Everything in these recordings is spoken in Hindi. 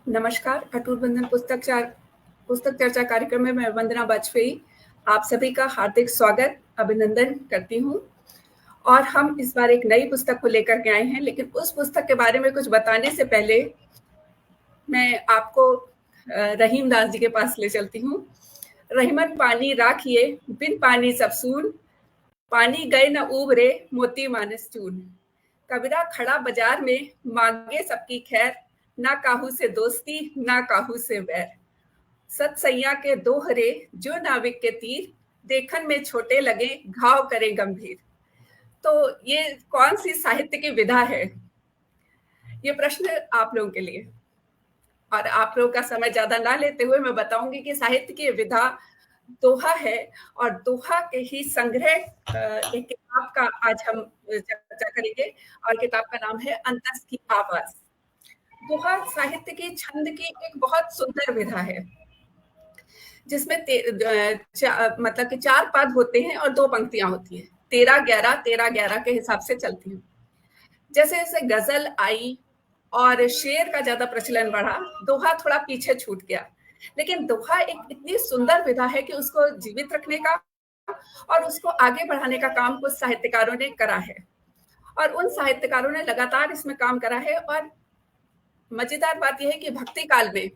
नमस्कार, अटूट बंधन पुस्तक चर्चा कार्यक्रम में मैं वंदना वाजपेयी आप सभी का हार्दिक स्वागत, अभिनंदन करती हूँ। और हम इस बार एक नई पुस्तक को लेकर के आए हैं, लेकिन उस पुस्तक के बारे में कुछ बताने से पहले मैं आपको रहीम दास जी के पास ले चलती हूँ। रहीमन पानी राखिए, बिन पानी सब सून, पानी गए न उबरे, मोती मानस चून। कबीरा खड़ा बाजार में, मांगे सबकी खैर, ना काहू से दोस्ती, ना काहू से बैर। सत सैया के दोहरे, जो नाविक के तीर, देखन में छोटे लगे, घाव करें गंभीर। तो ये कौन सी साहित्य की विधा है? ये प्रश्न आप लोगों के लिए, और आप लोगों का समय ज्यादा ना लेते हुए मैं बताऊंगी कि साहित्य की विधा दोहा है। और दोहा के ही संग्रह एक किताब का आज हम चर्चा करेंगे, और किताब का नाम है अंतस की आवाज। दोहा साहित्य की छंद की एक बहुत सुंदर विधा है, जिसमें मतलब कि 4 पद होते हैं और 2 पंक्तियां होती हैं। 13-11 13-11 के हिसाब से चलती हैं। जैसे जैसे गजल आई और शेर का ज्यादा प्रचलन बढ़ा, दोहा थोड़ा पीछे छूट गया। लेकिन दोहा एक इतनी सुंदर विधा है कि उसको जीवित रखने का और उसको आगे बढ़ाने का काम कुछ साहित्यकारों ने करा है, और उन साहित्यकारों ने लगातार इसमें काम करा है। और मजेदार बात यह है कि भक्ति काल में,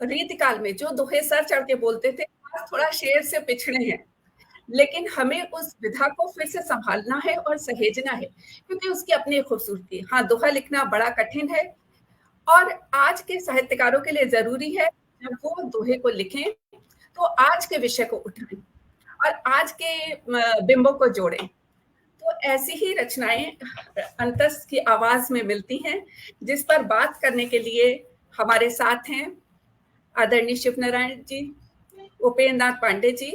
रीति काल में जो दोहे सर चढ़ के बोलते थे, आज थोड़ा शेर से पिछड़े हैं। लेकिन हमें उस विधा को फिर से संभालना है और सहेजना है, क्योंकि उसकी अपनी खूबसूरती है। हाँ, दोहा लिखना बड़ा कठिन है, और आज के साहित्यकारों के लिए जरूरी है जब वो दोहे को लिखें तो आज के विषय को उठाएं और आज के बिंबों को जोड़ें। तो ऐसी ही रचनाएं अंतस की आवाज में मिलती हैं, जिस पर बात करने के लिए हमारे साथ हैं आदरणीय शिवनारायण जी, उपेंद्र नाथ पांडे जी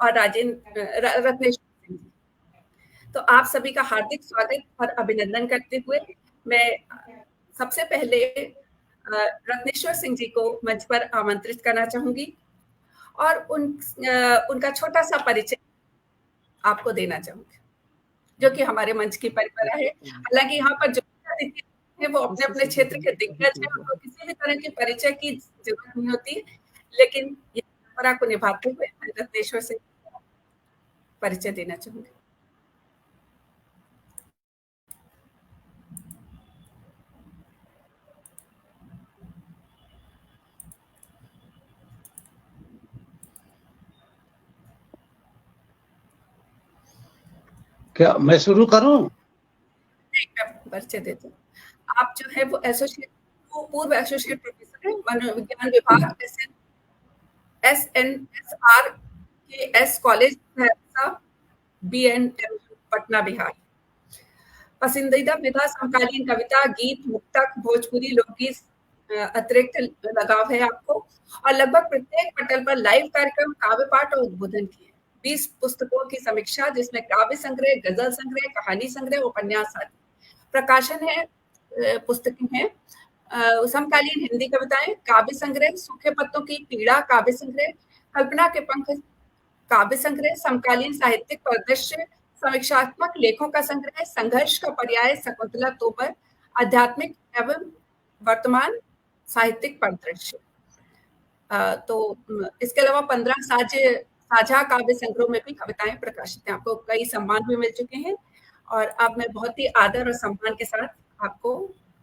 और रत्नेश्वर सिंह जी। तो आप सभी का हार्दिक स्वागत और अभिनंदन करते हुए मैं सबसे पहले रत्नेश्वर सिंह जी को मंच पर आमंत्रित करना चाहूंगी और उनका छोटा सा परिचय आपको देना चाहूंगी, जो कि हमारे मंच की परंपरा है। हालांकि यहाँ पर जो है वो अपने अपने क्षेत्र के दिग्गज हैं, उनको किसी भी तरह के परिचय की जरूरत नहीं होती, लेकिन ये परंपरा को निभाते हुए मैं रत्नेश्वर सिंह परिचय देना चाहूंगी। क्या मैं शुरू करूं? परिचय देती हूँ। आप जो है वो पूर्व एसोसिएट प्रोफेसर है मनोविज्ञान विभाग SNSR के S college BNM Patna Bihar. पसंदीदा विधा समकालीन कविता, गीत, मुक्तक, भोजपुरी लोकगीत अतिरिक्त लगाव है आपको, और लगभग प्रत्येक पटल पर लाइव कार्यक्रम, काव्य पाठ और उद्बोधन किए। 20 पुस्तकों की समीक्षा, जिसमें काव्य संग्रह, गजल संग्रह, कहानी संग्रह, उपन्यास आदि। प्रकाशन है, पुस्तकें हैं समकालीन हिंदी कविताएं, काव्य संग्रह, सूखे पत्तों की पीड़ा काव्य संग्रह, कल्पना के पंख काव्य संग्रह, समकालीन साहित्यिक परिदृश्य, समीक्षात्मक लेखों का संग्रह, संघर्ष का पर्याय शकुंतला तोमर, आध्यात्मिक एवं वर्तमान साहित्यिक परिदृश्य। तो इसके अलावा 15 साझा काव्य संग्रह में भी कविताएं प्रकाशित हैं। आपको कई सम्मान भी मिल चुके हैं, और अब मैं बहुत ही आदर और सम्मान के साथ आपको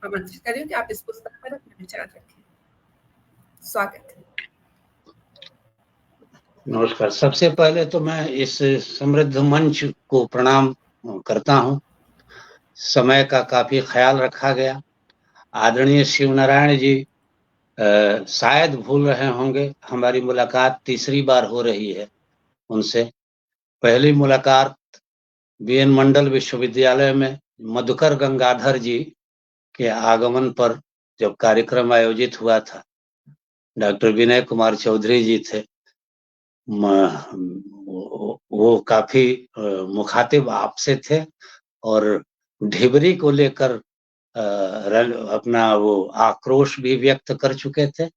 आमंत्रित कर रही हूँ कि आप इस पुस्तक पर अपने विचार रखें। स्वागत है। नमस्कार। सबसे पहले तो मैं इस समृद्ध मंच को प्रणाम करता हूं। समय का काफी ख्याल रखा गया। आदरणीय शिवनारायण जी शायद भूल रहे होंगे, हमारी मुलाकात तीसरी बार हो रही है उनसे। पहली मुलाकात BN मंडल विश्वविद्यालय में मधुकर गंगाधर जी के आगमन पर जब कार्यक्रम आयोजित हुआ था, डॉक्टर विनय कुमार चौधरी जी थे। वो काफी मुखातिब आपसे थे और ढिबरी को लेकर अपना वो आक्रोश भी व्यक्त कर चुके थे।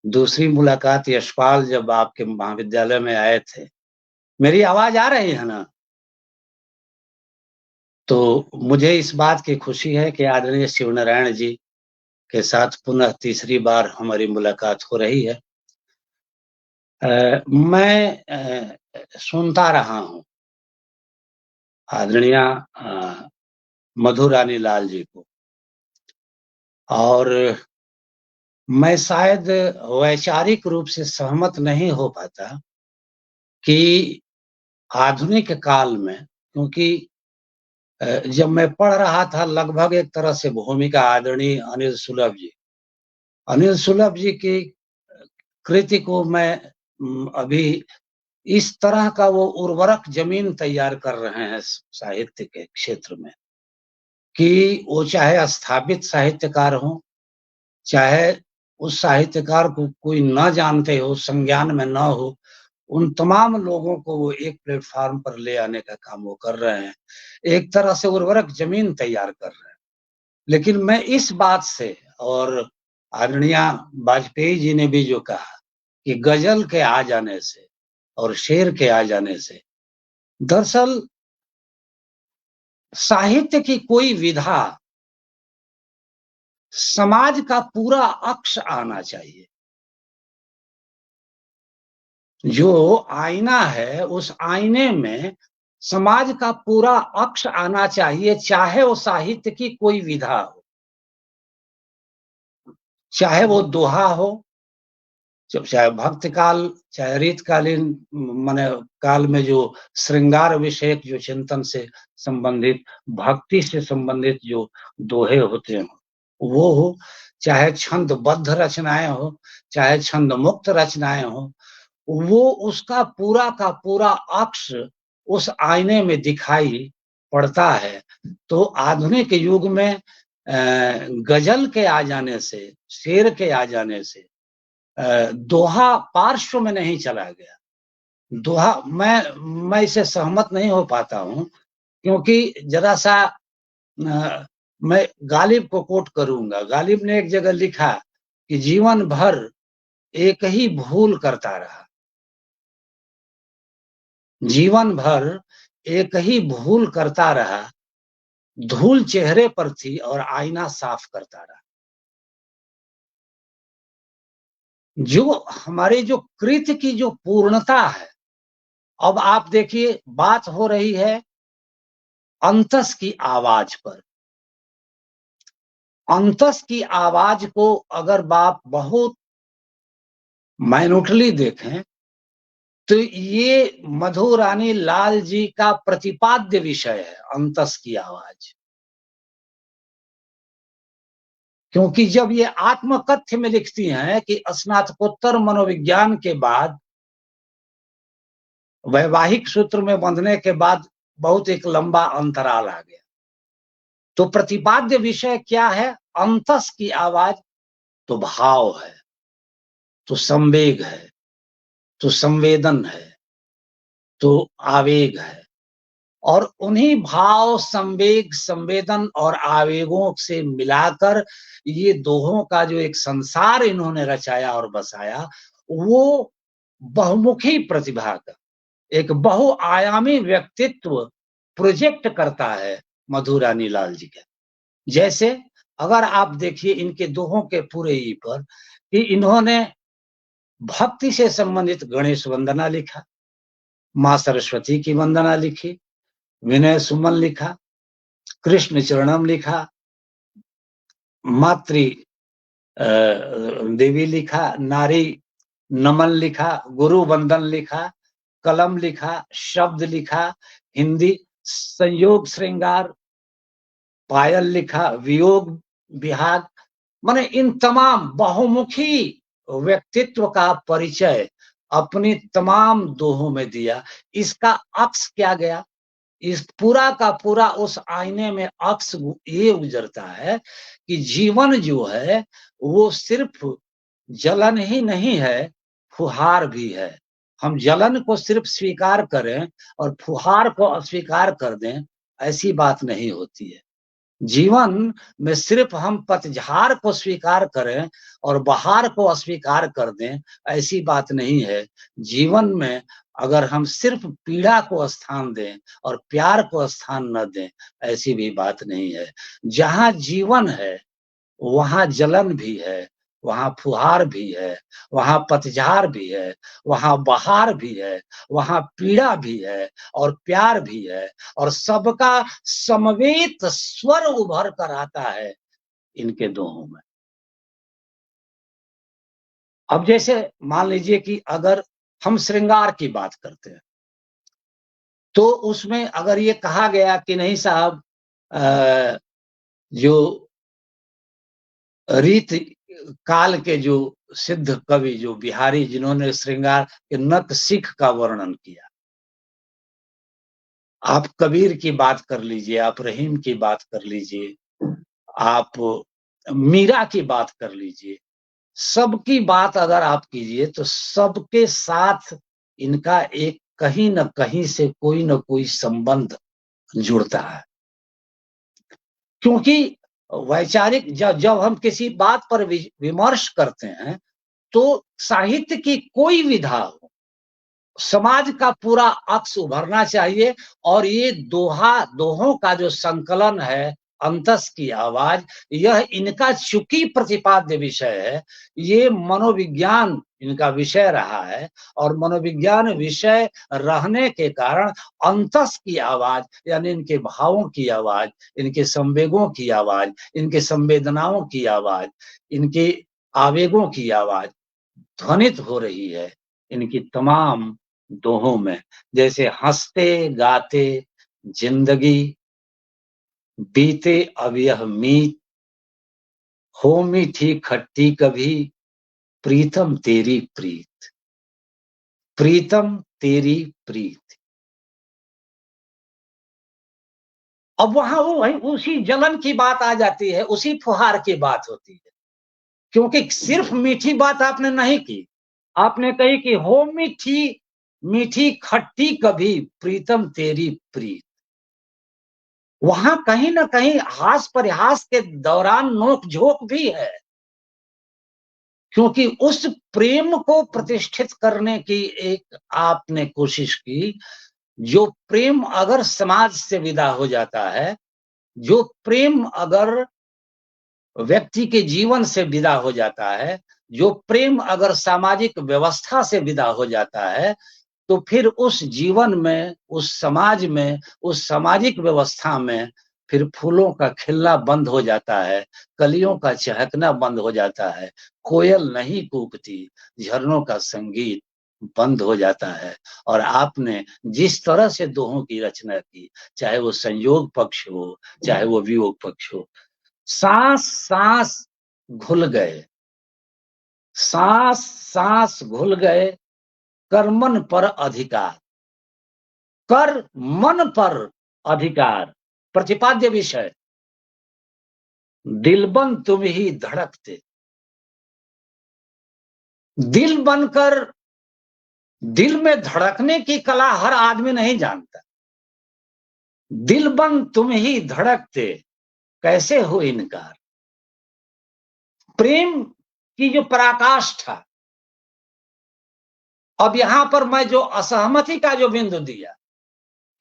दूसरी मुलाकात यशपाल जब आपके महाविद्यालय में आए थे। मेरी आवाज आ रही है ना? तो मुझे इस बात की खुशी है कि आदरणीय शिवनारायण जी के साथ पुनः तीसरी बार हमारी मुलाकात हो रही है। मैं सुनता रहा हूँ आदरणीय मधुरानी लाल जी को, और मैं शायद वैचारिक रूप से सहमत नहीं हो पाता कि आधुनिक काल में, क्योंकि जब मैं पढ़ रहा था लगभग एक तरह से भूमिका आदरणीय अनिल सुलभ जी की कृति को मैं अभी इस तरह का वो उर्वरक जमीन तैयार कर रहे हैं साहित्य के क्षेत्र में कि वो चाहे स्थापित साहित्यकार हो, चाहे उस साहित्यकार को कोई न जानते हो, संज्ञान में न हो, उन तमाम लोगों को वो एक प्लेटफॉर्म पर ले आने का काम वो कर रहे हैं। एक तरह से उर्वरक जमीन तैयार कर रहे हैं। लेकिन मैं इस बात से, और आदरणीय वाजपेयी जी ने भी जो कहा कि गजल के आ जाने से और शेर के आ जाने से, दरअसल साहित्य की कोई विधा, समाज का पूरा अक्ष आना चाहिए। जो आईना है उस आईने में समाज का पूरा अक्ष आना चाहिए, चाहे वो साहित्य की कोई विधा हो, चाहे वो दोहा हो, चाहे भक्ति काल, चाहे रीतकालीन माने काल में जो श्रृंगार विषयक जो चिंतन से संबंधित, भक्ति से संबंधित जो दोहे होते हैं वो हो, चाहे छंदबद्ध रचनाएं हो, चाहे छंद मुक्त रचनाएं हो, वो उसका पूरा का पूरा अक्ष उस आईने में दिखाई पड़ता है। तो आधुनिक युग में गजल के आ जाने से, शेर के आ जाने से दोहा पार्श्व में नहीं चला गया। दोहा मैं इसे सहमत नहीं हो पाता हूं, क्योंकि जरा सा मैं गालिब को कोट करूंगा। गालिब ने एक जगह लिखा कि जीवन भर एक ही भूल करता रहा, जीवन भर एक ही भूल करता रहा, धूल चेहरे पर थी और आईना साफ करता रहा। जो हमारे जो कृत्य की जो पूर्णता है, अब आप देखिए बात हो रही है अंतस की आवाज पर। अंतस की आवाज को अगर आप बहुत माइन्यूटली देखें तो ये मधुरानी लाल जी का प्रतिपाद्य विषय है, अंतस की आवाज। क्योंकि जब ये आत्मकथ्य में लिखती हैं कि स्नातकोत्तर मनोविज्ञान के बाद, वैवाहिक सूत्र में बंधने के बाद बहुत एक लंबा अंतराल आ गया, तो प्रतिपाद्य विषय क्या है? अंतस की आवाज। तो भाव है, तो संवेग है, तो संवेदन है, तो आवेग है, और उन्हीं भाव, संवेग, संवेदन और आवेगों से मिलाकर ये दोहों का जो एक संसार इन्होंने रचाया और बसाया, वो बहुमुखी प्रतिभा का एक बहुआयामी व्यक्तित्व प्रोजेक्ट करता है मधुरानी लाल जी का। जैसे अगर आप देखिए इनके दोहों के पूरे ही पर कि इन्होंने भक्ति से संबंधित गणेश वंदना लिखा, मां सरस्वती की वंदना लिखी, विनय सुमन लिखा, कृष्ण चरणम लिखा, मातृ देवी लिखा, नारी नमन लिखा, गुरु वंदन लिखा, कलम लिखा, शब्द लिखा, हिंदी संयोग श्रृंगार, पायल लिखा, वियोग विहाग। माने इन तमाम बहुमुखी व्यक्तित्व का परिचय अपनी तमाम दोहों में दिया। इसका अक्स क्या गया? इस पूरा का पूरा उस आईने में अक्स ये गुजरता है कि जीवन जो है वो सिर्फ जलन ही नहीं है, फुहार भी है। हम जलन को सिर्फ स्वीकार करें और फुहार को अस्वीकार कर दें, ऐसी बात नहीं होती है। जीवन में सिर्फ हम पतझड़ को स्वीकार करें और बहार को अस्वीकार कर दें, ऐसी बात नहीं है। जीवन में अगर हम सिर्फ पीड़ा को स्थान दें और प्यार को स्थान न दें, ऐसी भी बात नहीं है। जहां जीवन है वहां जलन भी है, वहां फुहार भी है, वहां पतझड़ भी है, वहां बहार भी है, वहां पीड़ा भी है और प्यार भी है, और सबका समवेत स्वर उभर कर आता है इनके दोनों में। अब जैसे मान लीजिए कि अगर हम श्रृंगार की बात करते हैं, तो उसमें अगर ये कहा गया कि नहीं साहब, जो रीत काल के जो सिद्ध कवि जो बिहारी, जिन्होंने श्रृंगार के नक सिख का वर्णन किया, आप कबीर की बात कर लीजिए, आप रहीम की बात कर लीजिए, आप मीरा की बात कर लीजिए, सबकी बात अगर आप कीजिए तो सबके साथ इनका एक कहीं न कहीं से कोई न कोई संबंध जुड़ता है। क्योंकि वैचारिक जब हम किसी बात पर विमर्श करते हैं, तो साहित्य की कोई विधा हो, समाज का पूरा अक्स उभरना चाहिए, और ये दोहों का जो संकलन है, अंतस की आवाज, यह इनका चूंकि प्रतिपाद्य विषय है, ये मनोविज्ञान इनका विषय रहा है, और मनोविज्ञान विषय रहने के कारण अंतस की आवाज, यानी इनके भावों की आवाज, इनके संवेगों की आवाज, इनके संवेदनाओं की आवाज, इनके आवेगों की आवाज ध्वनित हो रही है इनकी तमाम दोहों में। जैसे हंसते गाते जिंदगी, बीते अब यह मीत, हो मीठी खट्टी कभी, प्रीतम तेरी प्रीत, प्रीतम तेरी प्रीत। अब वहां वो वही उसी जलन की बात आ जाती है, उसी फुहार की बात होती है, क्योंकि सिर्फ मीठी बात आपने नहीं की, आपने कही कि हो मीठी मीठी खट्टी कभी, प्रीतम तेरी प्रीत। वहां कहीं ना कहीं हास परिहास के दौरान नोक झोंक भी है, क्योंकि उस प्रेम को प्रतिष्ठित करने की एक आपने कोशिश की, जो प्रेम अगर समाज से विदा हो जाता है, जो प्रेम अगर व्यक्ति के जीवन से विदा हो जाता है, जो प्रेम अगर सामाजिक व्यवस्था से विदा हो जाता है, तो फिर उस जीवन में, उस समाज में, उस सामाजिक व्यवस्था में फिर फूलों का खिलना बंद हो जाता है, कलियों का चहकना बंद हो जाता है, कोयल नहीं कूकती, झरनों का संगीत बंद हो जाता है। और आपने जिस तरह से दोहों की रचना की, चाहे वो संयोग पक्ष हो, चाहे वो वियोग पक्ष हो, सांस सांस घुल गए, सांस सांस घुल गए, कर मन पर अधिकार, कर मन पर अधिकार, प्रतिपाद्य विषय, दिलबन तुम ही धड़कते। दिल बनकर दिल में धड़कने की कला हर आदमी नहीं जानता। दिल बन तुम ही धड़कते, कैसे हो इनकार। प्रेम की जो पराकाष्ठा, अब यहां पर मैं जो असहमति का जो बिंदु दिया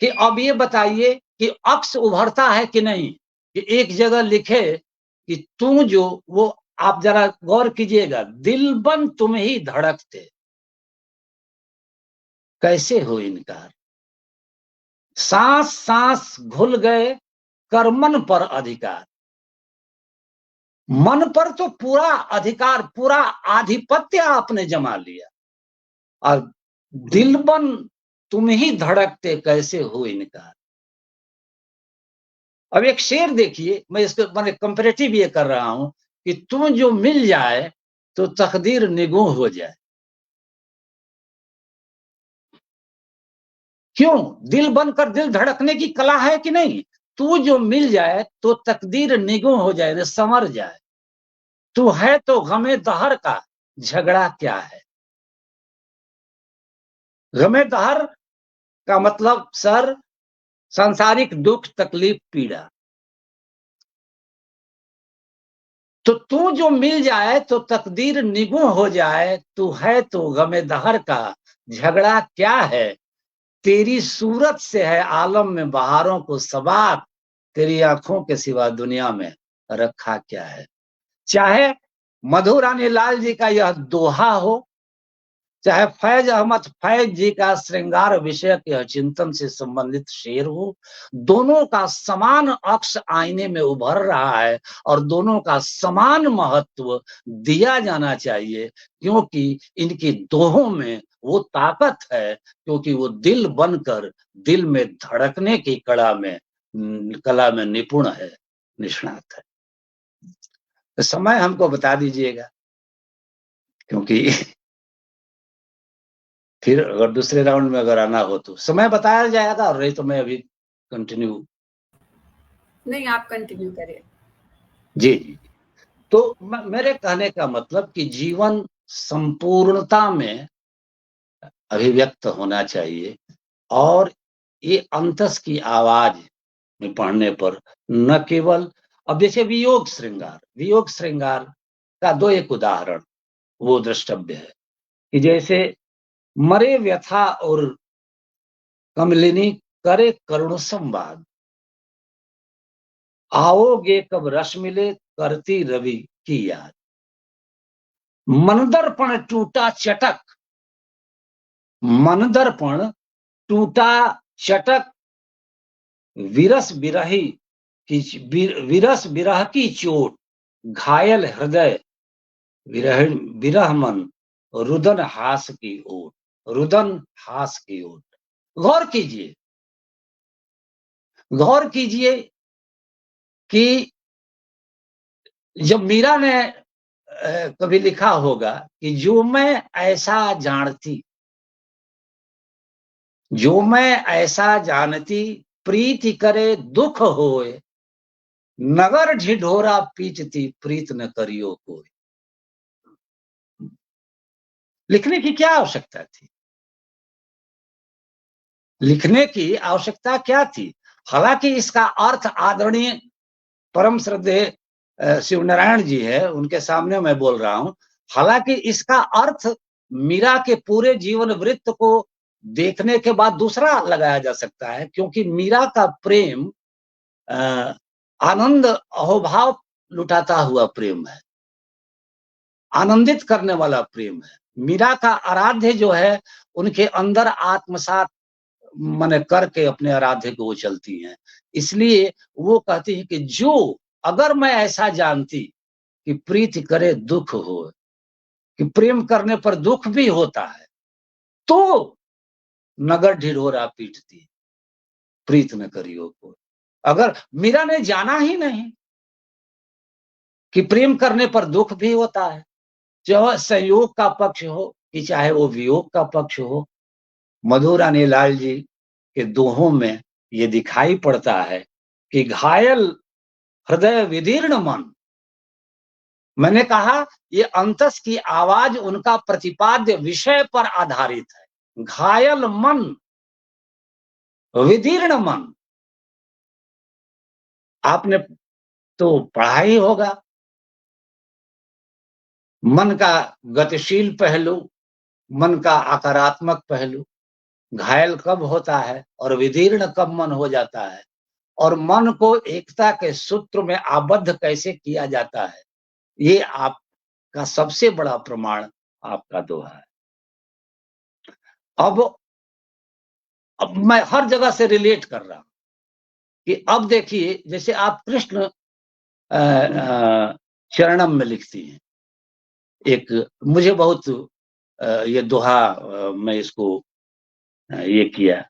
कि अब ये बताइए कि अक्स उभरता है कि नहीं, कि एक जगह लिखे कि तू जो, वो आप जरा गौर कीजिएगा, दिल बन तुम ही धड़कते, कैसे हो इनकार, सांस सांस घुल गए, कर मन पर अधिकार। मन पर तो पूरा अधिकार, पूरा आधिपत्य आपने जमा लिया, और दिल बन तुम ही धड़कते, कैसे हो इनकार। अब एक शेर देखिए, मैं इसको मैंने कंपैरेटिव ये कर रहा हूं कि तुम जो मिल जाए तो तकदीर निगोह हो जाए। क्यों? दिल बनकर दिल धड़कने की कला है कि नहीं? तू जो मिल जाए तो तकदीर निगोह हो जाए, संवर जाए। तू है तो गमे दहर का, झगड़ा क्या है। गमे दहर का मतलब सर, सांसारिक दुख तकलीफ पीड़ा। तो तू जो मिल जाए तो तकदीर निगोह हो जाए, तू है तो गमे दहर का, झगड़ा क्या है। तेरी सूरत से है आलम में बहारों को सबात, तेरी आंखों के सिवा दुनिया में रखा क्या है। चाहे मधु रानी लाल जी का यह दोहा हो, चाहे फैज अहमद फैज जी का श्रृंगार विषय के चिंतन से संबंधित शेर हो, दोनों का समान अक्ष आईने में उभर रहा है और दोनों का समान महत्व दिया जाना चाहिए, क्योंकि इनकी दोहों में वो ताकत है, क्योंकि वो दिल बनकर दिल में धड़कने की कला में निपुण है, निष्णात है। तो समय हमको बता दीजिएगा, क्योंकि फिर अगर दूसरे राउंड में अगर आना हो तो समय बताया जाएगा, और नहीं तो मैं अभी कंटिन्यू। नहीं, आप कंटिन्यू करिए। जी जी। तो मेरे कहने का मतलब कि जीवन संपूर्णता में अभिव्यक्त होना चाहिए, और ये अंतस की आवाज में पढ़ने पर न केवल, अब जैसे वियोग श्रृंगार का दो एक उदाहरण वो द्रष्टव्य है कि जैसे मरे व्यथा और कमलिनी करे करुण संवाद, आओगे कब रस मिले करती रवि की याद, मनदर्पण टूटा चटक, मनदर्पण टूटा चटक, विरस बिरही की विरस बिरह की चोट, घायल हृदय विरह मन, रुदन हास की ओट, रुदन हास की ओट। गौर कीजिए कि जब मीरा ने कभी लिखा होगा कि जो मैं ऐसा जानती, जो मैं ऐसा जानती, प्रीति करे दुख होए, नगर ढिढोरा पीटती प्रीत न करियो कोई। लिखने की क्या आवश्यकता थी? लिखने की आवश्यकता क्या थी? हालांकि इसका अर्थ आदरणीय परम श्रद्धेय शिवनारायण जी है, उनके सामने मैं बोल रहा हूं। हालांकि इसका अर्थ मीरा के पूरे जीवन वृत्त को देखने के बाद दूसरा लगाया जा सकता है, क्योंकि मीरा का प्रेम आनंद अहोभाव लुटाता हुआ प्रेम है, आनंदित करने वाला प्रेम है। मीरा का आराध्य जो है, उनके अंदर आत्मसात मन करके अपने आराध्य को वो चलती हैं। इसलिए वो कहती है कि जो अगर मैं ऐसा जानती कि प्रीति करे दुख हो, कि प्रेम करने पर दुख भी होता है, तो नगर ढिढोरा पीटती प्रीत न करियो को। अगर मीरा ने जाना ही नहीं कि प्रेम करने पर दुख भी होता है, चाहे संयोग का पक्ष हो कि चाहे वो वियोग का पक्ष हो, मधु रानी लाल जी के दोहों में ये दिखाई पड़ता है कि घायल हृदय विदीर्ण मन, मैंने कहा ये अंतस की आवाज उनका प्रतिपाद्य विषय पर आधारित है। घायल मन, विदीर्ण मन, आपने तो पढ़ा ही होगा। मन का गतिशील पहलू, मन का आकारात्मक पहलू, घायल कब होता है और विदीर्ण कब मन हो जाता है, और मन को एकता के सूत्र में आबद्ध कैसे किया जाता है, ये आपका सबसे बड़ा प्रमाण आपका दोहा है। अब मैं हर जगह से रिलेट कर रहा हूं कि अब देखिए, जैसे आप कृष्ण चरणम में लिखती हैं, एक मुझे बहुत ये दोहा मैं इसको ये किया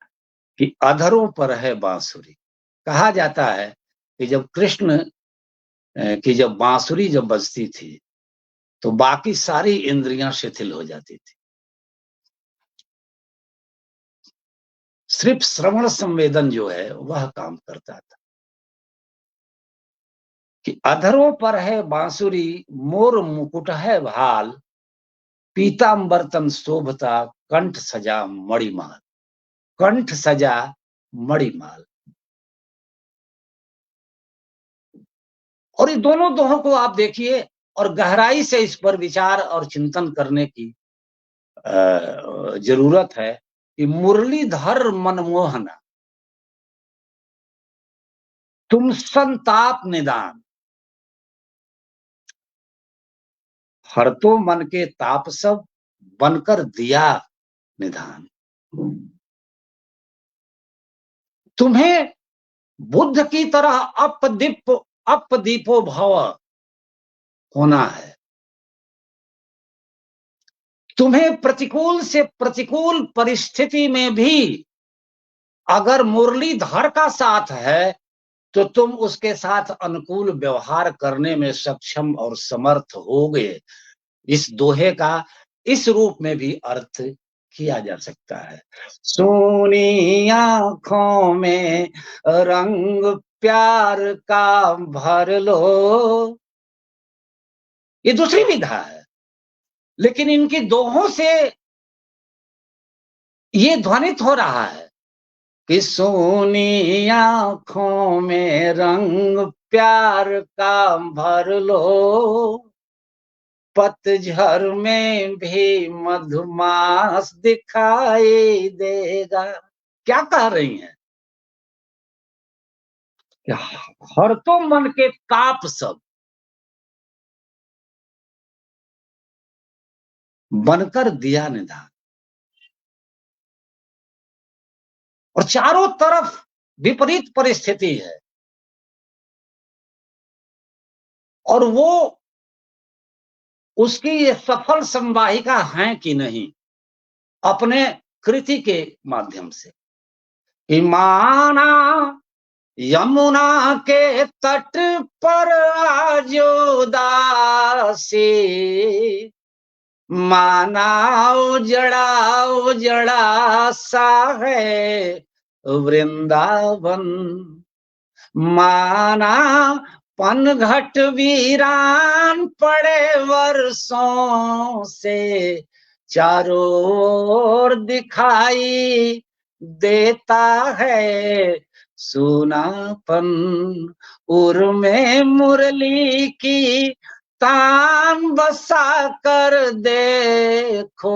कि अधरों पर है बांसुरी। कहा जाता है कि जब कृष्ण की जब बांसुरी जब बजती थी तो बाकी सारी इंद्रियां शिथिल हो जाती थी, सिर्फ श्रवण संवेदन जो है वह काम करता था। कि अधरों पर है बांसुरी, मोर मुकुट है भाल, पीतांबर तन शोभता, कंठ सजा मणिमाल, कंठ सजा मणिमाल। और ये दोनों दोहों को आप देखिए और गहराई से इस पर विचार और चिंतन करने की जरूरत है कि मुरलीधर मनमोहना, तुम संताप निदान, हर तो मन के ताप सब बनकर दिया निधान। तुम्हें बुद्ध की तरह अपदीपो भव होना है। तुम्हें प्रतिकूल से प्रतिकूल परिस्थिति में भी अगर मुरलीधर का साथ है तो तुम उसके साथ अनुकूल व्यवहार करने में सक्षम और समर्थ होगे। इस दोहे का इस रूप में भी अर्थ किया जा सकता है। सोनी आंखों में रंग प्यार का भर लो, ये दूसरी विधा है, लेकिन इनकी दोहों से ये ध्वनित हो रहा है कि सोनी आंखों में रंग प्यार का भर लो, पतझर में भी मधुमास दिखाई देगा। क्या कह रही हैं? हर तो मन के ताप सब बनकर दिया निधान, और चारों तरफ विपरीत परिस्थिति है और वो उसकी ये सफल संवाहिका है कि नहीं अपने कृति के माध्यम से। माना यमुना के तट पर आज उदासी, माना उजड़ा सा है वृंदावन, माना पनघट वीरान पड़े वर्षों से, चारों ओर दिखाई देता है सुनापन, उर में मुरली की तान बसा कर देखो,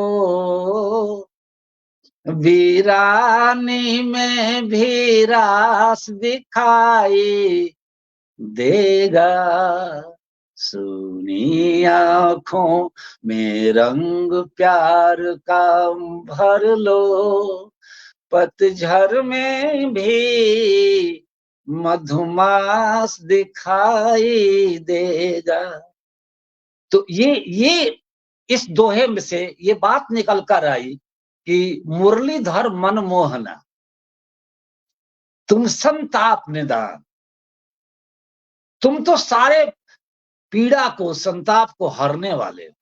वीरानी में भी रास दिखाई देगा, सुनी आंखों में रंग प्यार का भर लो, पतझर में भी मधुमास दिखाई देगा। तो ये इस दोहे में से ये बात निकल कर आई कि मुरलीधर मनमोहना, तुम संताप निदान, तुम तो सारे पीड़ा को संताप को हरने वाले हो।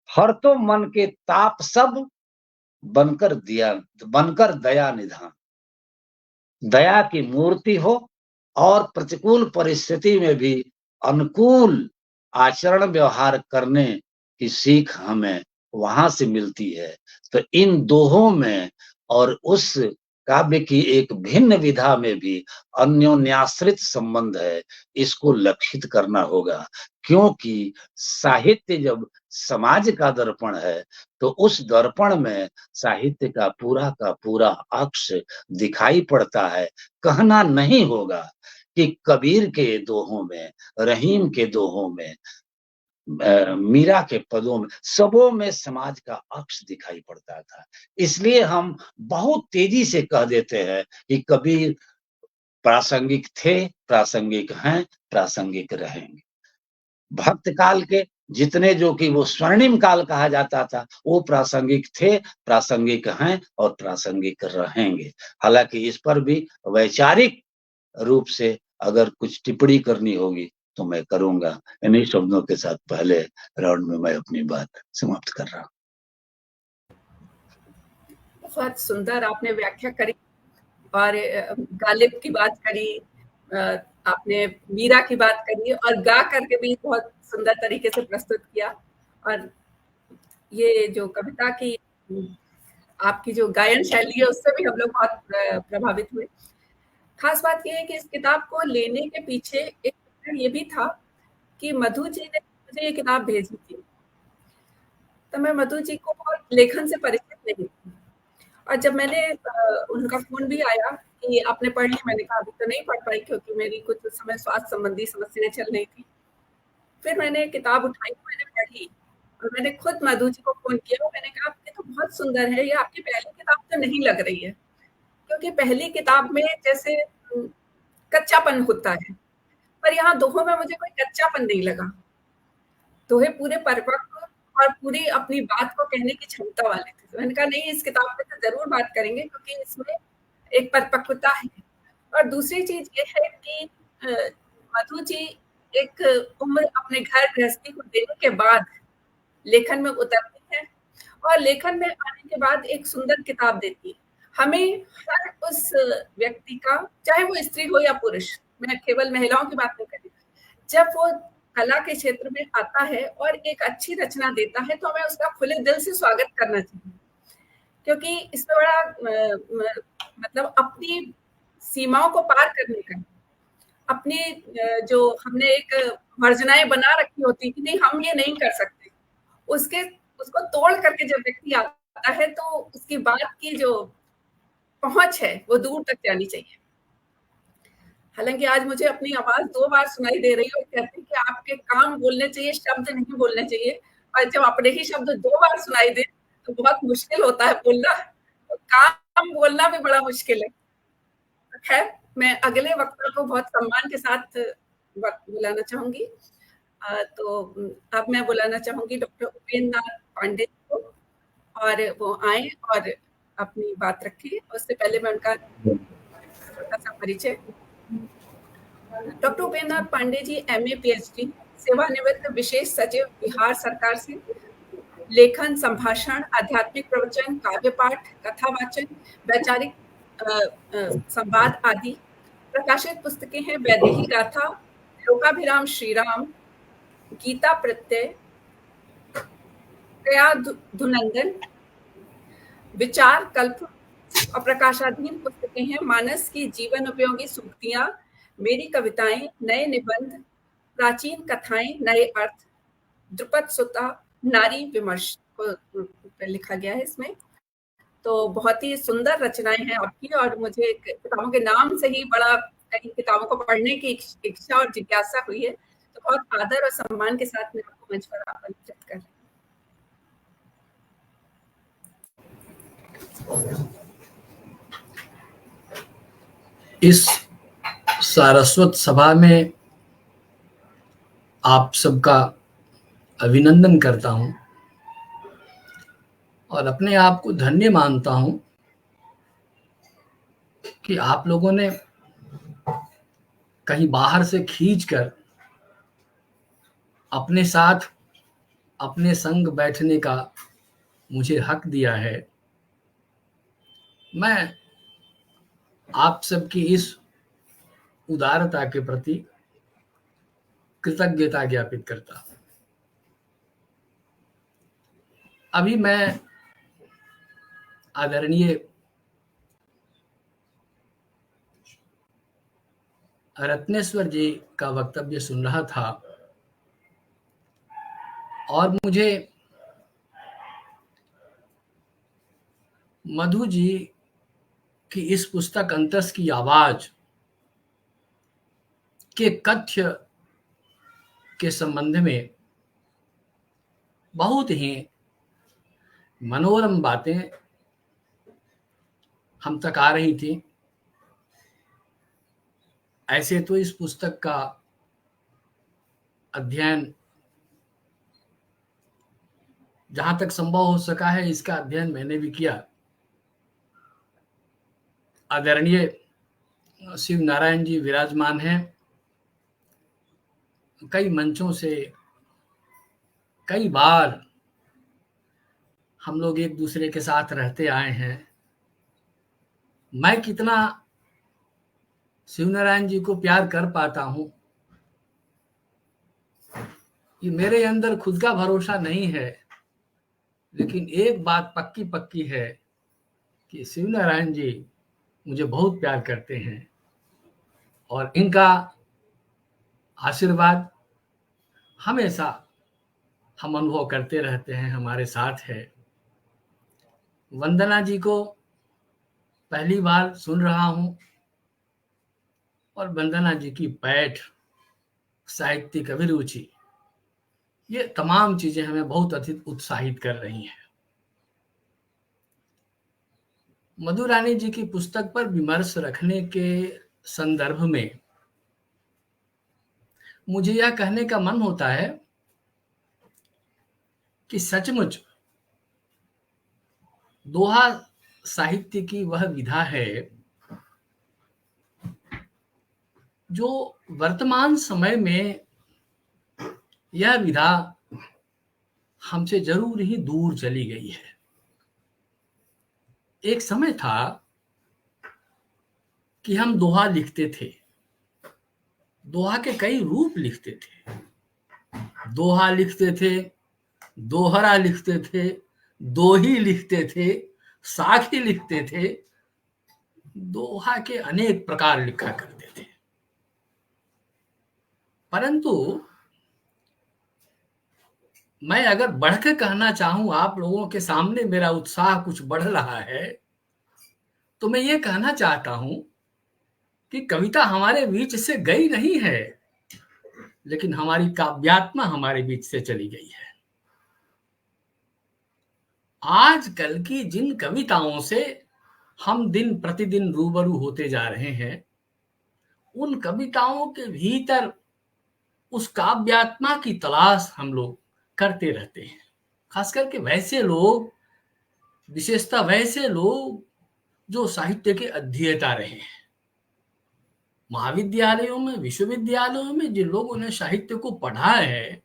हर तो मन के ताप सब बनकर दया निधान, दया की मूर्ति हो और प्रतिकूल परिस्थिति में भी अनुकूल आचरण व्यवहार करने की सीख हमें वहां से मिलती है। तो इन दोहों में और उस काव्य की एक भिन्न विधा में भी अन्योन्याश्रित संबंध है, इसको लक्षित करना होगा। क्योंकि साहित्य जब समाज का दर्पण है तो उस दर्पण में साहित्य का पूरा अक्ष दिखाई पड़ता है। कहना नहीं होगा कि कबीर के दोहों में, रहीम के दोहों में, मीरा के पदों में, सबों में समाज का अक्ष दिखाई पड़ता था। इसलिए हम बहुत तेजी से कह देते हैं कि कबीर प्रासंगिक थे, प्रासंगिक हैं, प्रासंगिक रहेंगे। भक्त काल के जितने जो कि वो स्वर्णिम काल कहा जाता था वो प्रासंगिक थे, प्रासंगिक हैं और प्रासंगिक रहेंगे। हालांकि इस पर भी वैचारिक रूप से अगर कुछ टिप्पणी करनी होगी तो मैं करूंगा। इन्हीं शब्दों के साथ पहले राउंड में मैं अपनी बात समाप्त कर रहा हूँ। बहुत सुंदर आपने व्याख्या करी और गालिब की बात करी, आपने मीरा की बात करी और गा करके भी बहुत सुंदर तरीके से प्रस्तुत किया। और ये जो कविता की आपकी जो गायन शैली है उससे भी हम लोग बहुत प्रभावित हुए। खास बात ये है कि इस किताब को लेने के पीछे एक ये भी था कि मधु जी ने मुझे ये किताब भेजी थी, तो मैं मधु जी को लेखन से परिचित नहीं थी। और जब मैंने उनका फोन भी आया कि आपने पढ़ ली, मैंने कहा अभी तो नहीं पढ़ पाई क्योंकि मेरी कुछ उस समय स्वास्थ्य संबंधी समस्याएं चल रही थी। फिर मैंने किताब उठाई, मैंने पढ़ी और मैंने खुद मधु जी को फ़ोन किया और मैंने कहा, "ये तो बहुत सुंदर है, ये आपकी पहली किताब तो नहीं लग रही है।" क्योंकि पहली किताब में जैसे कच्चापन होता है, पर यहाँ दोहों में मुझे कोई कच्चापन नहीं लगा। दोहे पूरे परिपक्व और पूरी अपनी बात को कहने की क्षमता वाले थे। तो मैंने कहा नहीं, इस किताब पे तो ज़रूर बात करेंगे क्योंकि इसमें एक परिपक्वता है। और दूसरी चीज़ ये है कि मधु जी एक उम्र अपने घर गृहस्थी को देने के बाद लेखन में उतरती हैं और लेखन में आने के बाद एक सुंदर किताब देती है। हमें हर उस व्यक्ति का, चाहे वो स्त्री हो या पुरुष, मैं केवल महिलाओं की बात नहीं कर रही, जब वो कला के क्षेत्र में आता है और एक अच्छी रचना देता है, तो हमें उसका खुले दिल से स्वागत करना चाहिए। क्योंकि इसमें बड़ा मतलब अपनी सीमाओं को पार करने का, अपनी जो हमने एक वर्जनाएँ बना रखी होती कि नहीं हम ये नहीं कर सकते, उसको तोड़ करके जब व्यक्ति आता है तो उसकी बात की जो पहुँच है वो दूर तक जानी चाहिए। हालाँकि आज मुझे अपनी आवाज़ 2 बार सुनाई दे रही है और कहते हैं कि आपके कान बोलने चाहिए, शब्द नहीं बोलने चाहिए और जब अपने ही शब्द 2 बार सुनाई दें, तो बहुत मुश्किल होता है बोलना, तो काम बोलना भी बड़ा मुश्किल है। खैर, मैं अगले वक्ता को बहुत सम्मान के साथ बुलाना चाहूँगी। तो अब मैं बुलाना चाहूँगी डॉक्टर उपेंद्र नाथ पांडे को और वो आएँ और अपनी बात रखें। उससे पहले मैं उनका छोटा-सा परिचय। Doctor Upendra Nath Pandey ji MA, PhD, सेवानिवृत्त विशेष सचिव बिहार सरकार से। लेखन, संभाषण, आध्यात्मिक प्रवचन, काव्य पाठ, कथा वाचन, वैचारिक संवाद आदि। प्रकाशित पुस्तकें हैं वैदेही गाथा, लोकाभिराम श्रीराम, गीता प्रत्यय, धुनंदन, विचार कल्प और प्रकाशाधीन पुस्तकें हैं मानस की जीवन उपयोगी सूक्तियां, मेरी कविताएं, नए निबंध, प्राचीन कथाएं, नए अर्थ, द्रुपद सुता, नारी विमर्श को लिखा गया है इसमें। तो बहुत ही सुंदर रचनाएं हैं आपकी और मुझे किताबों के नाम से ही बड़ा कई किताबों को पढ़ने की इच्छा और जिज्ञासा हुई है। तो बहुत आदर और सम्मान के साथ मैं आपको मंच पर आमंत्रित कर रही हूँ। इस सारस्वत सभा में आप सबका अभिनंदन करता हूं और अपने आप को धन्य मानता हूं कि आप लोगों ने कहीं बाहर से खींचकर अपने साथ अपने संग बैठने का मुझे हक दिया है। मैं आप सबकी इस उदारता के प्रति कृतज्ञता ज्ञापित करता हूं। अभी मैं आदरणीय रत्नेश्वर जी का वक्तव्य सुन रहा था और मुझे मधु जी की इस पुस्तक अंतस की आवाज के कथ्य के संबंध में बहुत ही मनोरम बातें हम तक आ रही थी। ऐसे तो इस पुस्तक का अध्ययन जहां तक संभव हो सका है, इसका अध्ययन मैंने भी किया। आदरणीय शिव नारायण जी विराजमान हैं। कई मंचों से कई बार हम लोग एक दूसरे के साथ रहते आए हैं। मैं कितना शिव नारायण जी को प्यार कर पाता हूं, ये मेरे अंदर खुद का भरोसा नहीं है, लेकिन एक बात पक्की पक्की है कि शिव नारायण जी मुझे बहुत प्यार करते हैं और इनका आशीर्वाद हमेशा हम अनुभव करते रहते हैं, हमारे साथ है। वंदना जी को पहली बार सुन रहा हूं और वंदना जी की पैठ, साहित्यिक अभिरुचि ये तमाम चीजें हमें बहुत अधिक उत्साहित कर रही हैं। मधुरानी जी की पुस्तक पर विमर्श रखने के संदर्भ में मुझे यह कहने का मन होता है कि सचमुच दोहा साहित्य की वह विधा है जो वर्तमान समय में यह विधा हमसे जरूर ही दूर चली गई है। एक समय था कि हम दोहा लिखते थे, दोहा के कई रूप लिखते थे। दोहा लिखते थे, दोहरा लिखते थे, दोही लिखते थे, साखी लिखते थे, दोहा के अनेक प्रकार लिखा करते थे। परंतु मैं अगर बढ़कर कहना चाहूं, आप लोगों के सामने मेरा उत्साह कुछ बढ़ रहा है, तो मैं ये कहना चाहता हूं कि कविता हमारे बीच से गई नहीं है, लेकिन हमारी काव्यात्मा हमारे बीच से चली गई है। आजकल की जिन कविताओं से हम दिन प्रतिदिन रूबरू होते जा रहे हैं, उन कविताओं के भीतर उस काव्यात्मा की तलाश हम लोग करते रहते हैं। खास करके वैसे लोग, विशेषतः वैसे लोग जो साहित्य के अध्येता रहे हैं। महाविद्यालयों में, विश्वविद्यालयों में जिन लोगों ने साहित्य को पढ़ा है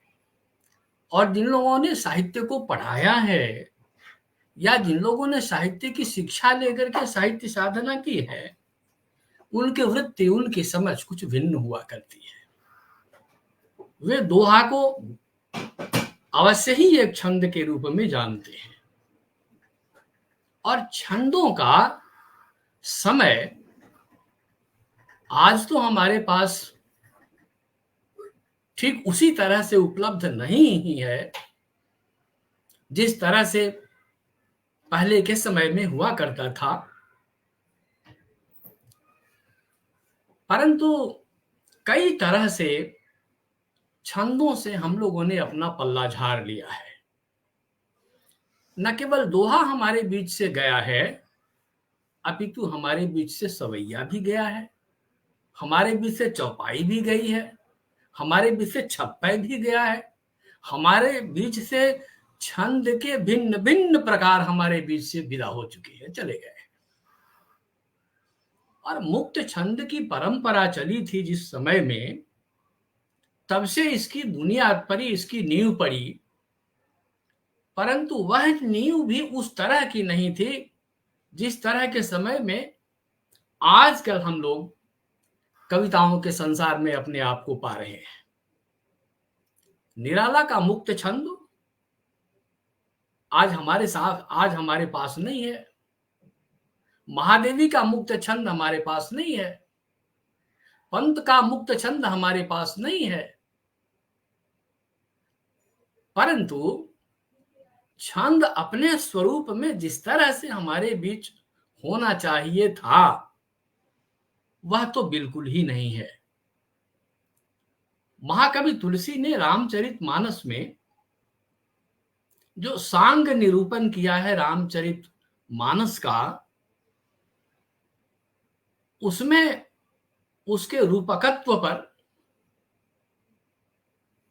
और जिन लोगों ने साहित्य को पढ़ाया है, या जिन लोगों ने साहित्य की शिक्षा लेकर के साहित्य साधना की है, उनकी वृत्ति, उनकी समझ कुछ भिन्न हुआ करती है। वे दोहा को अवश्य ही एक छंद के रूप में जानते हैं, और छंदों का समय आज तो हमारे पास ठीक उसी तरह से उपलब्ध नहीं ही है जिस तरह से पहले के समय में हुआ करता था। परंतु कई तरह से छंदों से हम लोगों ने अपना पल्ला झाड़ लिया है। न केवल दोहा हमारे बीच से गया है, अपितु हमारे बीच से सवैया भी गया है, हमारे बीच से चौपाई भी गई है, हमारे बीच से छप्पै भी गया है, हमारे बीच से छंद के भिन्न भिन्न प्रकार हमारे बीच से विदा हो चुके हैं, चले गए। और मुक्त छंद की परंपरा चली थी जिस समय में, तब से इसकी बुनियाद पड़ी, इसकी नींव पड़ी, परंतु वह नींव भी उस तरह की नहीं थी जिस तरह के समय में आजकल हम लोग कविताओं के संसार में अपने आप को पा रहे हैं। निराला का मुक्त छंद आज हमारे पास नहीं है। महादेवी का मुक्त छंद हमारे पास नहीं है। पंत का मुक्त छंद हमारे पास नहीं है। परंतु छंद अपने स्वरूप में जिस तरह से हमारे बीच होना चाहिए था, वह तो बिल्कुल ही नहीं है। महाकवि तुलसी ने रामचरितमानस में जो सांग निरूपण किया है रामचरितमानस का, उसमें उसके रूपकत्व पर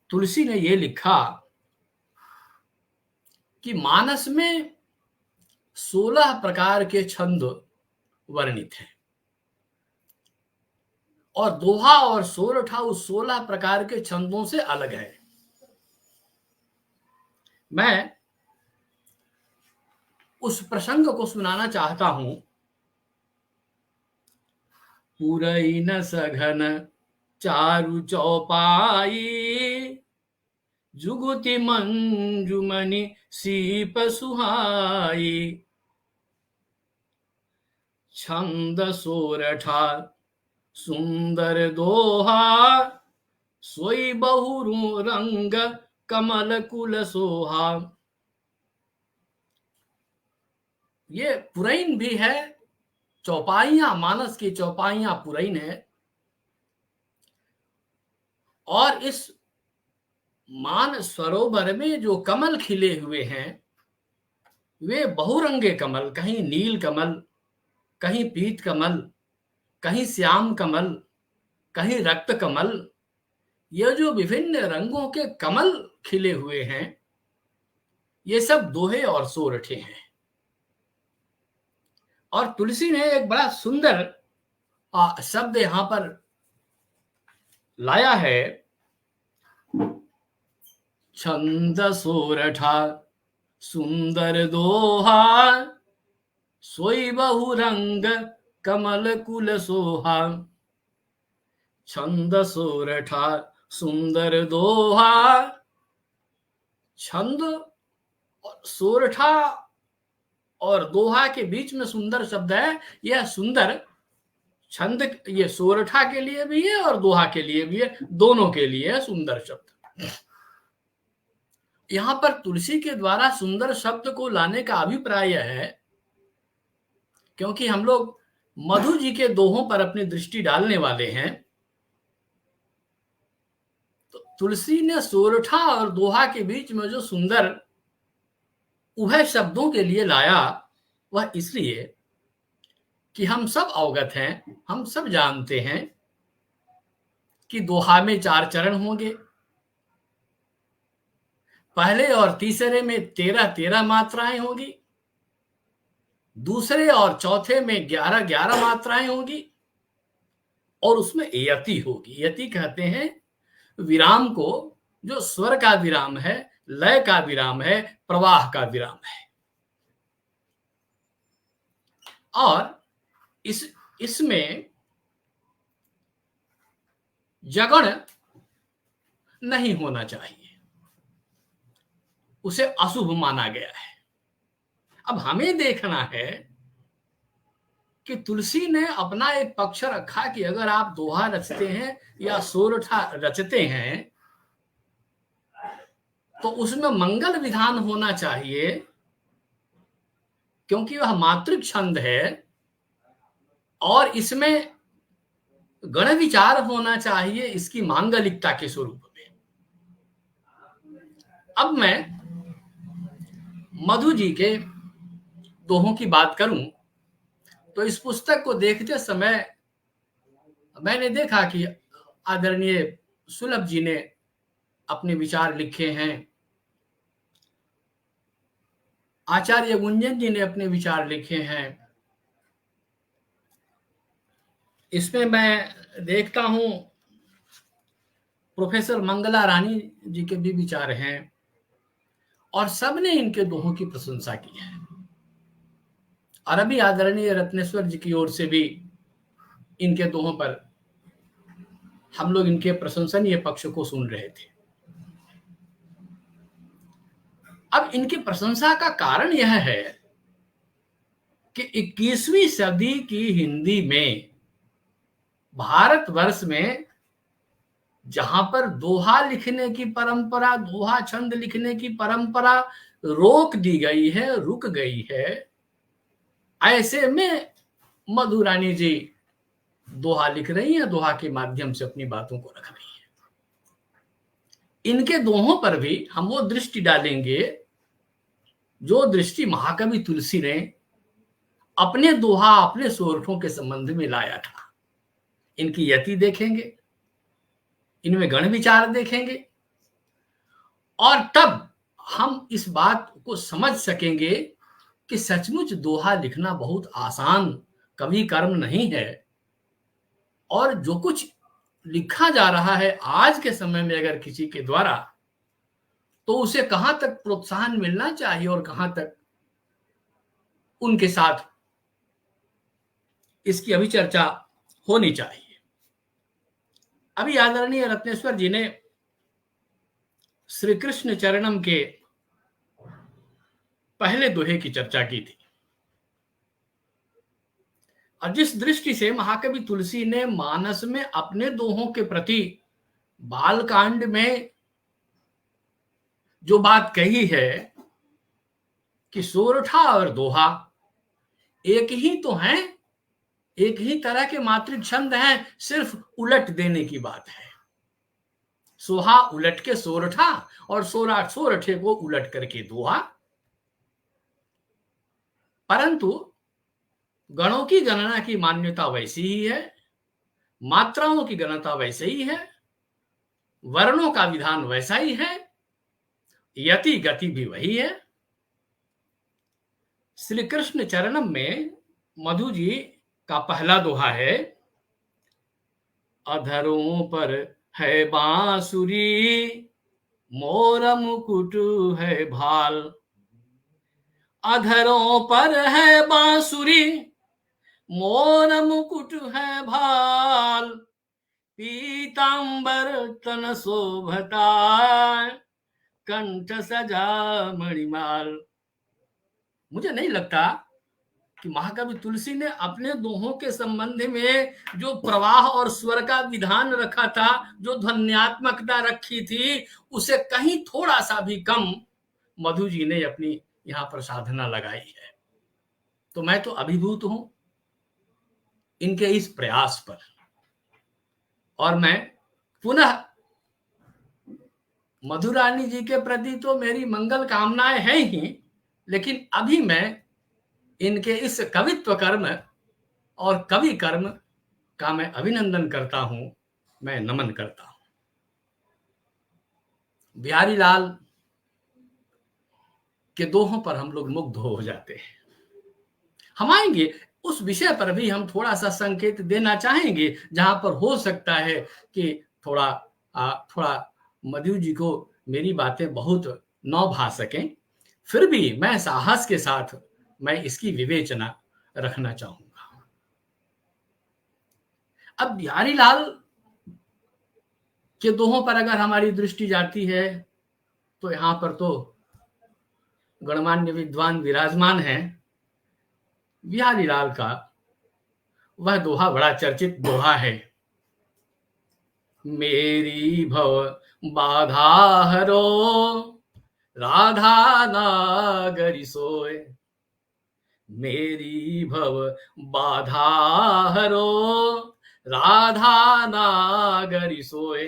तुलसी ने यह लिखा कि मानस में 16 प्रकार के छंद वर्णित हैं, और दोहा और सोरठा उस 16 प्रकार के छंदों से अलग है। मैं उस प्रसंग को सुनाना चाहता हूं। पुरई न सघन चारु चौपाई, जुगुति मंजुमणि सीप सुहाई, छंद सोरठा सुंदर दोहा, सोई बहु रंग कमल कुल सोहा। ये पुरैन भी है, चौपाइयां, मानस की चौपाइयां पुरैन है, और इस मान सरोवर में जो कमल खिले हुए हैं वे बहुरंगे कमल, कहीं नील कमल, कहीं पीत कमल, कहीं श्याम कमल, कहीं रक्त कमल, ये जो विभिन्न रंगों के कमल खिले हुए हैं ये सब दोहे और सोरठे हैं। और तुलसी ने एक बड़ा सुंदर शब्द यहां पर लाया है, छंद सोरठा सुंदर दोहा, सोई बहुरंग कमल कुल सोहा। छंद सोरठा सुंदर दोहा, छंद सोरठा और दोहा के बीच में सुंदर शब्द है। यह सुंदर छंद ये सोरठा के लिए भी है और दोहा के लिए भी है, दोनों के लिए है सुंदर शब्द। यहां पर तुलसी के द्वारा सुंदर शब्द को लाने का अभिप्राय यह है क्योंकि हम लोग मधु जी के दोहों पर अपनी दृष्टि डालने वाले हैं, तो तुलसी ने सोरठा और दोहा के बीच में जो सुंदर उभय शब्दों के लिए लाया वह इसलिए कि हम सब अवगत हैं, हम सब जानते हैं कि दोहा में 4 चरण होंगे। पहले और तीसरे में 13-13 मात्राएं होंगी, दूसरे और चौथे में 11-11 मात्राएं होंगी और उसमें यति होगी। यति कहते हैं विराम को, जो स्वर का विराम है, लय का विराम है, प्रवाह का विराम है। और इसमें जगण नहीं होना चाहिए, उसे अशुभ माना गया है। अब हमें देखना है कि तुलसी ने अपना एक पक्ष रखा कि अगर आप दोहा रचते हैं या सोरठा रचते हैं तो उसमें मंगल विधान होना चाहिए, क्योंकि वह मातृक छंद है और इसमें गण विचार होना चाहिए इसकी मांगलिकता के स्वरूप में। अब मैं मधु जी के दोहों की बात करूं तो इस पुस्तक को देखते समय मैंने देखा कि आदरणीय सुलभ जी ने अपने विचार लिखे हैं, आचार्य गुंजन जी ने अपने विचार लिखे हैं। इसमें मैं देखता हूं प्रोफेसर मंगला रानी जी के भी विचार हैं और सबने इनके दोहों की प्रशंसा की है। और अभी आदरणीय रत्नेश्वर जी की ओर से भी इनके दोहों पर हम लोग इनके प्रशंसनीय पक्ष को सुन रहे थे। अब इनकी प्रशंसा का कारण यह है कि 21वीं सदी की हिंदी में भारतवर्ष में जहां पर दोहा लिखने की परंपरा, दोहा छंद लिखने की परंपरा रोक दी गई है, रुक गई है, ऐसे में मधु रानी जी दोहा लिख रही हैं, दोहा के माध्यम से अपनी बातों को रख रही हैं। इनके दोहों पर भी हम वो दृष्टि डालेंगे जो दृष्टि महाकवि तुलसी ने अपने दोहा, अपने सोरठों के संबंध में लाया था। इनकी यति देखेंगे, इनमें गण विचार देखेंगे और तब हम इस बात को समझ सकेंगे कि सचमुच दोहा लिखना बहुत आसान कवि कर्म नहीं है और जो कुछ लिखा जा रहा है आज के समय में अगर किसी के द्वारा, तो उसे कहां तक प्रोत्साहन मिलना चाहिए और कहां तक उनके साथ इसकी अभी चर्चा होनी चाहिए। अभी आदरणीय रत्नेश्वर जी ने श्री कृष्ण चरणम के पहले दोहे की चर्चा की थी और जिस दृष्टि से महाकवि तुलसी ने मानस में अपने दोहों के प्रति बालकांड में जो बात कही है कि सोरठा और दोहा एक ही तो हैं, एक ही तरह के मातृक छंद हैं, सिर्फ उलट देने की बात है। सोहा उलट के सोरठा और सोरठे को उलट करके दोहा। परंतु गणों की गणना की मान्यता वैसी ही है, मात्राओं की गणना वैसे ही है, वर्णों का विधान वैसा ही है, यति गति भी वही है। श्री कृष्ण चरणम में मधु जी का पहला दोहा है, अधरों पर है बांसुरी, मोर मुकुट है भाल। अधरों पर है बांसुरी, मोर मुकुट है भाल। पीतांबर तन शोभता, कंठ सजा मणिमाल। मुझे नहीं लगता कि महाकवि तुलसी ने अपने दोहों के संबंध में जो प्रवाह और स्वर का विधान रखा था, जो ध्वन्यात्मकता रखी थी, उसे कहीं थोड़ा सा भी कम मधु जी ने अपनी यहां पर साधना लगाई है। तो मैं तो अभिभूत हूं इनके इस प्रयास पर, और मैं पुनः मधुरानी जी के प्रति तो मेरी मंगल कामनाएं हैं ही, लेकिन अभी मैं इनके इस कवित्व कर्म और कवि कर्म का मैं अभिनंदन करता हूं, मैं नमन करता हूं। बिहारी लाल के दोहों पर हम लोग मुग्ध हो जाते हैं। हम आएंगे उस विषय पर भी, हम थोड़ा सा संकेत देना चाहेंगे जहां पर हो सकता है कि थोड़ा मधु जी को मेरी बातें बहुत न भा सकें, फिर भी मैं साहस के साथ मैं इसकी विवेचना रखना चाहूंगा। अब बिहारी लाल के दोहों पर अगर हमारी दृष्टि जाती है तो यहां पर तो गणमान्य विद्वान विराजमान हैं। बिहारी लाल का वह दोहा बड़ा चर्चित दोहा है, मेरी भव बाधा हरो, राधा नागरी सोए। मेरी भव बाधा हरो, राधा नागरी सोए।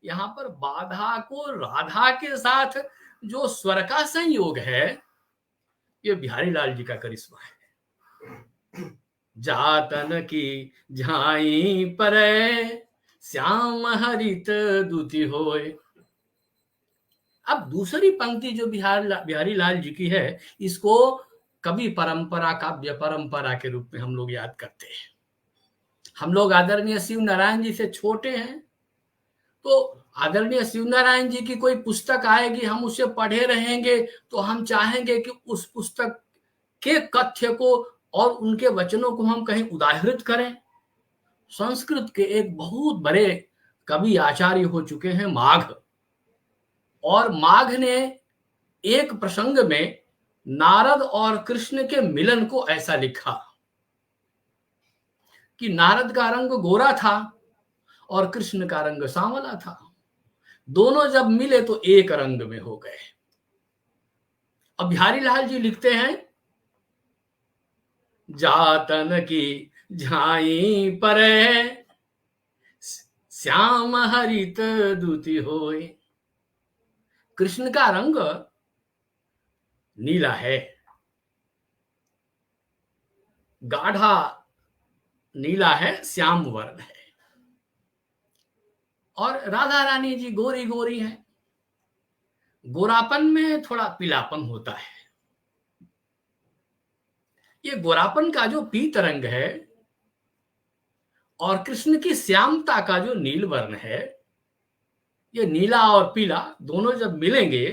यहां पर बाधा को राधा के साथ जो स्वर का संयोग है, ये बिहारी लाल जी का करिश्मा है। जातन की झाई पर श्याम हरित दूती होए। अब दूसरी पंक्ति जो बिहारी लाल जी की है, इसको कवि परंपरा, काव्य परंपरा के रूप में हम लोग याद करते हैं। हम लोग आदरणीय शिव नारायण जी से छोटे हैं, तो आदरणीय शिव नारायण जी की कोई पुस्तक आएगी, हम उसे पढ़े रहेंगे, तो हम चाहेंगे कि उस पुस्तक के कथ्य को और उनके वचनों को हम कहीं उदाहृत करें। संस्कृत के एक बहुत बड़े कवि आचार्य हो चुके हैं माघ, और माघ ने एक प्रसंग में नारद और कृष्ण के मिलन को ऐसा लिखा कि नारद का रंग गोरा था और कृष्ण का रंग सांवला था, दोनों जब मिले तो एक रंग में हो गए। अब बिहारी लाल जी लिखते हैं, जातन की झाई पर श्याम हरित दूती होए। कृष्ण का रंग नीला है, गाढ़ा नीला है, श्याम वर्ण है, और राधा रानी जी गोरी गोरी हैं। गोरापन में थोड़ा पीलापन होता है। ये गोरापन का जो पीत रंग है और कृष्ण की श्यामता का जो नील वर्ण है, ये नीला और पीला दोनों जब मिलेंगे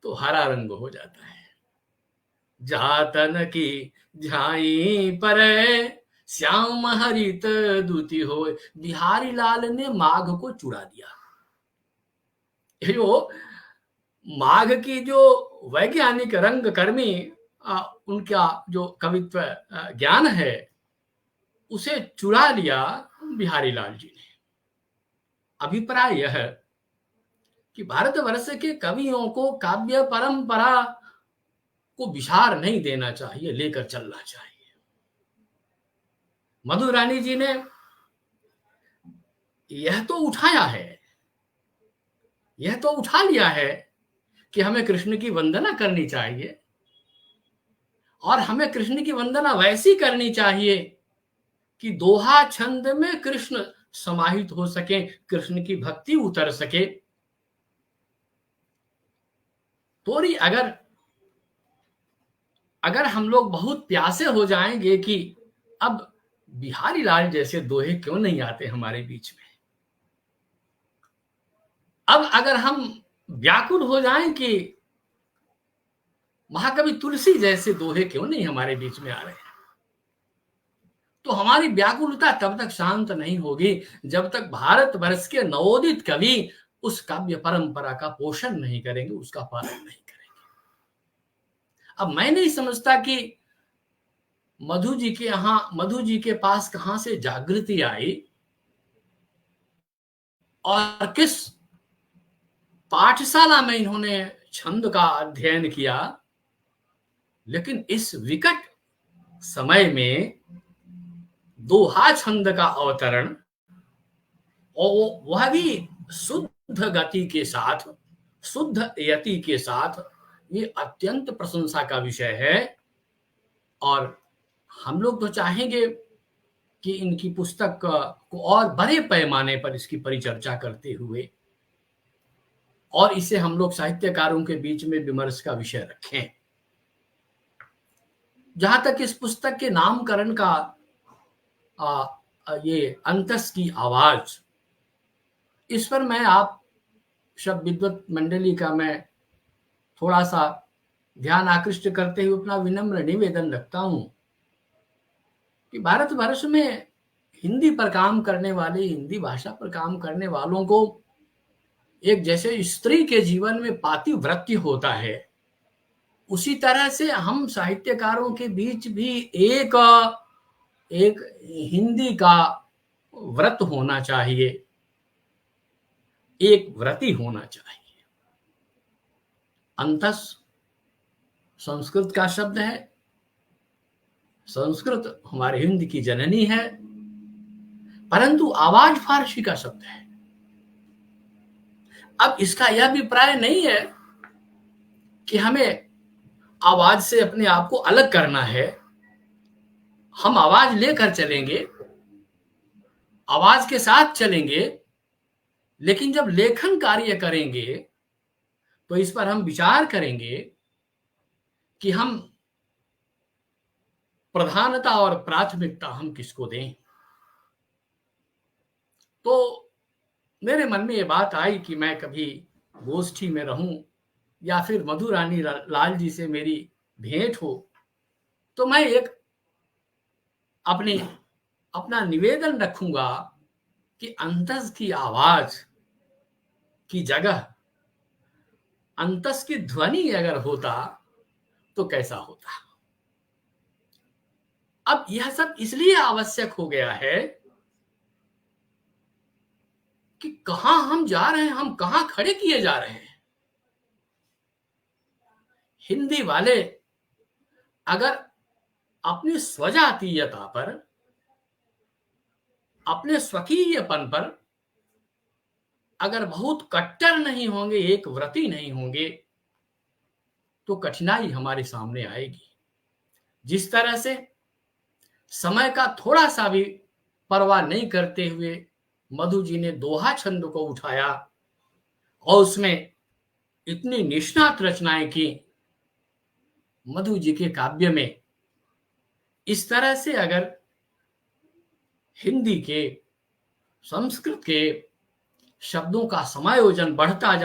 तो हरा रंग हो जाता है। जातन की झाई पर श्याम हरित दूती हो। बिहारी लाल ने माघ को चुरा दिया। जो माघ की जो वैज्ञानिक रंग कर्मी उनका जो कवित्व ज्ञान है, उसे चुरा लिया बिहारी लाल जी ने। अभिप्राय यह है कि भारतवर्ष के कवियों को काव्य परंपरा को विसार नहीं देना चाहिए, लेकर चलना चाहिए। मधुरानी जी ने यह तो उठाया है यह तो उठा लिया है कि हमें कृष्ण की वंदना करनी चाहिए, और हमें कृष्ण की वंदना वैसी करनी चाहिए कि दोहा छंद में कृष्ण समाहित हो सके, कृष्ण की भक्ति उतर सके। थोड़ी अगर हम लोग बहुत प्यासे हो जाएंगे कि अब बिहारी लाल जैसे दोहे क्यों नहीं आते हमारे बीच में, अब अगर हम व्याकुल हो जाएं कि महाकवि तुलसी जैसे दोहे क्यों नहीं हमारे बीच में आ रहे हैं, तो हमारी व्याकुलता तब तक शांत नहीं होगी जब तक भारतवर्ष के नवोदित कवि उस काव्य परंपरा का पोषण नहीं करेंगे, उसका पालन नहीं करेंगे। अब मैं नहीं समझता कि मधु जी के पास कहां से जागृति आई और किस पाठशाला में इन्होंने छंद का अध्ययन किया, लेकिन इस विकट समय में दोहा छंद का अवतरण, और वह भी शुद्ध गति के साथ, शुद्ध यति के साथ, ये अत्यंत प्रशंसा का विषय है। और हम लोग तो चाहेंगे कि इनकी पुस्तक को और बड़े पैमाने पर इसकी परिचर्चा करते हुए और इसे हम लोग साहित्यकारों के बीच में विमर्श का विषय रखें। जहां तक इस पुस्तक के नामकरण का ये अंतस की आवाज, इस पर मैं आप शब्द विद्वत मंडली का मैं थोड़ा सा ध्यान आकृष्ट करते हुए अपना विनम्र निवेदन रखता हूं कि भारतवर्ष में हिंदी पर काम करने वाले, हिंदी भाषा पर काम करने वालों को एक जैसे स्त्री के जीवन में पातिव्रत्य होता है, उसी तरह से हम साहित्यकारों के बीच भी एक हिंदी का व्रत होना चाहिए, एक व्रती होना चाहिए। अंतस संस्कृत का शब्द है, संस्कृत हमारे हिंद की जननी है, परंतु आवाज फारसी का शब्द है। अब इसका यह अभिप्राय नहीं है कि हमें आवाज से अपने आप को अलग करना है। हम आवाज लेकर चलेंगे, आवाज के साथ चलेंगे, लेकिन जब लेखन कार्य करेंगे तो इस पर हम विचार करेंगे कि हम प्रधानता और प्राथमिकता हम किसको दें। तो मेरे मन में ये बात आई कि मैं कभी गोष्ठी में रहूं या फिर मधुरानी लाल जी से मेरी भेंट हो, तो मैं एक अपना निवेदन रखूंगा कि अंतस की आवाज की जगह अंतस की ध्वनि अगर होता तो कैसा होता। अब यह सब इसलिए आवश्यक हो गया है कि कहां हम जा रहे हैं, हम कहां खड़े किए जा रहे हैं। हिंदी वाले अगर अपनी स्वजातीयता पर, अपने स्वकीयपन पर अगर बहुत कट्टर नहीं होंगे, एक व्रती नहीं होंगे, तो कठिनाई हमारे सामने आएगी। जिस तरह से समय का थोड़ा सा भी परवाह नहीं करते हुए मधु जी ने दोहा छंद को उठाया और उसमें इतनी निष्णात रचनाएं की, मधु जी के काव्य में इस तरह से अगर हिंदी के, संस्कृत के शब्दों का समायोजन बढ़ता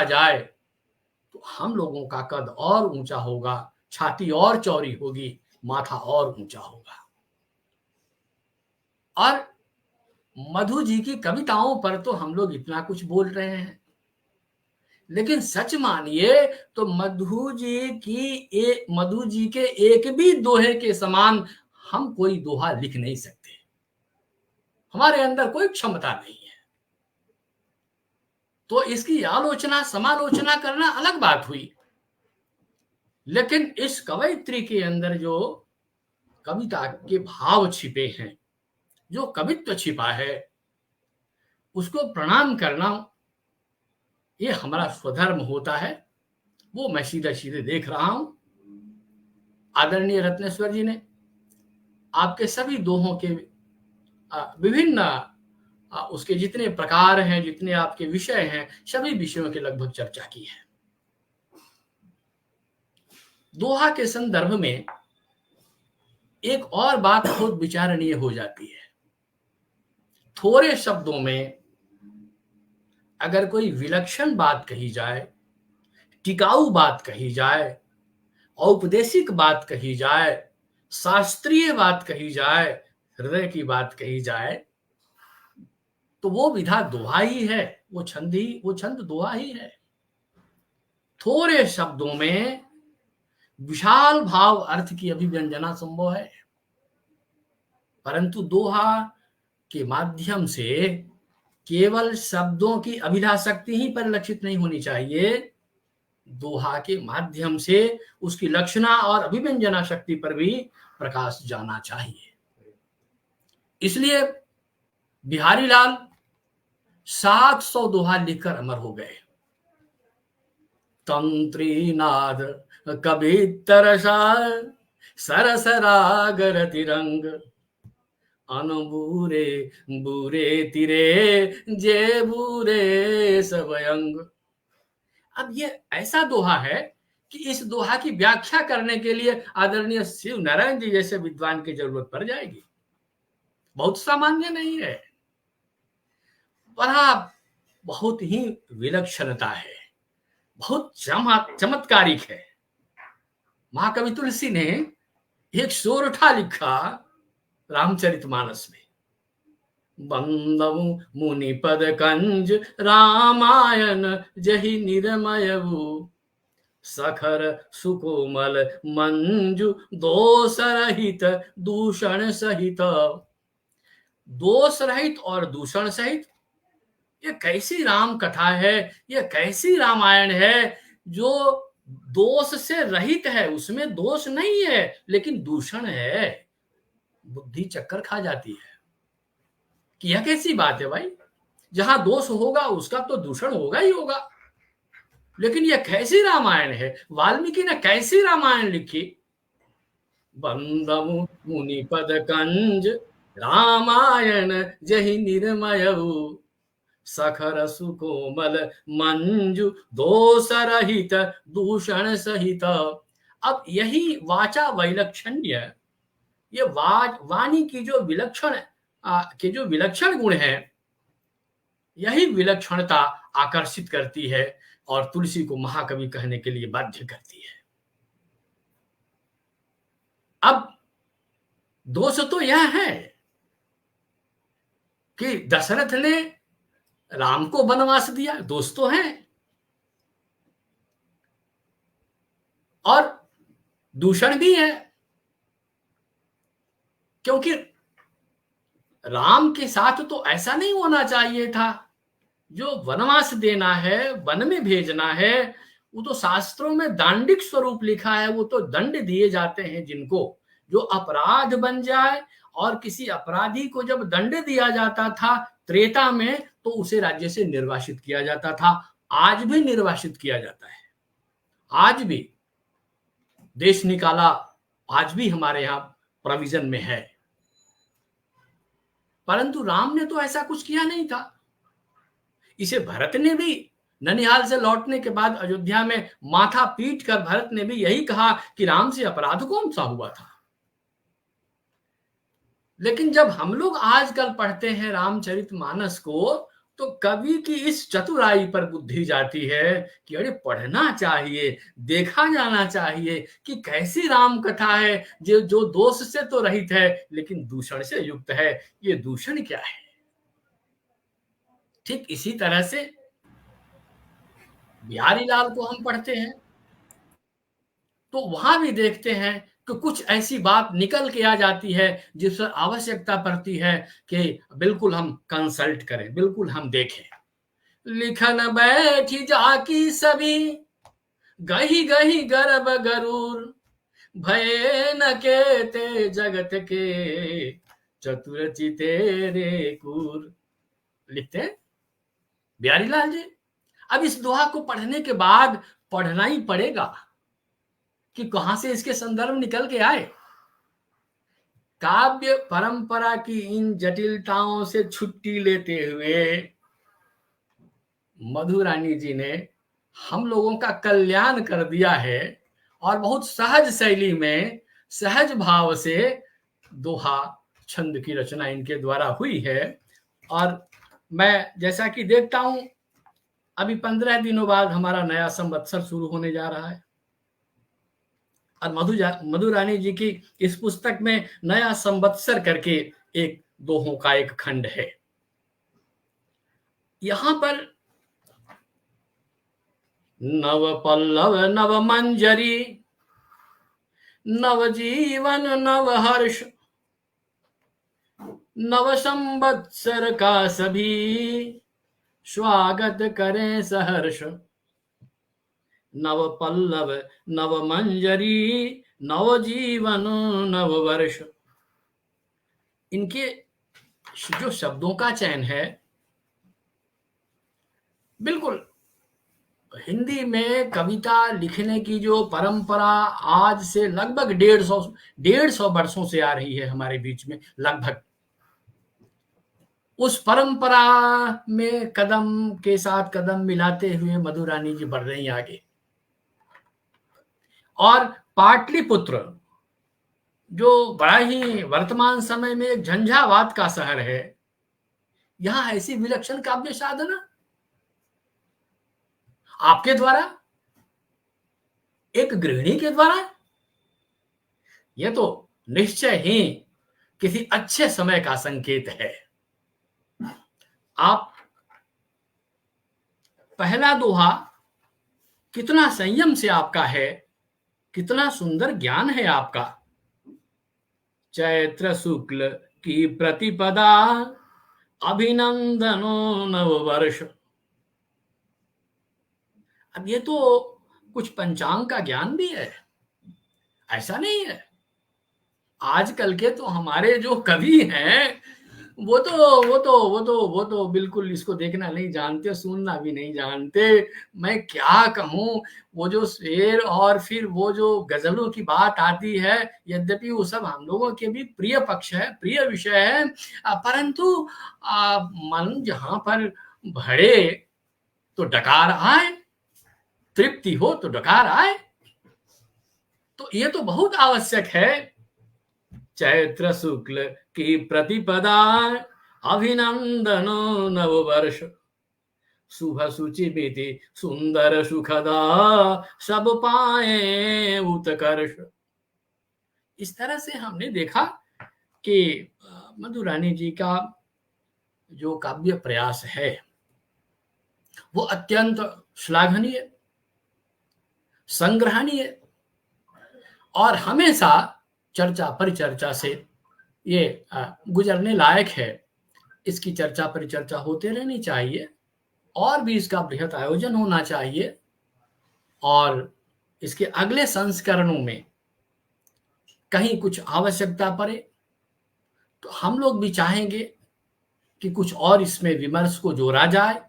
जाए तो हम लोगों का कद और ऊंचा होगा, छाती और चौड़ी होगी, माथा और ऊंचा होगा। और मधु जी की कविताओं पर तो हम लोग इतना कुछ बोल रहे हैं, लेकिन सच मानिए तो मधु जी के एक भी दोहे के समान हम कोई दोहा लिख नहीं सकते। हमारे अंदर कोई क्षमता नहीं है। तो इसकी आलोचना समालोचना करना अलग बात हुई, लेकिन इस कवयित्री के अंदर जो कविता के भाव छिपे हैं, जो कवित्व छिपा है, उसको प्रणाम करना ये हमारा स्वधर्म होता है, वो मैं सीधे सीधे देख रहा हूं। आदरणीय रत्नेश्वर जी ने आपके सभी दोहों के विभिन्न उसके जितने प्रकार हैं, जितने आपके विषय हैं, सभी विषयों के लगभग चर्चा की है। दोहा के संदर्भ में एक और बात बहुत विचारणीय हो जाती है। थोड़े शब्दों में अगर कोई विलक्षण बात कही जाए, टिकाऊ बात कही जाए, औपदेशिक बात कही जाए, शास्त्रीय बात कही जाए, हृदय की बात कही जाए, तो वो विधा दोहा ही है, वो छंद दोहा ही है। थोड़े शब्दों में विशाल भाव अर्थ की अभिव्यंजना संभव है, परंतु दोहा के माध्यम से केवल शब्दों की अभिधा शक्ति ही परिलक्षित नहीं होनी चाहिए, दोहा के माध्यम से उसकी लक्षणा और अभिव्यंजना शक्ति पर भी प्रकाश जाना चाहिए। इसलिए बिहारी लाल 700 दोहा लिखकर अमर हो गए। तंत्री नाद कभी तरसा सरस राग रतिरंग अनबूरे बूरे तिरे जे बूरे सबयंग। अब ये ऐसा दोहा है कि इस दोहा की व्याख्या करने के लिए आदरणीय शिव नारायण जी जैसे विद्वान की जरूरत पड़ जाएगी। बहुत सामान्य नहीं है, बड़ा बहुत ही विलक्षणता है, बहुत चमत्कारिक है। महाकवि तुलसी ने एक सोरठा लिखा रामचरितमानस में, बंदव मुनि पद कंज रामायण जहि निर्मयऊ सखर सुकोमल मंजु दोष रहित दूषण सहित। दोष रहित और दूषण सहित, ये कैसी राम कथा है, ये कैसी रामायण है जो दोष से रहित है, उसमें दोष नहीं है लेकिन दूषण है। बुद्धि चक्कर खा जाती है कि यह कैसी बात है भाई, जहां दोष होगा उसका तो दूषण होगा ही होगा। लेकिन यह कैसी रामायण है, वाल्मीकि ने कैसी रामायण लिखी। बंदमु मुनि पद कंज रामायण जहि निर्मयऊ सखर सुकोमल मंजु दोष रहित दूषण सहित। अब यही वाचा वैलक्षण्य, ये वाणी की जो विलक्षण गुण है, यही विलक्षणता आकर्षित करती है और तुलसी को महाकवि कहने के लिए बाध्य करती है। अब दोष तो यह है कि दशरथ ने राम को वनवास दिया, दोष तो है, और दूषण भी है, क्योंकि राम के साथ तो ऐसा नहीं होना चाहिए था। जो वनवास देना है, वन में भेजना है, वो तो शास्त्रों में दांडिक स्वरूप लिखा है, वो तो दंड दिए जाते हैं जिनको, जो अपराध बन जाए। और किसी अपराधी को जब दंड दिया जाता था त्रेता में, तो उसे राज्य से निर्वासित किया जाता था। आज भी निर्वासित किया जाता है, आज भी देश निकाला, आज भी हमारे यहां प्रोविजन में है। परंतु राम ने तो ऐसा कुछ किया नहीं था। इसे भरत ने भी ननिहाल से लौटने के बाद अयोध्या में माथा पीट कर भरत ने भी यही कहा कि राम से अपराध कौन सा हुआ था। लेकिन जब हम लोग आजकल पढ़ते हैं रामचरितमानस को, तो कवि की इस चतुराई पर बुद्धि जाती है कि अरे पढ़ना चाहिए, देखा जाना चाहिए कि कैसी राम कथा है जो दोष से तो रहित है लेकिन दूषण से युक्त है। ये दूषण क्या है। ठीक इसी तरह से बिहारी लाल को हम पढ़ते हैं तो वहां भी देखते हैं कि कुछ ऐसी बात निकल के आ जाती है जिस पर आवश्यकता पड़ती है कि बिल्कुल हम कंसल्ट करें, बिल्कुल हम देखें। लिखन बैठी जाकी सभी गही गही गर्भ गरूर भय न केते जगत के चतुर चितेरे कूर। लिखते हैं बिहारी लाल जी। अब इस दोहा को पढ़ने के बाद पढ़ना ही पड़ेगा कि कहां से इसके संदर्भ निकल के आए। काव्य परंपरा की इन जटिलताओं से छुट्टी लेते हुए मधुरानी जी ने हम लोगों का कल्याण कर दिया है और बहुत सहज शैली में, सहज भाव से दोहा छंद की रचना इनके द्वारा हुई है। और मैं जैसा कि देखता हूं, अभी 15 दिनों बाद हमारा नया संवत्सर शुरू होने जा रहा है और मधुरानी जी की इस पुस्तक में नया संवत्सर करके एक दोहों का एक खंड है। यहां पर नव पल्लव नव मंजरी, नव जीवन नव हर्ष, नव संवत्सर का सभी स्वागत करें सहर्ष। नव पल्लव नव मंजरी, नव जीवन नव वर्ष। इनके जो शब्दों का चयन है, बिल्कुल हिंदी में कविता लिखने की जो परंपरा आज से लगभग 150 वर्षों से आ रही है हमारे बीच में, लगभग उस परंपरा में कदम के साथ कदम मिलाते हुए मधुरानी जी बढ़ रही आगे। और पाटलिपुत्र जो बड़ा ही वर्तमान समय में एक झंझावात का शहर है, यहां ऐसी विलक्षण काव्य साधना आपके द्वारा, एक गृहिणी के द्वारा, यह तो निश्चय ही किसी अच्छे समय का संकेत है। आप पहला दोहा कितना संयम से आपका है, कितना सुंदर ज्ञान है आपका। चैत्र शुक्ल की प्रतिपदा, अभिनंदनो नववर्ष। अब ये तो कुछ पंचांग का ज्ञान भी है, ऐसा नहीं है। आजकल के तो हमारे जो कवि हैं वो तो बिल्कुल इसको देखना नहीं जानते, सुनना भी नहीं जानते। मैं क्या कहूं, वो जो शेर और फिर वो जो गजलों की बात आती है, यद्यपि वो सब हम लोगों के भी प्रिय पक्ष है, प्रिय विषय है, परंतु मन जहां पर भरे तो डकार आए, तृप्ति हो तो डकार आए। तो ये तो बहुत आवश्यक है। चैत्र शुक्ल की प्रतिपदा, अभिनंदनो नववर्ष, शुभ शुचि बीति सुंदर सुखदा, सब पाए उत्कर्ष। इस तरह से हमने देखा कि मधुरानी जी का जो काव्य प्रयास है वो अत्यंत श्लाघनीय, संग्रहणीय और हमेशा चर्चा परिचर्चा से ये गुजरने लायक है। इसकी चर्चा परिचर्चा होते रहनी चाहिए और भी इसका बृहत आयोजन होना चाहिए। और इसके अगले संस्करणों में कहीं कुछ आवश्यकता पड़े तो हम लोग भी चाहेंगे कि कुछ और इसमें विमर्श को जोड़ा जाए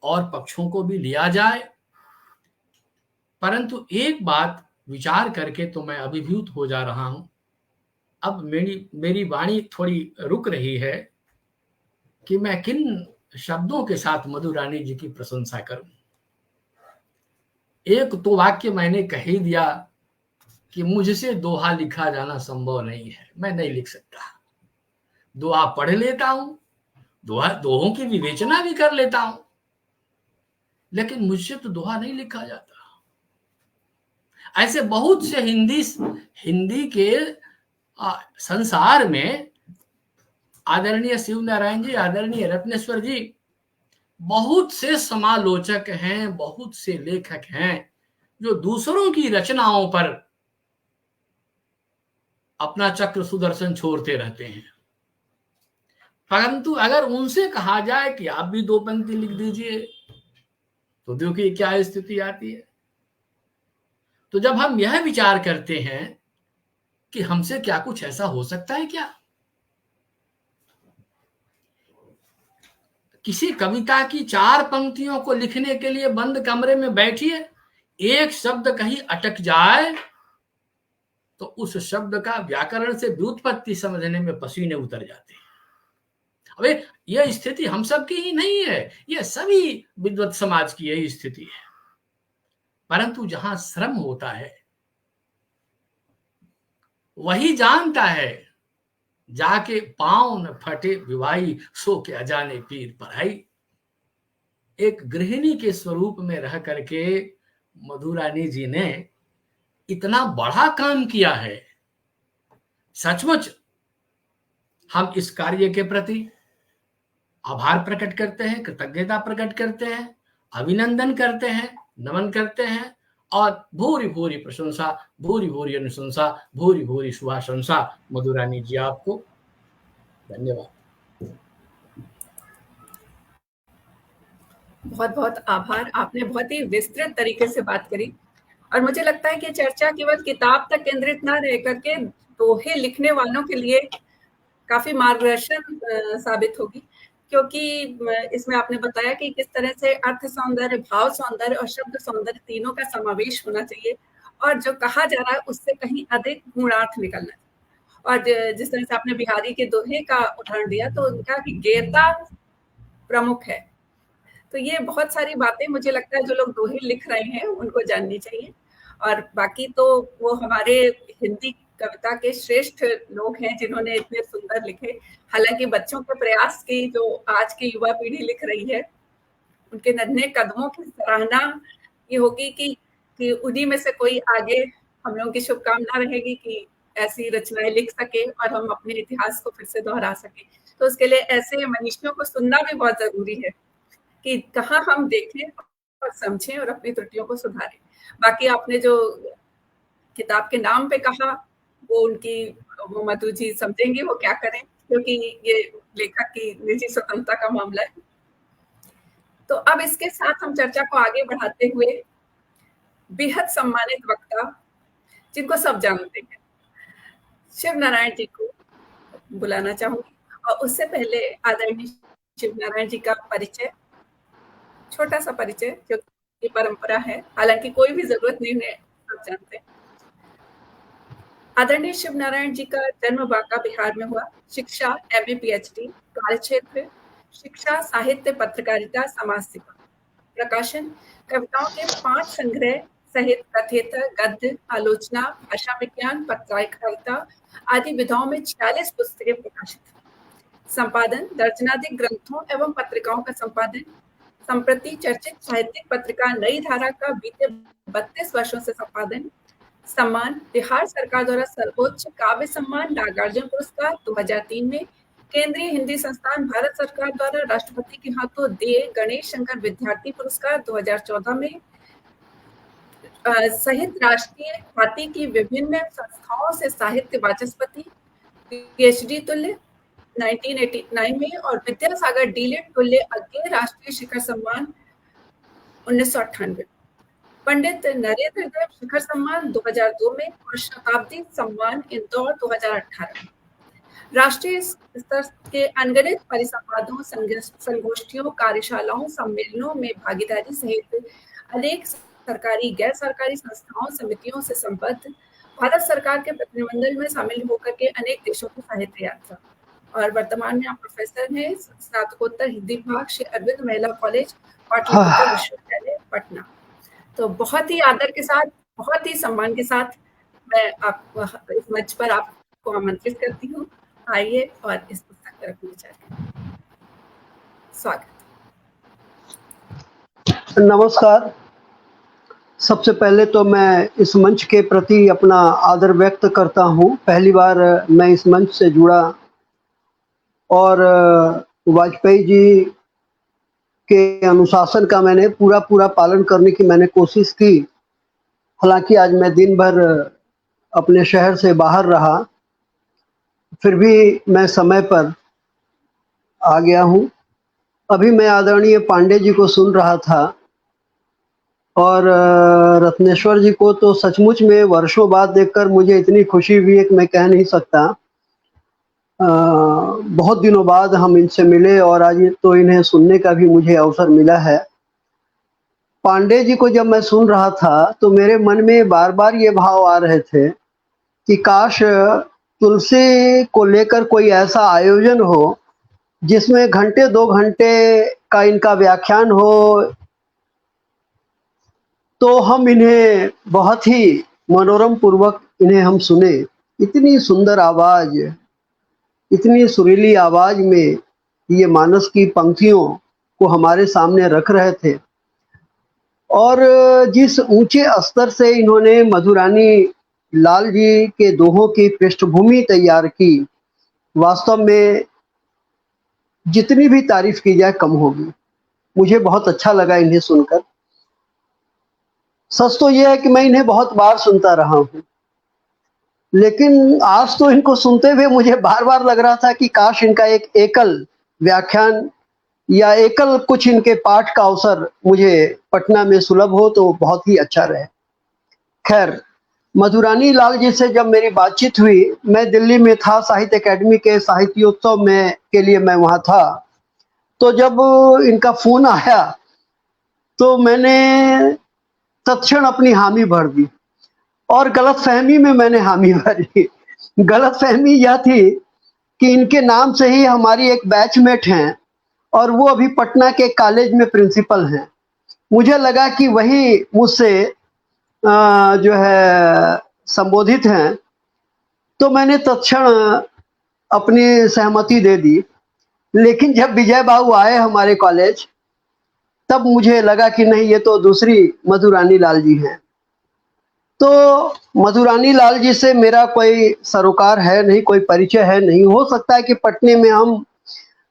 और पक्षों को भी लिया जाए। परंतु एक बात विचार करके तो मैं अभिभूत हो जा रहा हूं। अब मेरी वाणी थोड़ी रुक रही है कि मैं किन शब्दों के साथ मधुरानी जी की प्रशंसा करूं। एक तो वाक्य मैंने कह ही दिया कि मुझसे दोहा लिखा जाना संभव नहीं है, मैं नहीं लिख सकता। दोहा पढ़ लेता हूं, दोहों की विवेचना भी कर लेता हूं, लेकिन मुझसे तो दोहा नहीं लिखा जाता। ऐसे बहुत से हिंदी के संसार में आदरणीय शिव नारायण जी, आदरणीय रत्नेश्वर जी, बहुत से समालोचक हैं, बहुत से लेखक हैं जो दूसरों की रचनाओं पर अपना चक्र सुदर्शन छोड़ते रहते हैं। परंतु अगर उनसे कहा जाए कि आप भी 2 पंक्ति लिख दीजिए तो देखिए क्या स्थिति आती है। तो जब हम यह विचार करते हैं कि हमसे क्या कुछ ऐसा हो सकता है किसी कविता की 4 पंक्तियों को लिखने के लिए बंद कमरे में बैठिए, एक शब्द कहीं अटक जाए तो उस शब्द का व्याकरण से व्युत्पत्ति समझने में पसीने उतर जाते हैं। अबे यह स्थिति हम सब की ही नहीं है, यह सभी विद्वत समाज की यही स्थिति है। परंतु जहां श्रम होता है वही जानता है, जाके पाँव न फटे विवाही, सो के अजाने पीर पढ़ाई। एक गृहिणी के स्वरूप में रह करके मधुरानी जी ने इतना बड़ा काम किया है। सचमुच हम इस कार्य के प्रति आभार प्रकट करते हैं, कृतज्ञता प्रकट करते हैं, अभिनंदन करते हैं, नमन करते हैं और भूरी भूरी प्रशंसा, भूरी भूरी अनुशंसा, भूरी भूरी शुभाशंसा मधुरानी जी आपको। धन्यवाद। बहुत बहुत आभार। आपने बहुत ही विस्तृत तरीके से बात करी और मुझे लगता है कि चर्चा केवल किताब तक केंद्रित ना रह करके दोहे लिखने वालों के लिए काफी मार्गदर्शन साबित होगी, क्योंकि इसमें आपने बताया कि किस तरह से अर्थ सौंदर्य, भाव सौंदर्य और शब्द सौंदर्य तीनों का समावेश होना चाहिए और जो कहा जा रहा है उससे कहीं अधिक गुणार्थ निकलना चाहिए। और जिस तरह से आपने बिहारी के दोहे का उदाहरण दिया तो उनका कि गीता प्रमुख है। तो ये बहुत सारी बातें मुझे लगता है जो लोग दोहे लिख रहे हैं उनको जाननी चाहिए। और बाकी तो वो हमारे हिंदी कविता के श्रेष्ठ लोग हैं जिन्होंने इतने सुंदर लिखे। हालांकि बच्चों के प्रयास की जो आज की युवा पीढ़ी लिख रही है, उनके नन्हे कदमों की सराहना ये होगी कि उन्हीं में से कोई आगे, हम लोगों की शुभकामना रहेगी कि ऐसी रचनाएं लिख सके और हम अपने इतिहास को फिर से दोहरा सके। तो उसके लिए ऐसे मनीषियों को सुनना भी बहुत जरूरी है कि कहाँ हम देखें और समझें और अपनी त्रुटियों को सुधारें। बाकी आपने जो किताब के नाम पे कहा वो मधु जी समझेंगे वो क्या करें, क्योंकि ये लेखक की निजी स्वतंत्रता का मामला है। तो अब इसके साथ हम चर्चा को आगे बढ़ाते हुए बेहद सम्मानित वक्ता, जिनको सब जानते हैं, शिव नारायण जी को बुलाना चाहूंगी। और उससे पहले आदरणीय शिव नारायण जी का परिचय, छोटा सा परिचय जो की परंपरा है, हालांकि कोई भी जरूरत नहीं है, सब जानते हैं। आदरणीय शिव नारायण जी का जन्म बांका बिहार में हुआ। शिक्षा MA PhD, कार्यक्षेत्र शिक्षा, साहित्य, पत्रकारिता, समाज सेवा। प्रकाशन कविताओं के 5 संग्रह सहित कथेतर, गद्य, आलोचना, भाषा विज्ञान, पत्रकारिता आदि विधाओं में 46 पुस्तकें प्रकाशित। संपादन दर्जनाधिक ग्रंथों एवं पत्रिकाओं का संपादन। संप्रति चर्चित साहित्यिक पत्रिका नई धारा का बीते 32 वर्षों से संपादन। सम्मान बिहार सरकार द्वारा सर्वोच्च काव्य सम्मान नागार्जुन पुरस्कार 2003 में, केंद्रीय हिंदी संस्थान भारत सरकार द्वारा राष्ट्रपति के हाथों दिए गणेश शंकर विद्यार्थी पुरस्कार 2014 में, सहित राष्ट्रीय ख्याति की विभिन्न संस्थाओं से साहित्य वाचस्पति PhD तुल्य 1989 में और विद्यासागर डीलिट तुल्य अज्ञेय राष्ट्रीय शिखर सम्मान 1998, पंडित नरेंद्र देव शिखर सम्मान 2002 में और शताब्दी सम्मान इंदौर 2018 में। राष्ट्रीय स्तर के अनगिनत परिसंवादों, संगोष्ठियों, कार्यशालाओं, सम्मेलनों में भागीदारी सहित अनेक सरकारी, गैर सरकारी संस्थाओं, समितियों से संबद्ध, भारत सरकार के प्रतिनिधिमंडल में शामिल होकर के अनेक देशों की साहित्य यात्रा। और वर्तमान में आप प्रोफेसर हैं स्नातकोत्तर हिंदी विभाग, श्री अरविंद महिला कॉलेज, पाटलिपुत्र विश्वविद्यालय, पटना। तो बहुत ही आदर के साथ, बहुत ही सम्मान के साथ मैं आपको इस मंच पर आपको आमंत्रित करती हूँ। आइए और इस पुस्तक पर अपने विचार करें। स्वागत। नमस्कार। सबसे पहले तो मैं इस मंच के प्रति अपना आदर व्यक्त करता हूँ। पहली बार मैं इस मंच से जुड़ा और वाजपेयी जी के अनुशासन का मैंने पूरा पालन करने की मैंने कोशिश की। हालांकि आज मैं दिन भर अपने शहर से बाहर रहा, फिर भी मैं समय पर आ गया हूँ। अभी मैं आदरणीय पांडे जी को सुन रहा था और रत्नेश्वर जी को तो सचमुच में वर्षों बाद देखकर मुझे इतनी खुशी हुई है कि मैं कह नहीं सकता। बहुत दिनों बाद हम इनसे मिले और आज तो इन्हें सुनने का भी मुझे अवसर मिला है। पांडे जी को जब मैं सुन रहा था तो मेरे मन में बार-बार ये भाव आ रहे थे कि काश तुलसी को लेकर कोई ऐसा आयोजन हो जिसमें घंटे 2 घंटे का इनका व्याख्यान हो, तो हम इन्हें बहुत ही मनोरम पूर्वक इन्हें हम सुने। इतनी सुंदर आवाज़, इतनी सुरीली आवाज़ में ये मानस की पंक्तियों को हमारे सामने रख रहे थे और जिस ऊंचे स्तर से इन्होंने मधुरानी लाल जी के दोहों की पृष्ठभूमि तैयार की, वास्तव में जितनी भी तारीफ की जाए कम होगी। मुझे बहुत अच्छा लगा इन्हें सुनकर। सच तो यह है कि मैं इन्हें बहुत बार सुनता रहा हूँ, लेकिन आज तो इनको सुनते हुए मुझे बार-बार लग रहा था कि काश इनका एक एकल व्याख्यान या एकल कुछ इनके पाठ का अवसर मुझे पटना में सुलभ हो तो बहुत ही अच्छा रहे। खैर, मधुरानी लाल जी से जब मेरी बातचीत हुई, मैं दिल्ली में था, साहित्य अकेडमी के साहित्योत्सव में के लिए मैं वहाँ था। तो जब इनका फ़ोन आया तो मैंने तत्क्षण अपनी हामी भर दी और गलतफ़हमी में मैंने हामी भरी। गलतफ़हमी यह थी कि इनके नाम से ही हमारी एक बैचमेट हैं और वो अभी पटना के कॉलेज में प्रिंसिपल हैं। मुझे लगा कि वही मुझसे जो है संबोधित हैं, तो मैंने तत्क्षण अपनी सहमति दे दी। लेकिन जब विजय बाबू आए हमारे कॉलेज, तब मुझे लगा कि नहीं, ये तो दूसरी मधुरानी लाल जी हैं। तो मधुरानी लाल जी से मेरा कोई सरोकार है नहीं, कोई परिचय है नहीं। हो सकता है कि पटने में हम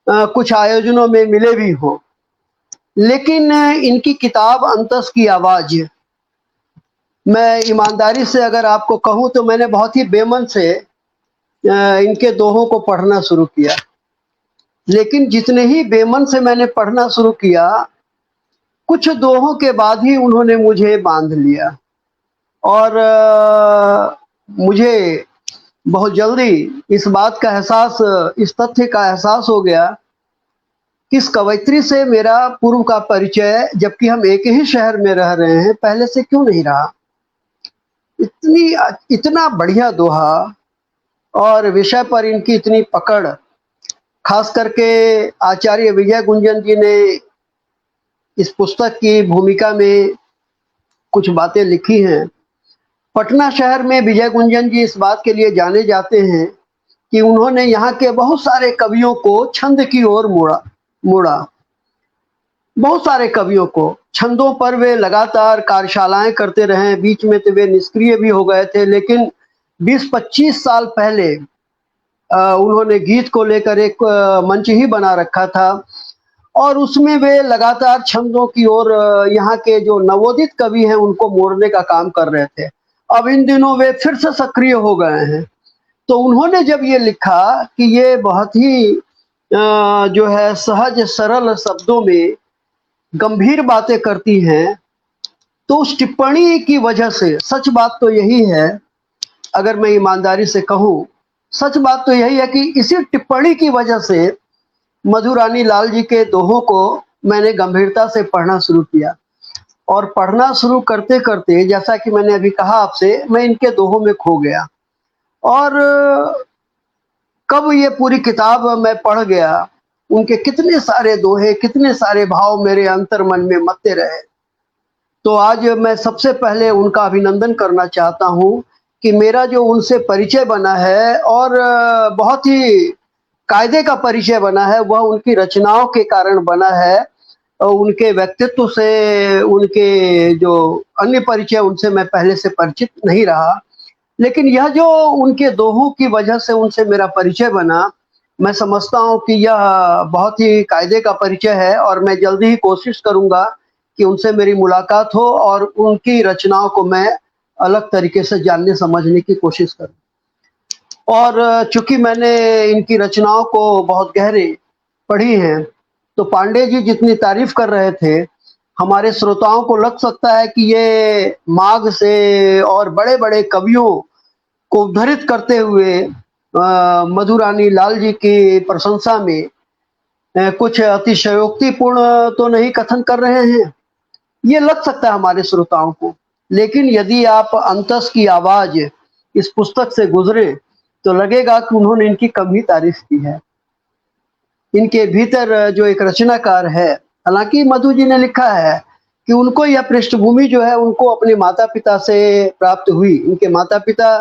कुछ आयोजनों में मिले भी हों, लेकिन इनकी किताब अंतस की आवाज़, मैं ईमानदारी से अगर आपको कहूँ तो मैंने बहुत ही बेमन से इनके दोहों को पढ़ना शुरू किया। लेकिन जितने ही बेमन से मैंने पढ़ना शुरू किया, कुछ दोहों के बाद ही उन्होंने मुझे बांध लिया और मुझे बहुत जल्दी इस बात का एहसास, इस तथ्य का एहसास हो गया कि इस कवयित्री से मेरा पूर्व का परिचय, जबकि हम एक ही शहर में रह रहे हैं, पहले से क्यों नहीं रहा। इतना बढ़िया दोहा और विषय पर इनकी इतनी पकड़, खास करके आचार्य विजय गुंजन जी ने इस पुस्तक की भूमिका में कुछ बातें लिखी हैं। पटना शहर में विजय गुंजन जी इस बात के लिए जाने जाते हैं कि उन्होंने यहाँ के बहुत सारे कवियों को छंद की ओर मोड़ा। बहुत सारे कवियों को छंदों पर वे लगातार कार्यशालाएं करते रहे। बीच में तो वे निष्क्रिय भी हो गए थे, लेकिन 20-25 साल पहले उन्होंने गीत को लेकर एक मंच ही बना रखा था और उसमें वे लगातार छंदों की ओर यहाँ के जो नवोदित कवि हैं उनको मोड़ने का काम कर रहे थे। अब इन दिनों वे फिर से सक्रिय हो गए हैं। तो उन्होंने जब ये लिखा कि ये बहुत ही जो है सहज सरल शब्दों में गंभीर बातें करती हैं, तो उस टिप्पणी की वजह से, सच बात तो यही है, अगर मैं ईमानदारी से कहूँ, सच बात तो यही है कि इसी टिप्पणी की वजह से मधुरानी लाल जी के दोहों को मैंने गंभीरता से पढ़ना शुरू किया और पढ़ना शुरू करते करते, जैसा कि मैंने अभी कहा आपसे, मैं इनके दोहों में खो गया। और कब ये पूरी किताब मैं पढ़ गया, उनके कितने सारे दोहे, कितने सारे भाव मेरे अंतर मन में मत्ते रहे। तो आज मैं सबसे पहले उनका अभिनंदन करना चाहता हूँ कि मेरा जो उनसे परिचय बना है और बहुत ही कायदे का परिचय बना है, वह उनकी रचनाओं के कारण बना है। उनके व्यक्तित्व से, उनके जो अन्य परिचय, उनसे मैं पहले से परिचित नहीं रहा, लेकिन यह जो उनके दोहों की वजह से उनसे मेरा परिचय बना, मैं समझता हूँ कि यह बहुत ही कायदे का परिचय है और मैं जल्दी ही कोशिश करूँगा कि उनसे मेरी मुलाकात हो और उनकी रचनाओं को मैं अलग तरीके से जानने समझने की कोशिश करूँ। और चूंकि मैंने इनकी रचनाओं को बहुत गहरे पढ़ी हैं, तो पांडे जी जितनी तारीफ कर रहे थे, हमारे श्रोताओं को लग सकता है कि ये माघ से और बड़े बड़े कवियों को उद्धृत करते हुए मधुरानी लाल जी की प्रशंसा में कुछ अतिशयोक्तिपूर्ण तो नहीं कथन कर रहे हैं, ये लग सकता है हमारे श्रोताओं को। लेकिन यदि आप अंतस की आवाज इस पुस्तक से गुजरे तो लगेगा कि उन्होंने इनकी कम ही तारीफ की है। इनके भीतर जो एक रचनाकार है, हालांकि मधु जी ने लिखा है कि उनको यह पृष्ठभूमि जो है उनको अपने माता पिता से प्राप्त हुई। इनके माता पिता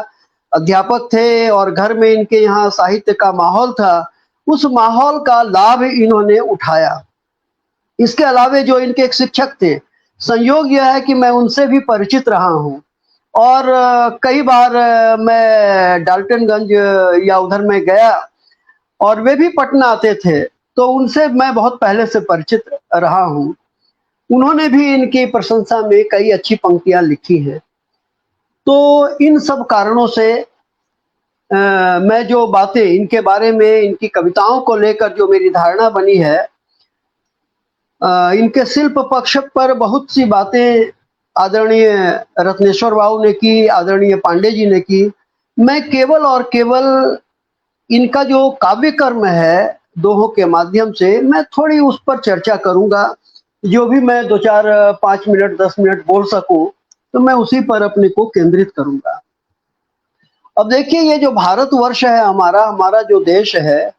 अध्यापक थे और घर में इनके यहाँ साहित्य का माहौल था, उस माहौल का लाभ इन्होंने उठाया। इसके अलावे जो इनके एक शिक्षक थे, संयोग यह है कि मैं उनसे भी परिचित रहा हूँ और कई बार मैं डाल्टनगंज या उधर में गया और वे भी पटना आते थे, तो उनसे मैं बहुत पहले से परिचित रहा हूँ। उन्होंने भी इनकी प्रशंसा में कई अच्छी पंक्तियां लिखी हैं। तो इन सब कारणों से मैं जो बातें इनके बारे में, इनकी कविताओं को लेकर जो मेरी धारणा बनी है, इनके शिल्प पक्ष पर बहुत सी बातें आदरणीय रत्नेश्वर बाबू ने की, आदरणीय पांडे जी ने की। मैं केवल और केवल इनका जो काव्य कर्म है दोहों के माध्यम से मैं थोड़ी उस पर चर्चा करूंगा। जो भी मैं 2-4-5 मिनट 10 मिनट बोल सकूं तो मैं उसी पर अपने को केंद्रित करूंगा। अब देखिए, ये जो भारतवर्ष है हमारा जो देश है,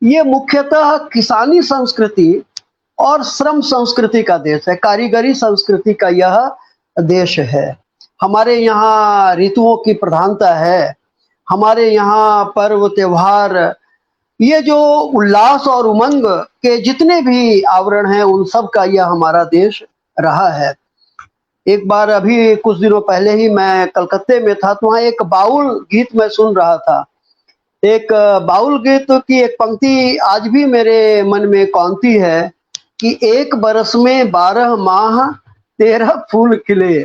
ये मुख्यतः किसानी संस्कृति और श्रम संस्कृति का देश है, कारीगरी संस्कृति का यह देश है। हमारे यहाँ ऋतुओं की प्रधानता है, हमारे यहाँ पर्व त्योहार, ये जो उल्लास और उमंग के जितने भी आवरण हैं उन सब का यह हमारा देश रहा है। एक बार अभी कुछ दिनों पहले ही मैं कलकत्ते में था, तो वहाँ एक बाउल गीत मैं सुन रहा था। एक बाउल गीत की एक पंक्ति आज भी मेरे मन में कौंती है कि 1 बरस में 12 माह 13 फूल खिले।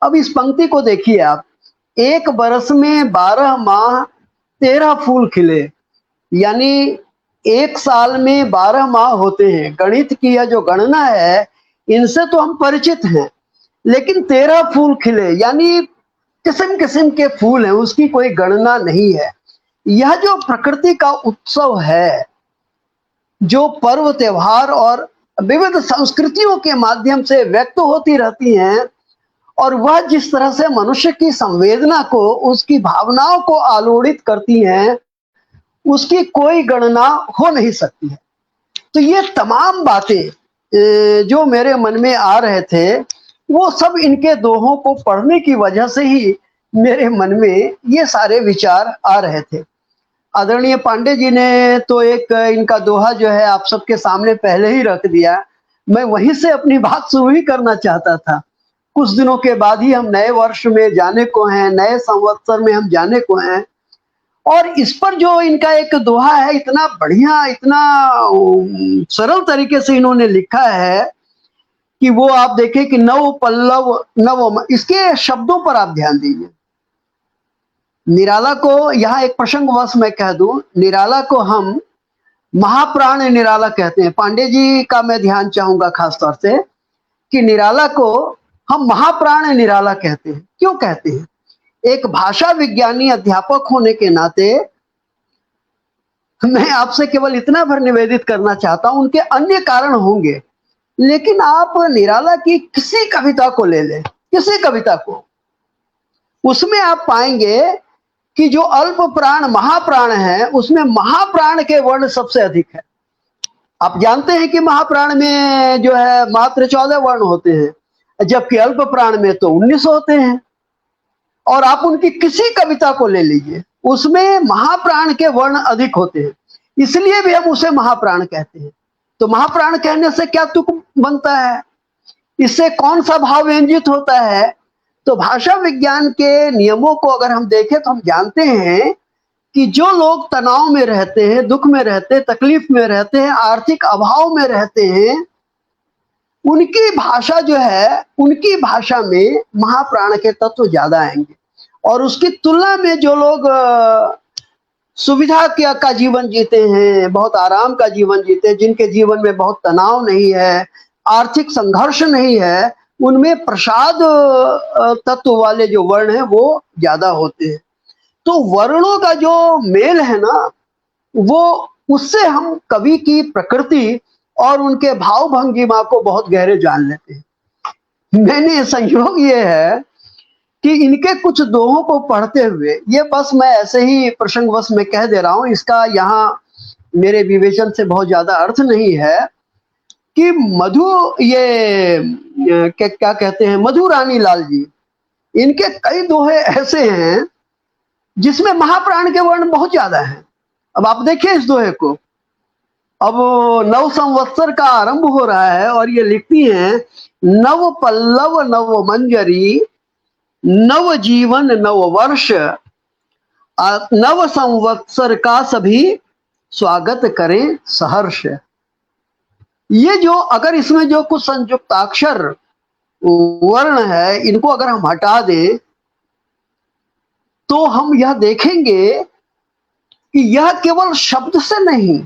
अब इस पंक्ति को देखिए आप, 1 बरस में 12 माह 13 फूल खिले, यानी 1 साल में 12 माह होते हैं। गणित की यह जो गणना है इनसे तो हम परिचित हैं, लेकिन 13 फूल खिले यानी किस्म किस्म के फूल हैं, उसकी कोई गणना नहीं है। यह जो प्रकृति का उत्सव है, जो पर्व त्योहार और विविध संस्कृतियों के माध्यम से व्यक्त होती रहती हैं, और वह जिस तरह से मनुष्य की संवेदना को, उसकी भावनाओं को आलोड़ित करती हैं, उसकी कोई गणना हो नहीं सकती है। तो ये तमाम बातें जो मेरे मन में आ रहे थे, वो सब इनके दोहों को पढ़ने की वजह से ही मेरे मन में ये सारे विचार आ रहे थे। आदरणीय पांडे जी ने तो एक इनका दोहा जो है आप सबके सामने पहले ही रख दिया। मैं वहीं से अपनी बात शुरू ही करना चाहता था। कुछ दिनों के बाद ही हम नए वर्ष में जाने को हैं, नए संवत्सर में हम जाने को हैं, और इस पर जो इनका एक दोहा है, इतना बढ़िया, इतना सरल तरीके से इन्होंने लिखा है कि वो आप देखें कि नव पल्लव नव, इसके शब्दों पर आप ध्यान दीजिए। निराला को, यहाँ एक प्रसंगवश मैं कह दूं, निराला को हम महाप्राण निराला कहते हैं। पांडे जी का मैं ध्यान चाहूंगा खास तौर से कि निराला को हम महाप्राण निराला कहते हैं। क्यों कहते हैं? एक भाषा विज्ञानी अध्यापक होने के नाते मैं आपसे केवल इतना भर निवेदित करना चाहता हूं, उनके अन्य कारण होंगे, लेकिन आप निराला की किसी कविता को ले लें, किसी कविता को, उसमें आप पाएंगे कि जो अल्प प्राण महाप्राण है, उसमें महाप्राण के वर्ण सबसे अधिक है। आप जानते हैं कि महाप्राण में जो है मात्र 14 वर्ण होते हैं, जबकि अल्प प्राण में तो 19 होते हैं। और आप उनकी किसी कविता को ले लीजिए, उसमें महाप्राण के वर्ण अधिक होते हैं, इसलिए भी हम उसे महाप्राण कहते हैं। तो महाप्राण कहने से क्या तुक बनता है? इससे कौन सा भाव व्यंजित होता है? तो भाषा विज्ञान के नियमों को अगर हम देखें तो हम जानते हैं कि जो लोग तनाव में रहते हैं, दुख में रहते हैं, तकलीफ में रहते हैं, आर्थिक अभाव में रहते हैं, उनकी भाषा जो है, उनकी भाषा में महाप्राण के तत्व ज्यादा आएंगे। और उसकी तुलना में जो लोग सुविधा का जीवन जीते हैं, बहुत आराम का जीवन जीते हैं, जिनके जीवन में बहुत तनाव नहीं है, आर्थिक संघर्ष नहीं है, उनमें प्रसाद तत्व वाले जो वर्ण हैं वो ज्यादा होते हैं। तो वर्णों का जो मेल है ना, वो उससे हम कवि की प्रकृति और उनके भाव भंगिमा को बहुत गहरे जान लेते हैं। मैंने संयोग ये है कि इनके कुछ दोहों को पढ़ते हुए, ये बस मैं ऐसे ही प्रसंगवश में कह दे रहा हूं, इसका यहाँ मेरे विवेचन से बहुत ज्यादा अर्थ नहीं है, कि क्या कहते हैं, मधु रानी लाल जी, इनके कई दोहे ऐसे हैं जिसमें महाप्राण के वर्ण बहुत ज्यादा हैं। अब आप देखिए इस दोहे को, अब नव संवत्सर का आरंभ हो रहा है और ये लिखती हैं, नव पल्लव नव मंजरी, नव जीवन नव वर्ष, नव संवत्सर का सभी स्वागत करें सहर्ष। ये जो, अगर इसमें जो कुछ संयुक्ताक्षर वर्ण है, इनको अगर हम हटा दें तो हम यह देखेंगे कि यह केवल शब्द से नहीं,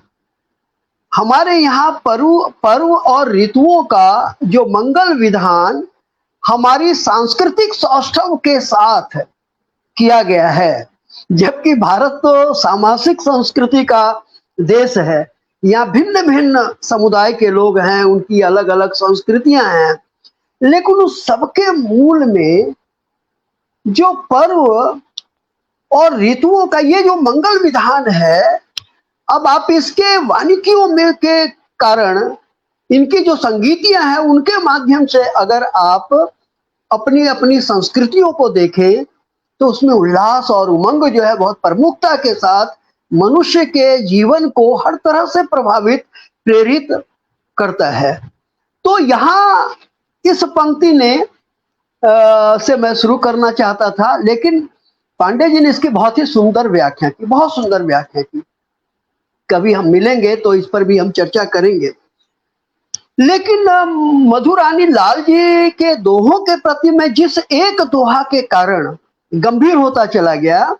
हमारे यहाँ पर्व और ऋतुओं का जो मंगल विधान हमारी सांस्कृतिक सौष्ठव के साथ किया गया है। जबकि भारत तो सामाजिक संस्कृति का देश है, यहाँ भिन्न भिन्न समुदाय के लोग हैं, उनकी अलग अलग संस्कृतियां हैं, लेकिन उस सबके मूल में जो पर्व और ऋतुओं का ये जो मंगल विधान है, अब आप इसके वानिकियों में के कारण, इनकी जो संगीतियां हैं उनके माध्यम से अगर आप अपनी अपनी संस्कृतियों को देखें तो उसमें उल्लास और उमंग जो है बहुत प्रमुखता के साथ मनुष्य के जीवन को हर तरह से प्रभावित प्रेरित करता है। तो यहाँ इस पंक्ति ने से मैं शुरू करना चाहता था, लेकिन पांडे जी ने इसकी बहुत ही सुंदर व्याख्या की, बहुत सुंदर व्याख्या की। कभी हम मिलेंगे तो इस पर भी हम चर्चा करेंगे। लेकिन मधु रानी लाल जी के दोहों के प्रति मैं जिस एक दोहा के कारण गंभीर होता चला गया,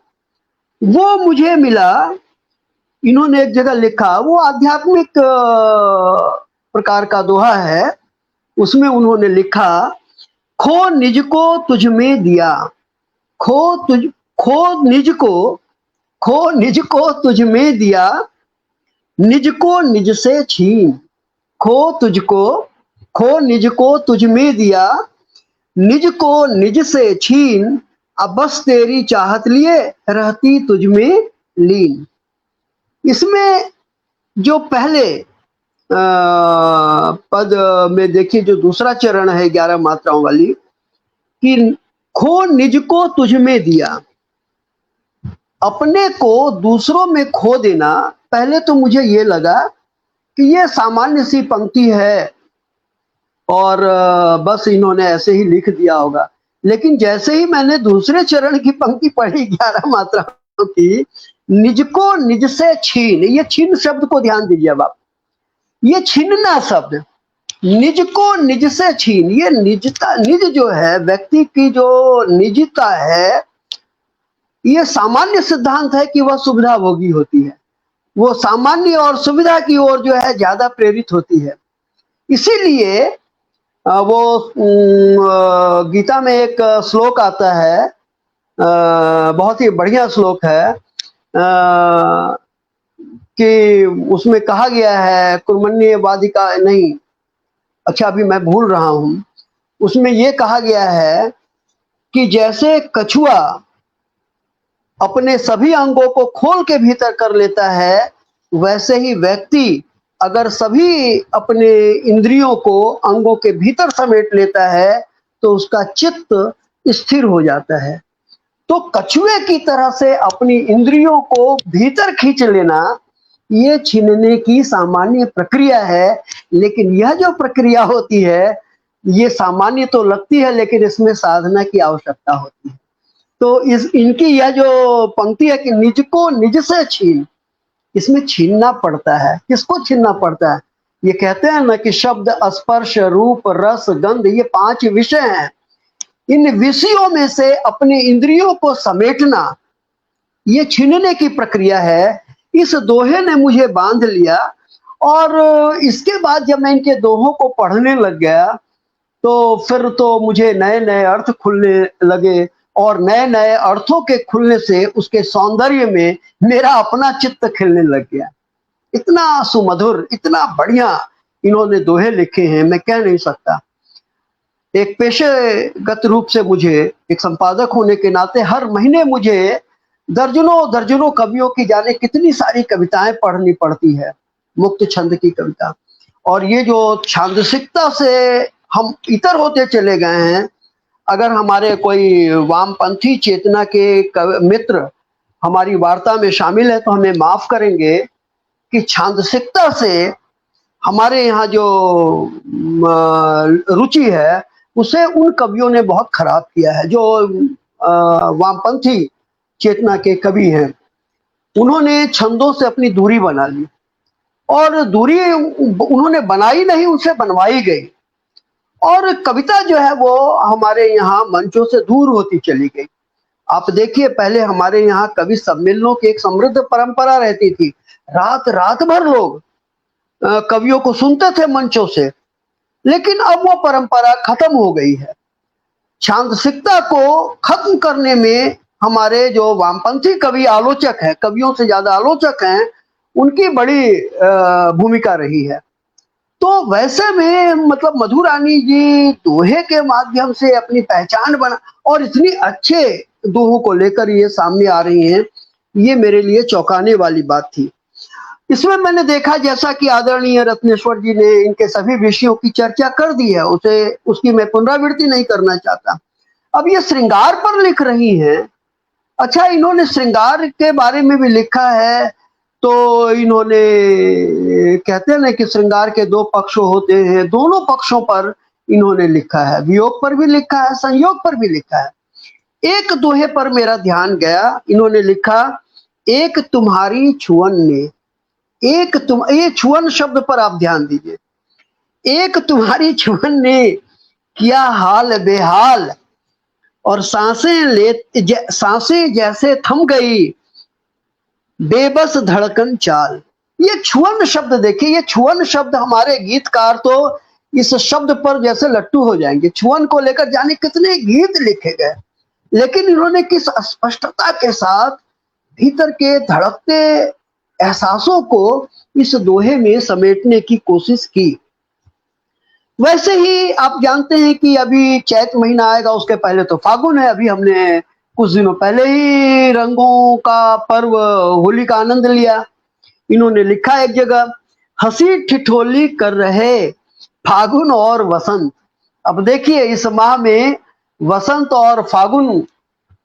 वो मुझे मिला, इन्होंने एक जगह लिखा, वो आध्यात्मिक प्रकार का दोहा है। उसमें उन्होंने लिखा, खो निज को तुझ में दिया, खो निज को तुझ में दिया, निज को निज से छीन, खो निज को तुझ में दिया, निज को निज से छीन, अब बस तेरी चाहत लिए रहती तुझ में लीन। इसमें जो पहले पद में देखिए, जो दूसरा चरण है 11 मात्राओं वाली, कि खो निज को तुझ में दिया, अपने को दूसरों में खो देना। पहले तो मुझे ये लगा कि ये सामान्य सी पंक्ति है और बस इन्होंने ऐसे ही लिख दिया होगा, लेकिन जैसे ही मैंने दूसरे चरण की पंक्ति पढ़ी 11 मात्राओं की, निज को निज से छीन, ये छीन शब्द को ध्यान दीजिए। अब आप, ये छीनना शब्द, निज को निज से छीन, ये निजता, निज जो है व्यक्ति की जो निजता है, ये सामान्य सिद्धांत है कि वह सुविधा भोगी होती है, वो सामान्य और सुविधा की ओर जो है ज्यादा प्रेरित होती है। इसीलिए वो गीता में एक श्लोक आता है, बहुत ही बढ़िया श्लोक है, कि उसमें कहा गया है, कुर्मण्यवादी का नहीं, अच्छा अभी मैं भूल रहा हूं, उसमें ये कहा गया है कि जैसे कछुआ अपने सभी अंगों को खोल के भीतर कर लेता है, वैसे ही व्यक्ति अगर सभी अपने इंद्रियों को अंगों के भीतर समेट लेता है तो उसका चित्त स्थिर हो जाता है। तो कछुए की तरह से अपनी इंद्रियों को भीतर खींच लेना, ये छीनने की सामान्य प्रक्रिया है। लेकिन यह जो प्रक्रिया होती है, ये सामान्य तो लगती है, लेकिन इसमें साधना की आवश्यकता होती है। तो इनकी यह जो पंक्ति है कि निज को निज से छीन, इसमें छीनना पड़ता है। किसको छीनना पड़ता है? ये कहते हैं ना कि शब्द, स्पर्श, रूप, रस, गंध, ये 5 विषय हैं। इन विषयों में से अपने इंद्रियों को समेटना, ये छीनने की प्रक्रिया है। इस दोहे ने मुझे बांध लिया और इसके बाद जब मैं इनके दोहों को पढ़ने लग गया तो फिर तो मुझे नए नए अर्थ खुलने लगे और नए नए अर्थों के खुलने से उसके सौंदर्य में मेरा अपना चित्त खिलने लग गया। इतना सुमधुर, इतना बढ़िया इन्होंने दोहे लिखे हैं, मैं कह नहीं सकता। एक पेशेगत रूप से मुझे एक संपादक होने के नाते हर महीने मुझे दर्जनों दर्जनों कवियों की जाने कितनी सारी कविताएं पढ़नी पड़ती है, मुक्त छंद की कविता। और ये जो छांदसिकता से हम इतर होते चले गए हैं, अगर हमारे कोई वामपंथी चेतना के मित्र हमारी वार्ता में शामिल है तो हमें माफ करेंगे कि छांदसिकता से हमारे यहाँ जो रुचि है उसे उन कवियों ने बहुत खराब किया है। जो वामपंथी चेतना के कवि हैं उन्होंने छंदों से अपनी दूरी बना ली, और दूरी उन्होंने बनाई नहीं, उनसे बनवाई गई, और कविता जो है वो हमारे यहाँ मंचों से दूर होती चली गई। आप देखिए, पहले हमारे यहाँ कवि सम्मेलनों की एक समृद्ध परंपरा रहती थी। रात रात भर लोग कवियों को सुनते थे मंचों से, लेकिन अब वो परंपरा खत्म हो गई है। छांदसिकता को खत्म करने में हमारे जो वामपंथी कवि आलोचक हैं, कवियों से ज्यादा आलोचक हैं, उनकी बड़ी भूमिका रही है। तो वैसे में मतलब मधुरानी जी दोहे के माध्यम से अपनी पहचान बना, और इतनी अच्छे दोहों को लेकर ये सामने आ रही हैं, ये मेरे लिए चौंकाने वाली बात थी। इसमें मैंने देखा, जैसा कि आदरणीय रत्नेश्वर जी ने इनके सभी विषयों की चर्चा कर दी है, उसकी मैं पुनरावृत्ति नहीं करना चाहता। अब ये श्रृंगार पर लिख रही हैं। अच्छा, इन्होंने श्रृंगार के बारे में भी लिखा है, तो इन्होंने कहते हैं ना कि श्रृंगार के दो पक्ष होते हैं, दोनों पक्षों पर इन्होंने लिखा है, वियोग पर भी लिखा है, संयोग पर भी लिखा है। एक दोहे पर मेरा ध्यान गया, इन्होंने लिखा, एक तुम्हारी छुअन ने, ये छुअन शब्द पर आप ध्यान दीजिए, एक तुम्हारी छुअन ने किया हाल बेहाल, और सांसें जैसे थम गई बेबस धड़कन चाल। ये छुअन शब्द देखिए, ये छुअन शब्द हमारे गीतकार तो इस शब्द पर जैसे लट्टू हो जाएंगे। छुअन को लेकर जाने कितने गीत लिखे गए, लेकिन इन्होंने किस स्पष्टता के साथ भीतर के धड़कते एहसासों को इस दोहे में समेटने की कोशिश की। वैसे ही आप जानते हैं कि अभी चैत महीना आएगा, उसके पहले तो फागुन है। अभी हमने कुछ दिनों पहले ही रंगों का पर्व होली का आनंद लिया। इन्होंने लिखा एक जगह, हंसी ठिठोली कर रहे फागुन और वसंत। अब देखिए, इस माह में वसंत और फागुन,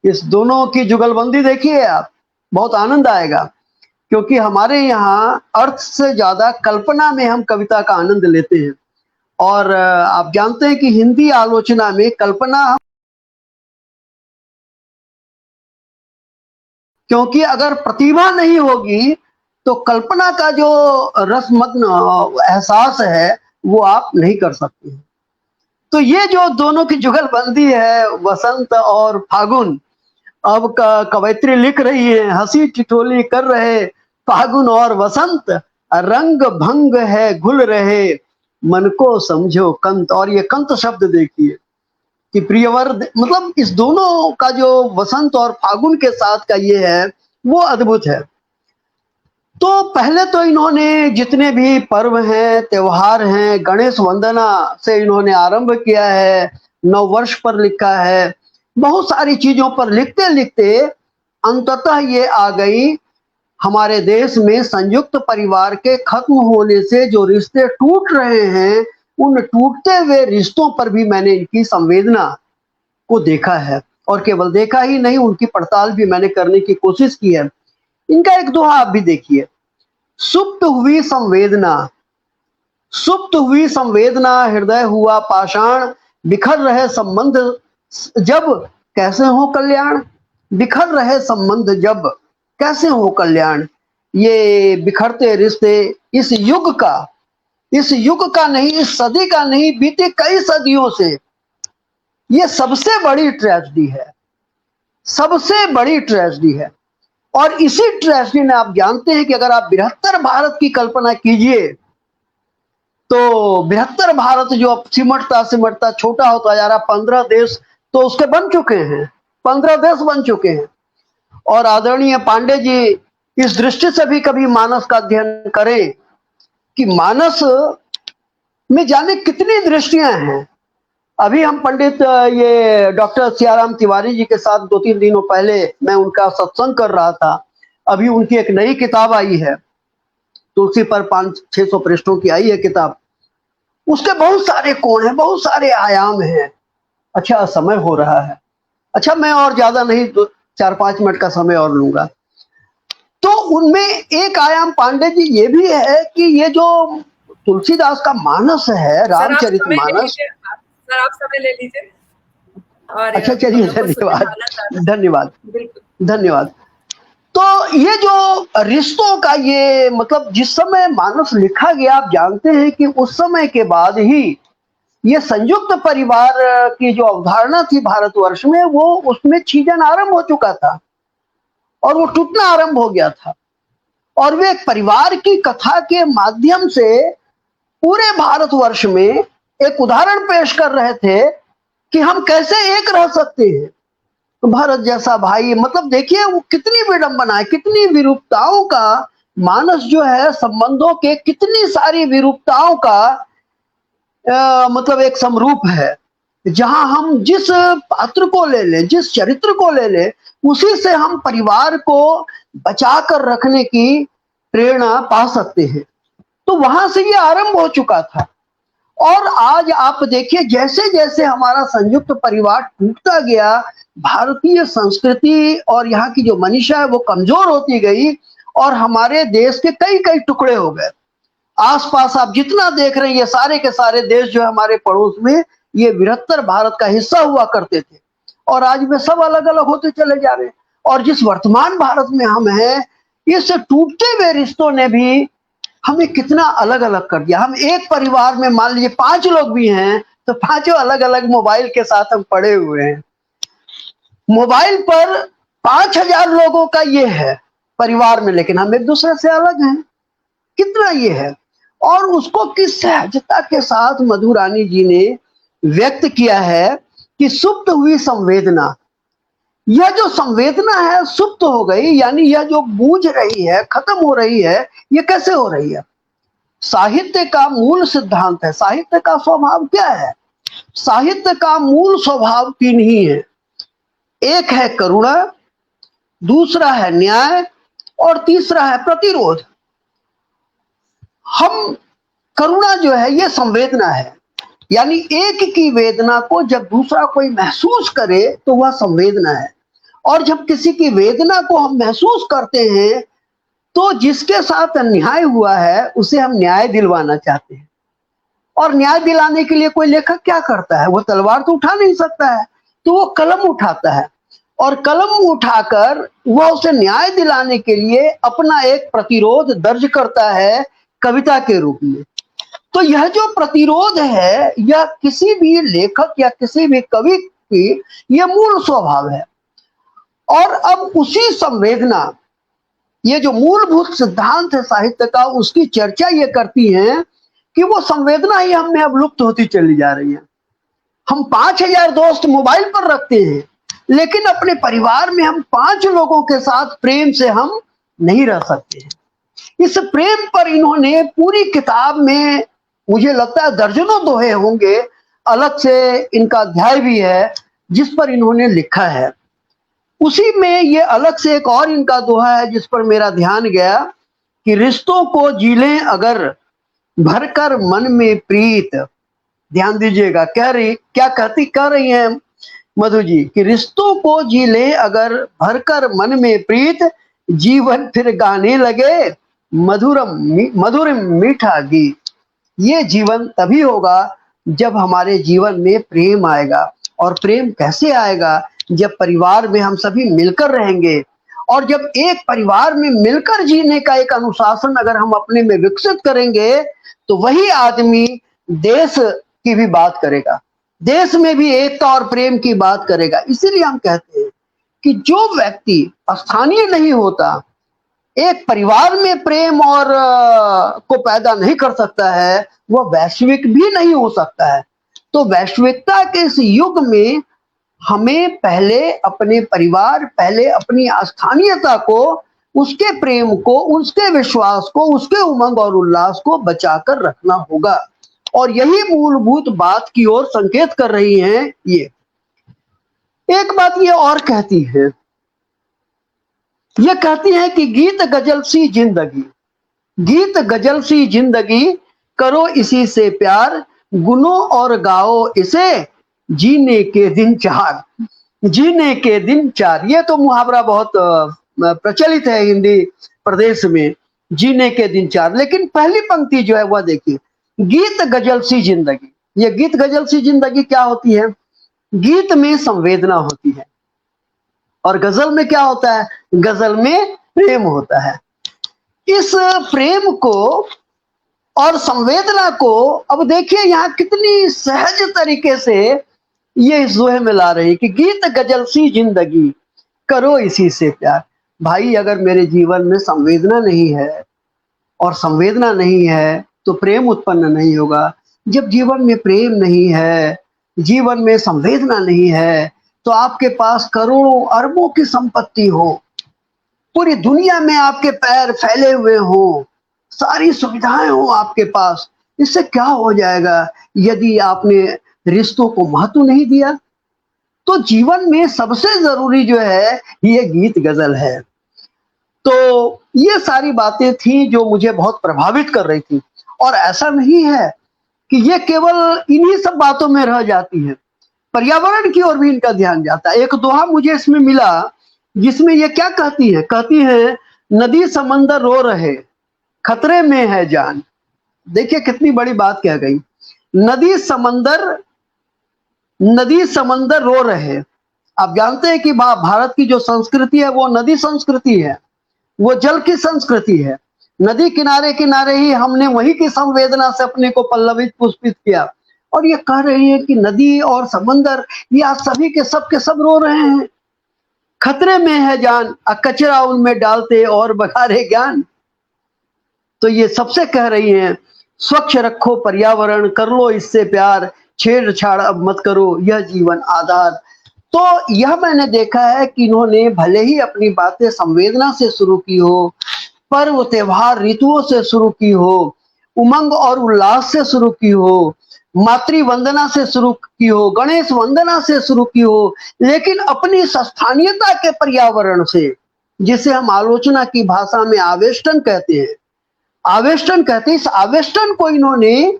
इस दोनों की जुगलबंदी देखिए आप, बहुत आनंद आएगा। क्योंकि हमारे यहाँ अर्थ से ज्यादा कल्पना में हम कविता का आनंद लेते हैं, और आप जानते हैं कि हिंदी आलोचना में कल्पना, क्योंकि अगर प्रतिभा नहीं होगी तो कल्पना का जो रसमग्न एहसास है वो आप नहीं कर सकते। तो ये जो दोनों की जुगलबंदी है, वसंत और फागुन, अब कवयित्री लिख रही है, हंसी ठिठोली कर रहे फागुन और वसंत, रंग भंग है घुल रहे मन को समझो कंत। और ये कंत शब्द देखिए कि प्रियवर, मतलब इस दोनों का जो वसंत और फागुन के साथ का ये है वो अद्भुत है। तो पहले तो इन्होंने जितने भी पर्व हैं, त्योहार हैं, गणेश वंदना से इन्होंने आरंभ किया है, नववर्ष पर लिखा है, बहुत सारी चीजों पर लिखते लिखते अंततः ये आ गई हमारे देश में संयुक्त परिवार के खत्म होने से जो रिश्ते टूट रहे हैं, उन टूटते हुए रिश्तों पर भी मैंने इनकी संवेदना को देखा है, और केवल देखा ही नहीं, उनकी पड़ताल भी मैंने करने की कोशिश की है। इनका एक दोहा आप भी देखिए, सुप्त हुई संवेदना हृदय हुआ पाषाण, बिखर रहे संबंध जब कैसे हो कल्याण, बिखर रहे संबंध जब कैसे हो कल्याण। ये बिखरते रिश्ते इस युग का नहीं, इस सदी का नहीं, बीते कई सदियों से ये सबसे बड़ी ट्रेजेडी है। और इसी ट्रेजेडी ने, आप जानते हैं कि अगर आप बृहत्तर भारत की कल्पना कीजिए तो बृहत्तर भारत जो अब सिमटता छोटा होता जा रहा, 15 देश तो उसके बन चुके हैं, 15 देश बन चुके हैं। और आदरणीय पांडे जी इस दृष्टि से भी कभी मानस का अध्ययन करें कि मानस में जाने कितनी दृष्टियां हैं। अभी हम पंडित ये डॉक्टर सियाराम तिवारी जी के साथ 2-3 दिनों पहले मैं उनका सत्संग कर रहा था। अभी उनकी एक नई किताब आई है, तुलसी पर 500-600 पृष्ठों की आई है किताब। उसके बहुत सारे कोण हैं, बहुत सारे आयाम हैं। अच्छा, समय हो रहा है। अच्छा, मैं और ज्यादा नहीं 4-5 मिनट का समय और लूंगा। तो उनमें एक आयाम पांडे जी ये भी है कि ये जो तुलसीदास का मानस है, रामचरितमानस। सर आप समय ले लीजिए। और अच्छा चलिए, धन्यवाद। धन्यवाद। तो ये जो रिश्तों का ये मतलब जिस समय मानस लिखा गया, आप जानते हैं कि उस समय के बाद ही ये संयुक्त परिवार की जो अवधारणा थी भारतवर्ष में, वो उसमें छीजन आरंभ हो चुका था और वो टूटना आरंभ हो गया था। और वे एक परिवार की कथा के माध्यम से पूरे भारतवर्ष में एक उदाहरण पेश कर रहे थे कि हम कैसे एक रह सकते हैं, भारत जैसा भाई। मतलब देखिए वो कितनी विडंबना है, कितनी विरूपताओं का मानस जो है, संबंधों के कितनी सारी विरूपताओं का मतलब एक समरूप है, जहां हम जिस पात्र को ले लें, जिस चरित्र को ले लें, उसी से हम परिवार को बचा कर रखने की प्रेरणा पा सकते हैं। तो वहां से ये आरंभ हो चुका था। और आज आप देखिए जैसे जैसे हमारा संयुक्त परिवार टूटता गया, भारतीय संस्कृति और यहाँ की जो मनीषा है वो कमजोर होती गई और हमारे देश के कई कई टुकड़े हो गए। आसपास आप जितना देख रहे हैं, ये सारे के सारे देश जो है हमारे पड़ोस में, ये बृहत्तर भारत का हिस्सा हुआ करते थे और आज वे सब अलग अलग होते चले जा रहे हैं। और जिस वर्तमान भारत में हम हैं, इस टूटते हुए रिश्तों ने भी हमें कितना अलग अलग कर दिया। हम एक परिवार में मान लीजिए 5 लोग भी हैं तो 5 अलग अलग मोबाइल के साथ हम पड़े हुए हैं। मोबाइल पर 5000 लोगों का ये है परिवार में, लेकिन हम एक दूसरे से अलग हैं। कितना ये है। और उसको किस सहजता के साथ मधुरानी जी ने व्यक्त किया है कि सुप्त हुई संवेदना, यह जो संवेदना है सुप्त हो गई, यानी यह जो बूझ रही है, खत्म हो रही है। ये कैसे हो रही है? साहित्य का मूल सिद्धांत है। साहित्य का स्वभाव क्या है? साहित्य का मूल स्वभाव 3 ही है। एक है करुणा, दूसरा है न्याय और तीसरा है प्रतिरोध। हम करुणा जो है ये संवेदना है, यानी एक की वेदना को जब दूसरा कोई महसूस करे तो वह संवेदना है। और जब किसी की वेदना को हम महसूस करते हैं तो जिसके साथ अन्याय हुआ है उसे हम न्याय दिलवाना चाहते हैं। और न्याय दिलाने के लिए कोई लेखक क्या करता है? वो तलवार तो उठा नहीं सकता है, तो वो कलम उठाता है और कलम उठाकर वह उसे न्याय दिलाने के लिए अपना एक प्रतिरोध दर्ज करता है कविता के रूप में। तो यह जो प्रतिरोध है, यह किसी भी लेखक या किसी भी कवि की यह मूल स्वभाव है। और अब उसी संवेदना, ये जो मूलभूत सिद्धांत है साहित्य का, उसकी चर्चा ये करती है कि वो संवेदना ही हम में अब लुप्त होती चली जा रही है। हम 5000 दोस्त मोबाइल पर रखते हैं, लेकिन अपने परिवार में हम 5 लोगों के साथ प्रेम से हम नहीं रह सकते हैं। इस प्रेम पर इन्होंने पूरी किताब में मुझे लगता है दर्जनों दोहे होंगे, अलग से इनका अध्याय भी है जिस पर इन्होंने लिखा है। उसी में ये अलग से एक और इनका दोहा है जिस पर मेरा ध्यान गया कि रिश्तों को जी लें अगर भरकर मन में प्रीत। ध्यान दीजिएगा, कह रही हैं मधु जी कि रिश्तों को जी लें अगर भरकर मन में प्रीत, जीवन फिर गाने लगे मधुर मीठा गीत। ये जीवन तभी होगा जब हमारे जीवन में प्रेम आएगा। और प्रेम कैसे आएगा? जब परिवार में हम सभी मिलकर रहेंगे। और जब एक परिवार में मिलकर जीने का एक अनुशासन अगर हम अपने में विकसित करेंगे तो वही आदमी देश की भी बात करेगा, देश में भी एकता और प्रेम की बात करेगा। इसीलिए हम कहते हैं कि जो व्यक्ति स्थानीय नहीं होता, एक परिवार में प्रेम और को पैदा नहीं कर सकता है, वह वैश्विक भी नहीं हो सकता है। तो वैश्विकता के इस युग में हमें पहले अपने परिवार, पहले अपनी स्थानीयता को, उसके प्रेम को, उसके विश्वास को, उसके उमंग और उल्लास को बचाकर रखना होगा। और यही मूलभूत बात की ओर संकेत कर रही हैं ये। एक बात ये और कहती है, ये कहती है कि गीत गजल सी जिंदगी, गीत गजल सी जिंदगी, करो इसी से प्यार, गुनो और गाओ इसे, जीने के दिन चार, जीने के दिन चार। ये तो मुहावरा बहुत प्रचलित है हिंदी प्रदेश में, जीने के दिन चार। लेकिन पहली पंक्ति जो है वह देखिए, गीत गजल सी जिंदगी। ये गीत गजल सी जिंदगी क्या होती है? गीत में संवेदना होती है और गजल में क्या होता है? गजल में प्रेम होता है। इस प्रेम को और संवेदना को अब देखिए यहाँ कितनी सहज तरीके से ये इस दोहे में ला रही कि गीत गजल सी जिंदगी, करो इसी से प्यार। भाई अगर मेरे जीवन में संवेदना नहीं है और संवेदना नहीं है तो प्रेम उत्पन्न नहीं होगा। जब जीवन में प्रेम नहीं है, जीवन में संवेदना नहीं है, तो आपके पास करोड़ों अरबों की संपत्ति हो, पूरी दुनिया में आपके पैर फैले हुए हो, सारी सुविधाएं हो आपके पास, इससे क्या हो जाएगा यदि आपने रिश्तों को महत्व नहीं दिया? तो जीवन में सबसे जरूरी जो है ये गीत गजल है। तो ये सारी बातें थी जो मुझे बहुत प्रभावित कर रही थी। और ऐसा नहीं है कि ये केवल इन्हीं सब बातों में रह जाती है, पर्यावरण की ओर भी इनका ध्यान जाता है। एक दोहा मुझे इसमें मिला जिसमें ये क्या कहती है? कहती है, नदी समंदर रो रहे, खतरे में है जान। देखिए कितनी बड़ी बात कह गई। नदी समंदर रो रहे। आप जानते हैं कि भारत की जो संस्कृति है वो नदी संस्कृति है, वो जल की संस्कृति है। नदी किनारे किनारे ही हमने वही की संवेदना से अपने को पल्लवित पुष्पित किया। और ये कह रही है कि नदी और समंदर ये आज सभी के सब रो रहे हैं, खतरे में है जान, कचरा उनमें डालते और बघारे ज्ञान। तो ये सबसे कह रही हैं, स्वच्छ रखो पर्यावरण, कर लो इससे प्यार, छेड़छाड़ अब मत करो, यह जीवन आधार। तो यह मैंने देखा है कि इन्होंने भले ही अपनी बातें संवेदना से शुरू की हो, पर्व त्योहार ऋतुओं से शुरू की हो, उमंग और उल्लास से शुरू की हो, मातृ वंदना से शुरू की हो, गणेश वंदना से शुरू की हो, लेकिन अपनी स्थानीयता के पर्यावरण से, जिसे हम आलोचना की भाषा में आवेष्टन कहते हैं, इस आवेष्टन को इन्होंने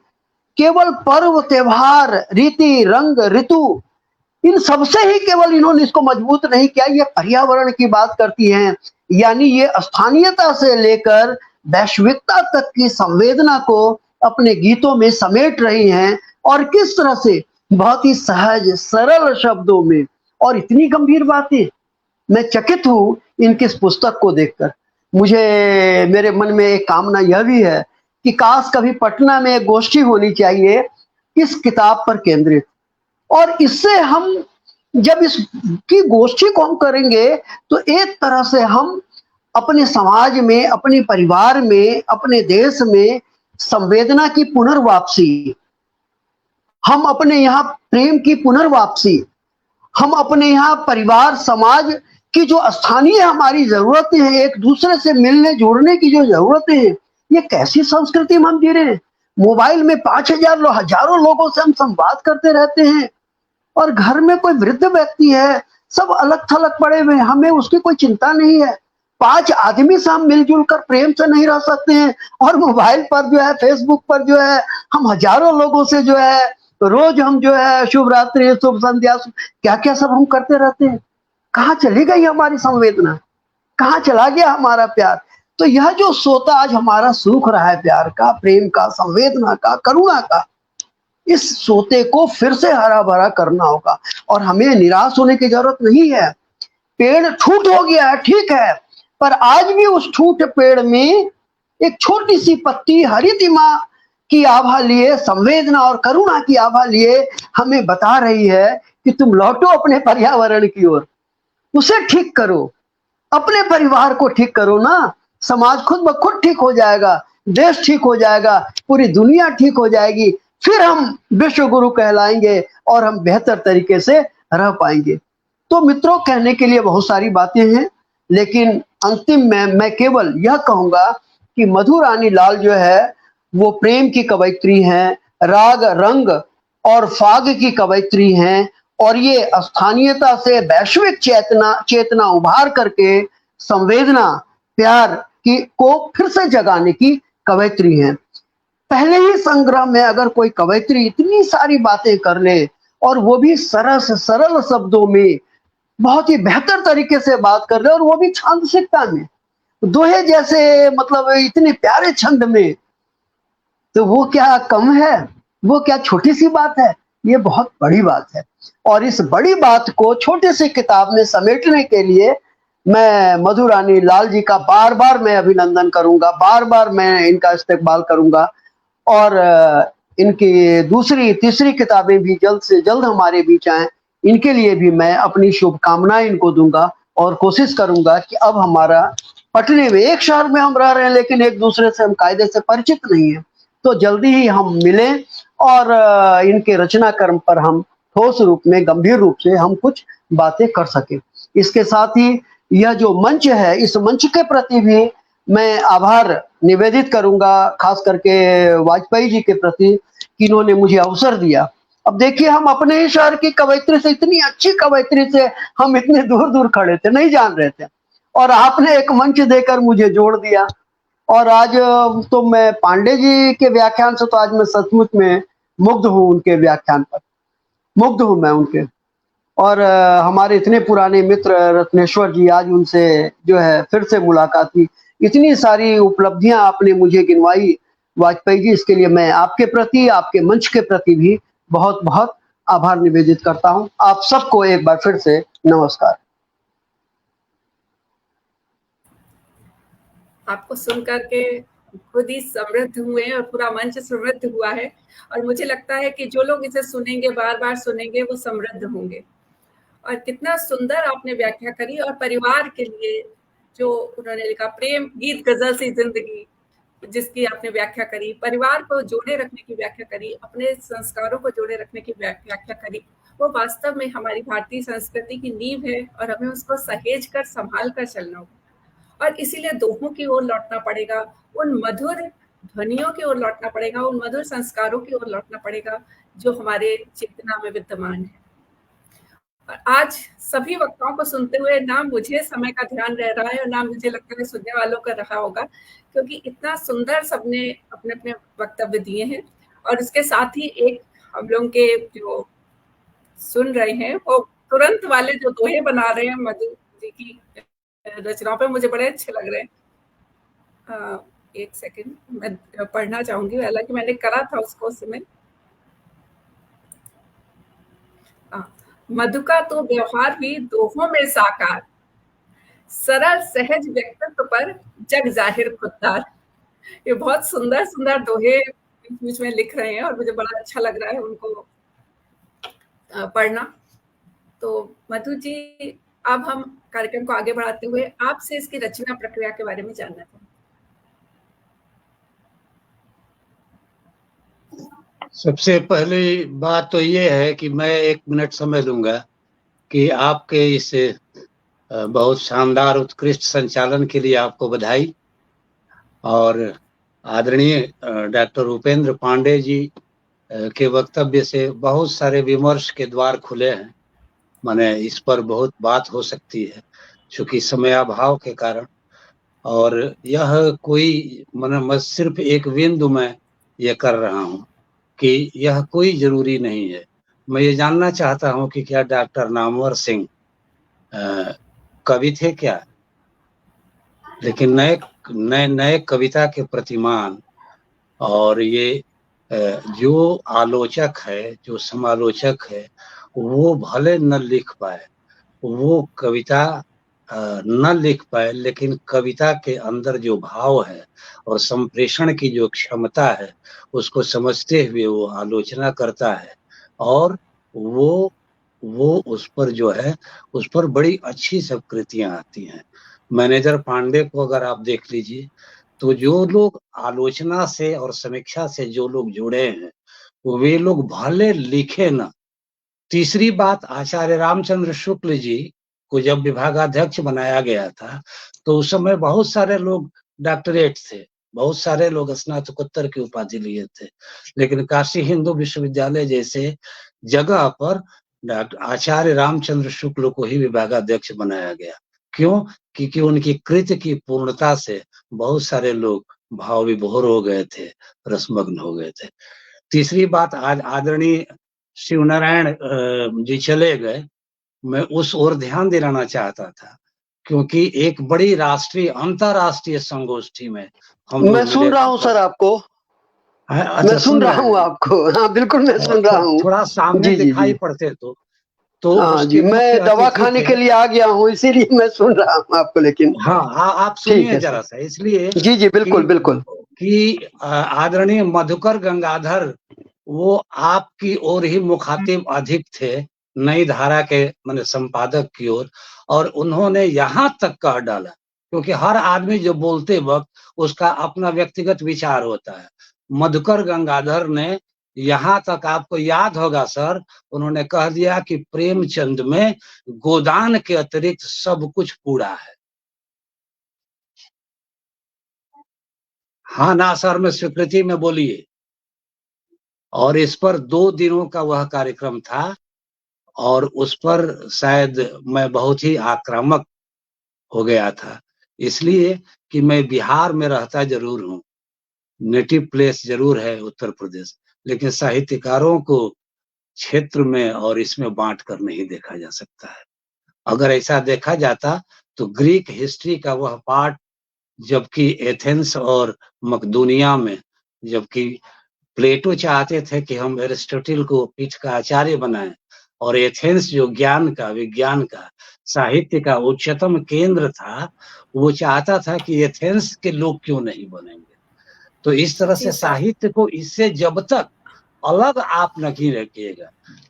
केवल पर्व त्योहार, रीति रंग ऋतु, इन सबसे ही केवल इन्होंने इसको मजबूत नहीं किया, ये पर्यावरण की बात करती हैं। यानी ये स्थानीयता से लेकर वैश्विकता तक की संवेदना को अपने गीतों में समेट रही हैं। और किस तरह से? बहुत ही सहज सरल शब्दों में, और इतनी गंभीर बातें। मैं चकित हूं इनकी इस पुस्तक को देखकर। मेरे मन में एक कामना यह भी है कि काश कभी पटना में एक गोष्ठी होनी चाहिए इस किताब पर केंद्रित। और इससे हम जब इसकी गोष्ठी को हम करेंगे तो एक तरह से हम अपने समाज में, अपने परिवार में, अपने देश में संवेदना की पुनर्वापसी, हम अपने यहाँ प्रेम की पुनर्वापसी, हम अपने यहाँ परिवार समाज की जो स्थानीय हमारी जरूरतें हैं, एक दूसरे से मिलने जुड़ने की जो जरूरतें हैं, ये कैसी संस्कृति में हम जी रहे हैं? मोबाइल में 5000 हजारों लोगों से हम संवाद करते रहते हैं और घर में कोई वृद्ध व्यक्ति है, सब अलग थलग पड़े हुए हैं, हमें उसकी कोई चिंता नहीं है। 5 आदमी से हम मिलजुल कर प्रेम से नहीं रह सकते हैं, और मोबाइल पर जो है, फेसबुक पर जो है, हम हजारों लोगों से जो है रोज हम जो है शुभ रात्रि, शुभ संध्या, क्या क्या सब हम करते रहते हैं। कहाँ चली गई हमारी संवेदना? कहाँ चला गया हमारा प्यार? तो यह जो सोता आज हमारा सूख रहा है, प्यार का, प्रेम का, संवेदना का, करुणा का, इस सोते को फिर से हरा भरा करना होगा। और हमें निराश होने की जरूरत नहीं है। पेड़ ठूट हो गया है, ठीक है, पर आज भी उस ठूट पेड़ में एक छोटी सी पत्ती हरितिमा की आभा लिए, संवेदना और करुणा की आभा लिए हमें बता रही है कि तुम लौटो अपने पर्यावरण की ओर, उसे ठीक करो, अपने परिवार को ठीक करो ना। समाज खुद ब खुद ठीक हो जाएगा, देश ठीक हो जाएगा, पूरी दुनिया ठीक हो जाएगी। फिर हम विश्व गुरु कहलाएंगे और हम बेहतर तरीके से रह पाएंगे। तो मित्रों, कहने के लिए बहुत सारी बातें हैं, लेकिन अंतिम में मैं केवल यह कहूंगा कि मधु रानी लाल जो है वो प्रेम की कवयित्री हैं, राग रंग और फाग की कवयित्री हैं, और ये स्थानीयता से वैश्विक चेतना उभार करके संवेदना, प्यार की को फिर से जगाने की कवयित्री हैं। पहले ही संग्रह में अगर कोई कवयित्री इतनी सारी बातें कर ले, और वो भी सरल शब्दों में बहुत ही बेहतर तरीके से बात कर ले, और वो भी छांदसिकता में, दोहे जैसे, मतलब इतने प्यारे छंद में, तो वो क्या कम है? वो क्या छोटी सी बात है? ये बहुत बड़ी बात है। और इस बड़ी बात को छोटी सी किताब में समेटने के लिए मैं मधु रानी लाल जी का बार बार मैं अभिनंदन करूंगा, बार बार मैं इनका इस्तेमाल करूंगा, और इनकी दूसरी तीसरी किताबें भी जल्द से जल्द हमारे बीच आए, इनके लिए भी मैं अपनी शुभकामनाएं इनको दूंगा, और कोशिश करूंगा कि अब हमारा पटने में, एक शहर में हम रह रहे हैं लेकिन एक दूसरे से हम कायदे से परिचित नहीं है, तो जल्दी ही हम मिलें और इनके रचना कर्म पर हम ठोस रूप में, गंभीर रूप से हम कुछ बातें कर सकें। इसके साथ ही यह जो मंच है, इस मंच के प्रति भी मैं आभार निवेदित करूंगा, खास करके वाजपेयी जी के प्रति, कि इन्होंने मुझे अवसर दिया। अब देखिए, हम अपने ही शहर की कवयित्री से, इतनी अच्छी कवयित्री से हम इतने दूर दूर खड़े थे, नहीं जान रहे थे, और आपने एक मंच देकर मुझे जोड़ दिया। और आज तो मैं पांडे जी के व्याख्यान से, तो आज मैं सचमुच में मुग्ध हूँ, उनके व्याख्यान पर मुग्ध हूँ मैं उनके। और हमारे इतने पुराने मित्र रत्नेश्वर जी, आज उनसे जो है फिर से मुलाकात हुई। इतनी सारी उपलब्धियां आपने मुझे गिनवाई वाजपेयी जी, इसके लिए मैं आपके प्रति, आपके मंच के प्रति भी बहुत बहुत आभार निवेदित करता हूं। आप सबको एक बार फिर से नमस्कार। आपको सुनकर के खुद ही समृद्ध हुए और पूरा मंच समृद्ध हुआ है, और मुझे लगता है कि जो लोग इसे सुनेंगे, बार बार सुनेंगे, वो समृद्ध होंगे। और कितना सुंदर आपने व्याख्या करी, और परिवार के लिए जो उन्होंने लिखा, प्रेम गीत गजल सी जिंदगी, जिसकी आपने व्याख्या करी, परिवार को जोड़े रखने की व्याख्या करी, अपने संस्कारों को जोड़े रखने की व्याख्या करी, वो वास्तव में हमारी भारतीय संस्कृति की नींव है, और हमें उसको सहेज कर, संभाल कर चलना होगा। और इसीलिए दोहों की ओर लौटना पड़ेगा, उन मधुर ध्वनियों की ओर लौटना पड़ेगा, उन मधुर संस्कारों की ओर लौटना पड़ेगा जो हमारे चेतना में विद्यमान है। और आज सभी वक्ताओं को सुनते हुए ना मुझे समय का ध्यान रह रहा है, और ना मुझे लगता है सुनने वालों का रहा होगा, क्योंकि इतना सुंदर सबने अपने अपने वक्तव्य दिए हैं। और इसके साथ ही एक हम लोग के जो सुन रहे हैं, वो तुरंत वाले जो दोहे बना रहे हैं मधु जी की रचनाओं पे, मुझे बड़े अच्छे लग रहे हैं। एक सेकंड, मैं पढ़ना चाहूंगी, हालांकि मैंने करा था उसको उस समय। मधु का तो व्यवहार भी दोहों में साकार, सरल सहज व्यक्तित्व पर जग जाहिर खुददार। ये बहुत सुंदर सुंदर दोहे बीच में लिख रहे हैं, और मुझे बड़ा अच्छा लग रहा है उनको पढ़ना। तो मधु जी, अब हम कार्यक्रम को आगे बढ़ाते हुए आपसे इसकी रचना प्रक्रिया के बारे में जानना चाहते हैं। सबसे पहली बात तो ये है कि मैं 1 मिनट समय लूंगा कि आपके इस बहुत शानदार उत्कृष्ट संचालन के लिए आपको बधाई। और आदरणीय डॉक्टर उपेंद्र पांडे जी के वक्तव्य से बहुत सारे विमर्श के द्वार खुले हैं। माने इस पर बहुत बात हो सकती है, चूंकि समयाभाव के कारण। और यह कोई मैं सिर्फ एक बिंदु में ये कर रहा हूँ कि यह कोई जरूरी नहीं है। मैं ये जानना चाहता हूँ कि क्या डॉक्टर नामवर सिंह कवि थे क्या? लेकिन नए कविता के प्रतिमान, और ये जो आलोचक है, जो समालोचक है, वो भले न लिख पाए, वो कविता न लिख पाए, लेकिन कविता के अंदर जो भाव है और संप्रेषण की जो क्षमता है, उसको समझते हुए वो आलोचना करता है, और वो उस पर जो है, उस पर बड़ी अच्छी सब कृतियां आती हैं। मैनेजर पांडे को अगर आप देख लीजिए, तो जो लोग आलोचना से और समीक्षा से जो लोग जुड़े हैं, वे लोग भले लिखे ना, तीसरी बात, आचार्य रामचंद्र शुक्ल जी को जब विभागाध्यक्ष बनाया गया था तो उस समय बहुत सारे लोग डॉक्टरेट थे, बहुत सारे लोग स्नातकोत्तर की उपाधि लिए थे, लेकिन काशी हिंदू विश्वविद्यालय जैसे जगह पर डॉक्टर आचार्य रामचंद्र शुक्ल को ही विभागाध्यक्ष बनाया गया। क्यों? क्योंकि उनकी कृति की पूर्णता से बहुत सारे लोग भाव विभोर हो गए थे, रसमग्न हो गए थे। तीसरी बात, आज आदरणीय शिवनारायण जी चले गए, मैं उस ओर ध्यान दिलाना चाहता था, क्योंकि एक बड़ी राष्ट्रीय अंतरराष्ट्रीय संगोष्ठी में हम मैं सुन रहा हूँ सर आपको। अच्छा, मैं सुन रहा हूँ आपको। हाँ बिल्कुल मैं सुन रहा हूँ। थोड़ा सामने दिखाई पड़ते तो हाँ जी, मैं दवा खाने के लिए आ गया हूँ, इसीलिए मैं सुन रहा हूँ आपको। लेकिन हाँ, आप सुनिए जरा सा, इसलिए जी बिल्कुल बिल्कुल कि आदरणीय मधुकर गंगाधर वो आपकी ओर ही मुखातिब अधिक थे, नई धारा के माने संपादक की ओर, और उन्होंने यहाँ तक कह डाला, क्योंकि हर आदमी जो बोलते वक्त उसका अपना व्यक्तिगत विचार होता है। मधुकर गंगाधर ने यहाँ तक, आपको याद होगा सर, उन्होंने कह दिया कि प्रेमचंद में गोदान के अतिरिक्त सब कुछ कूड़ा है। हाँ ना सर में स्वीकृति में बोलिए। और इस पर 2 दिनों का वह कार्यक्रम था और उस पर शायद मैं बहुत ही आक्रामक हो गया था, इसलिए कि मैं बिहार में रहता जरूर हूँ, नेटिव प्लेस जरूर है उत्तर प्रदेश, लेकिन साहित्यकारों को क्षेत्र में और इसमें बांट कर नहीं देखा जा सकता है। अगर ऐसा देखा जाता तो ग्रीक हिस्ट्री का वह पार्ट, जबकि एथेंस और मकदूनिया में, जबकि प्लेटो चाहते थे कि हम एरिस्टोटल को पीठ का आचार्य बनाएं, और एथेंस जो ज्ञान का, विज्ञान का, साहित्य का उच्चतम केंद्र था, वो चाहता था कि एथेंस के लोग क्यों नहीं बनेंगे। तो इस तरह से साहित्य को इससे जब तक अलग आप नहीं रखिएगा,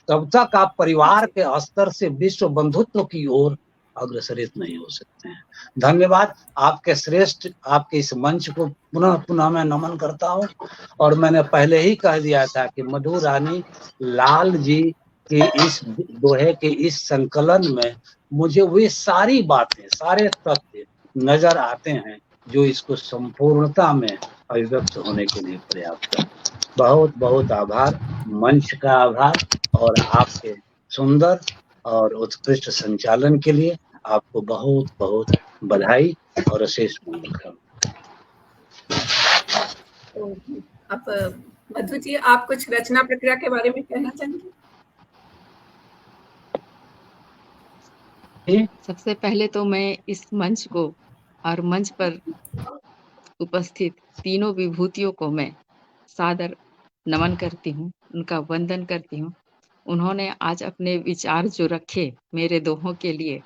तब तक आप परिवार के स्तर से विश्व बंधुत्व की ओर अग्रसरित नहीं हो सकते हैं। धन्यवाद। आपके श्रेष्ठ, आपके इस मंच को पुनः पुनः मैं नमन करता हूँ। और मैंने पहले ही कह दिया था कि मधु रानी लाल जी की इस दोहे के इस संकलन में मुझे वे सारी बातें, सारे तथ्य नजर आते हैं जो इसको संपूर्णता में अभिव्यक्त होने के लिए पर्याप्त है। बहुत बहुत आभार, मंच का आभार, और आपके सुंदर और उत्कृष्ट संचालन के लिए आपको बहुत बहुत बधाई और अशेष मंगल कामना। अब मधु जी, आप कुछ रचना प्रक्रिया के बारे में कहना चाहेंगे? सबसे पहले तो मैं इस मंच को और मंच पर उपस्थित तीनों विभूतियों को मैं सादर नमन करती हूँ, उनका वंदन करती हूँ। उन्होंने आज अपने विचार जो रखे मेरे दोहों के लिए,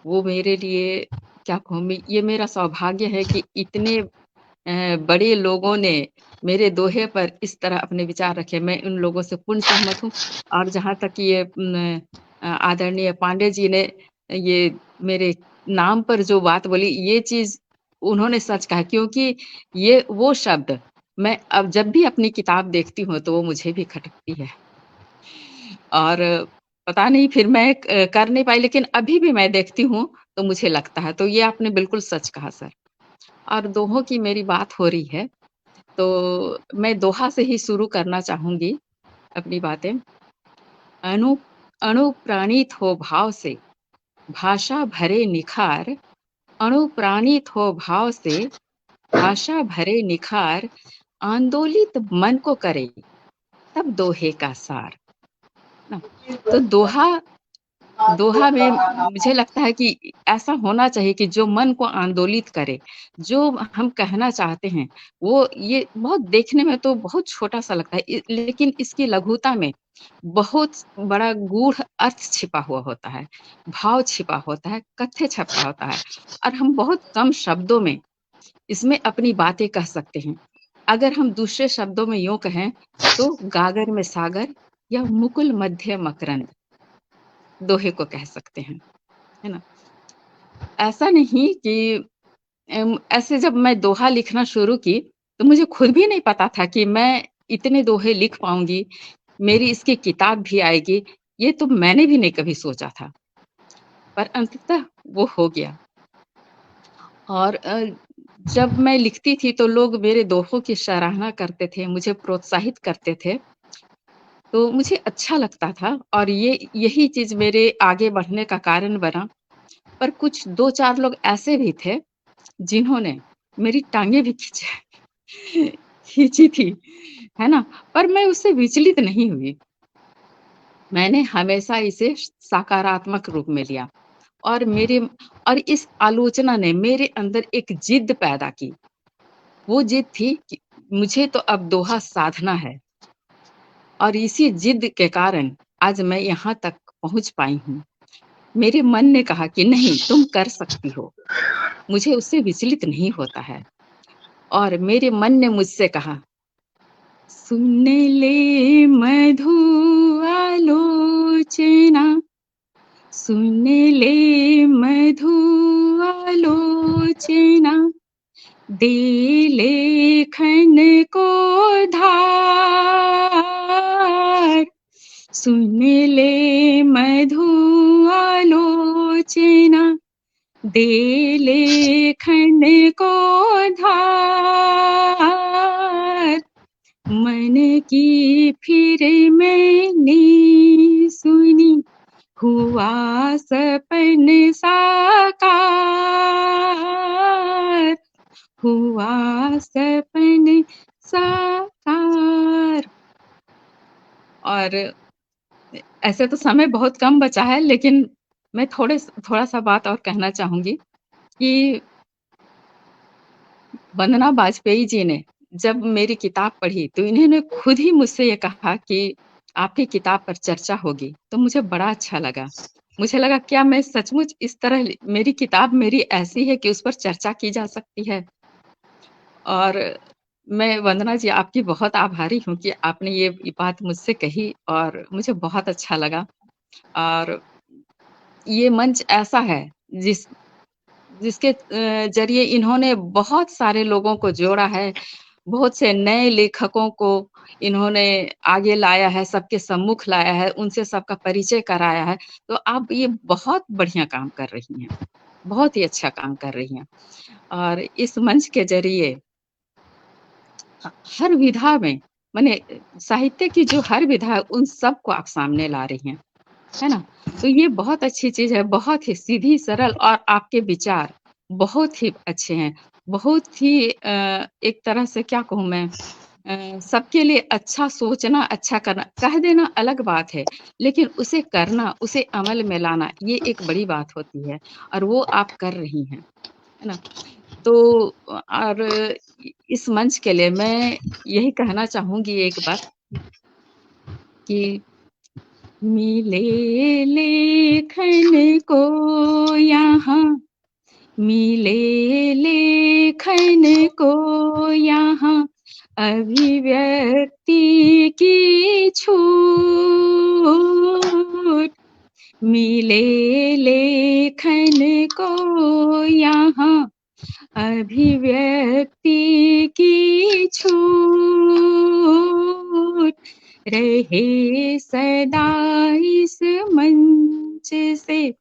वो मेरे लिए क्या कहूँ, ये मेरा सौभाग्य है कि इतने बड़े लोगों ने मेरे दोहे पर इस तरह अपने विचार रखे। मैं उन लोगों से पूर्ण सहमत हूँ। और जहाँ तक ये आदरणीय पांडे जी ने ये मेरे नाम पर जो बात बोली, ये चीज उन्होंने सच कहा, क्योंकि ये वो शब्द मैं अब जब भी अपनी किताब देखती हूँ तो वो मुझे भी खटकती है, और पता नहीं फिर मैं कर नहीं पाई, लेकिन अभी भी मैं देखती हूँ तो मुझे लगता है। तो ये आपने बिल्कुल सच कहा सर। और दोहों की मेरी बात हो रही है तो मैं दोहा से ही शुरू करना चाहूंगी अपनी बातें। अनुप्राणित हो भाव से भाषा भरे निखार, अनुप्राणित हो भाव से भाषा भरे निखार, आंदोलित मन को करे तब दोहे का सार ना। तो दोहा में मुझे लगता है कि ऐसा होना चाहिए कि जो मन को आंदोलित करे, जो हम कहना चाहते हैं वो, ये बहुत देखने में तो बहुत छोटा सा लगता है, लेकिन इसकी लघुता में बहुत बड़ा गूढ़ अर्थ छिपा हुआ होता है, भाव छिपा होता है, कथ्य छिपा होता है, और हम बहुत कम शब्दों में इसमें अपनी बातें कह सकते हैं। अगर हम दूसरे शब्दों में यूं कहें तो गागर में सागर या मुकुल मध्य मकरंद दोहे को कह सकते हैं, है ना। ऐसा नहीं कि ऐसे जब मैं दोहा लिखना शुरू की तो मुझे खुद भी नहीं पता था कि मैं इतने दोहे लिख पाऊंगी, मेरी इसकी किताब भी आएगी, ये तो मैंने भी नहीं कभी सोचा था, पर अंततः वो हो गया। और जब मैं लिखती थी तो लोग मेरे दोहों की सराहना करते थे, मुझे प्रोत्साहित करते थे, तो मुझे अच्छा लगता था और यही चीज़ मेरे आगे बढ़ने का कारण बना। पर कुछ 2-4 लोग ऐसे भी थे, जिन्होंने मेरी टाँगें भी खींची थी, है ना? पर मैं उससे विचलित नहीं हुई। मैंने हमेशा इसे सकारात्मक रूप में लिया और इस आलोचना ने मेरे अंदर एक ज़िद पैदा की। वो ज़िद थी कि मुझे तो अब दोहा साधना है और इसी ज़िद के कारण आज मैं यहाँ तक पहुँच पाई हूँ। मेरे मन ने कहा कि नहीं, तुम कर सकती हो। मुझे उससे विचलित नहीं होता है और मेरे मन ने मुझसे कहा, सुन ले मधु आलोचना, सुन ले मधु आलोचना, दे लेखन को धार, सुन ले मधु आलोचना, दे लेखन को धार, मन की फिर मैंने सुनी, हुआ सपन साकार, हुआ सपन साकार। और ऐसे तो समय बहुत कम बचा है, लेकिन मैं थोड़ा-सा बात और कहना चाहूँगी कि वंदना बाजपेयी जी ने जब मेरी किताब पढ़ी, तो इन्होंने खुद ही मुझसे ये कहा कि आपकी किताब पर चर्चा होगी, तो मुझे बड़ा अच्छा लगा। मुझे लगा क्या मैं सचमुच इस तरह मेरी किताब मेरी ऐसी है कि उस पर चर्चा की जा सकती है? और मैं वंदना जी आपकी बहुत आभारी हूँ कि आपने ये बात मुझसे कही और मुझे बहुत अच्छा लगा। और ये मंच ऐसा है जिसके ज़रिए इन्होंने बहुत सारे लोगों को जोड़ा है, बहुत से नए लेखकों को इन्होंने आगे लाया है, सबके सम्मुख लाया है, उनसे सबका परिचय कराया है। तो आप ये बहुत बढ़िया काम कर रही हैं, बहुत ही अच्छा काम कर रही हैं। और इस मंच के ज़रिए हर विधा में माने साहित्य की जो हर विधा है, उन सबको आप सामने ला रही हैं, है ना? तो ये बहुत अच्छी चीज़ है, बहुत ही सीधी सरल और आपके विचार बहुत ही अच्छे हैं। बहुत ही एक तरह से क्या कहूँ मैं सबके लिए अच्छा सोचना, अच्छा करना, कह देना अलग बात है, लेकिन उसे करना, उसे अमल में लाना, ये एक बड़ी बात होती है और वो आप कर रही हैं, है ना? तो और इस मंच के लिए मैं यही कहना चाहूँगी एक बात कि मिले लेखन को यहाँ, मिले लेखन को यहाँ, अभिव्यक्ति की छूट, मिले लेखन को यहाँ, अभिव्यक्ति की छूट, रहे सदा इस मंच से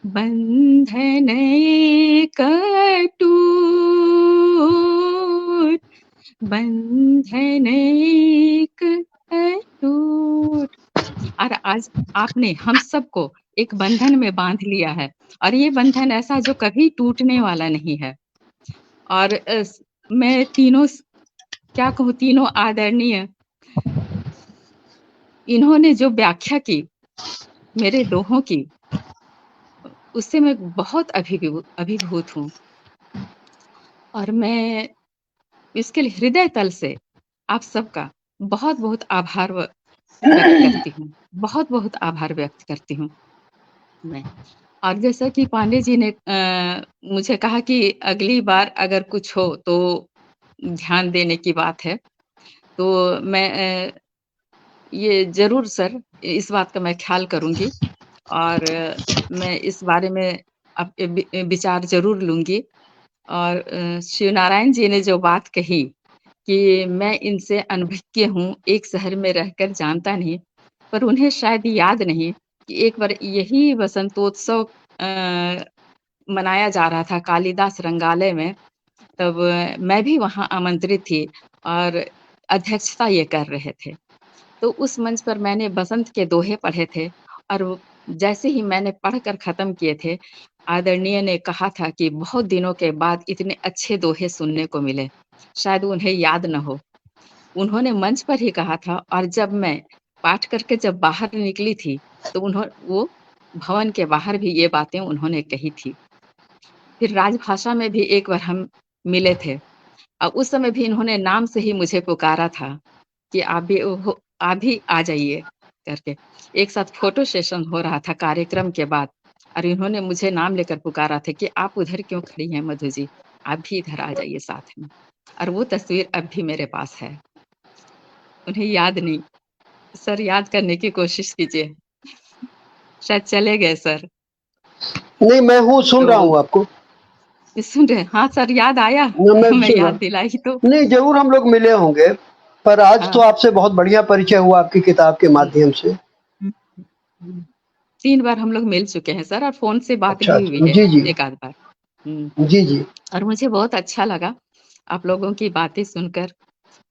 बंधन एक अटूट, बंधन एक अटूट। और आज आपने हम सबको एक बंधन में बांध लिया है और ये बंधन ऐसा जो कभी टूटने वाला नहीं है। और मैं क्या कहूँ, तीनों आदरणीय इन्होंने जो व्याख्या की मेरे दोहों की, उससे मैं बहुत अभिभूत हूँ और मैं इसके लिए हृदय तल से आप सबका बहुत-बहुत आभार व्यक्त करती हूँ। बहुत-बहुत आभार व्यक्त करती हूँ मैं। और जैसा कि पांडे जी ने मुझे कहा कि अगली बार अगर कुछ हो तो ध्यान देने की बात है। तो मैं ये ज़रूर सर, इस बात का मैं ख़्याल करूँगी और मैं इस बारे में विचार ज़रूर लूँगी। और शिवनारायण जी ने जो बात कही कि मैं इनसे अनभिज्ञ हूँ, एक शहर में रहकर जानता नहीं। पर उन्हें शायद याद नहीं कि एक बार यही वसंतोत्सव मनाया जा रहा था कालिदास रंगालय में। तब मैं भी वहाँ आमंत्रित थी और अध्यक्षता ये कर रहे थे। तो उस मंच पर मैंने बसंत के दोहे पढ़े थे और जैसे ही मैंने पढ़कर ख़त्म किए थे, आदरणीय ने कहा था कि बहुत दिनों के बाद इतने अच्छे दोहे सुनने को मिले, शायद उन्हें याद न हो। उन्होंने मंच पर ही कहा था और जब मैं पाठ करके जब बाहर निकली थी, तो वो भवन के बाहर भी ये बातें उन्होंने कही थी। फिर राजभाषा में भी एक बार हम मिले थे और उस समय भी इन्होंने नाम से ही मुझे पुकारा था कि आप भी आ जाइए करके। एक साथ फ़ोटो सेशन हो रहा था कार्यक्रम के बाद और इन्होंने मुझे नाम लेकर पुकारा था कि आप उधर क्यों खड़ी हैं मधु जी, आप भी इधर आ जाइए साथ में। और वो तस्वीर अब भी मेरे पास है। उन्हें याद नहीं। सर याद करने की कोशिश कीजिए। शायद चले गए सर। नहीं, मैं हूँ, सुन रहा हूँ आपको। सुन रहे? हाँ सर, याद आया? मैं याद दिलाई तो। नहीं, जरूर हम लोग मिले होंगे, पर आज तो आपसे बहुत बढ़िया परिचय हुआ आपकी किताब के माध्यम से। 3 बार हम लोग मिल चुके हैं सर और फ़ोन से बात भी हुई है जी, जी। एक आध बार। जी, जी। और मुझे बहुत अच्छा लगा आप लोगों की बातें सुनकर।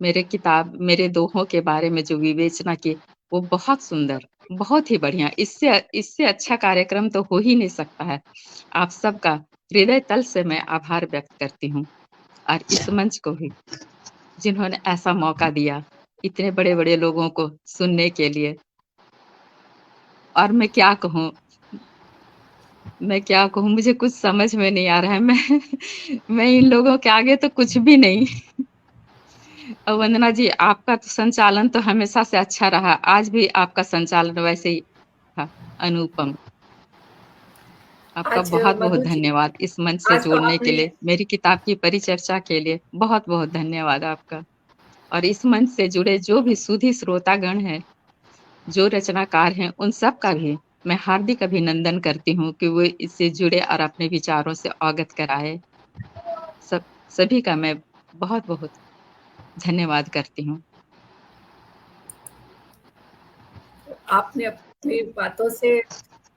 मेरे दोहों के बारे में जो विवेचना की, वो बहुत सुंदर, बहुत ही बढ़िया। इससे अच्छा कार्यक्रम तो हो ही नहीं सकता है। आप सबका हृदय तल से मैं आभार व्यक्त करती हूँ और इस मंच को भी, जिन्होंने ऐसा मौका दिया इतने बड़े-बड़े लोगों को सुनने के लिए। और मैं क्या कहूँ, मुझे कुछ समझ में नहीं आ रहा है। मैं इन लोगों के आगे तो कुछ भी नहीं। वंदना जी, आपका तो संचालन तो हमेशा से अच्छा रहा, आज भी आपका संचालन वैसे ही था, अनुपम। आपका बहुत-बहुत धन्यवाद इस मंच से जोड़ने के लिए, मेरी किताब की परिचर्चा के लिए बहुत-बहुत धन्यवाद आपका। और इस मंच से जुड़े जो भी सुधी श्रोतागण हैं, जो रचनाकार हैं, उन सब का भी मैं हार्दिक अभिनंदन करती हूँ कि वो इससे जुड़े और अपने विचारों से अवगत कराए। सभी का मैं बहुत-बहुत धन्यवाद करती हूँ। आपने अपनी बातों से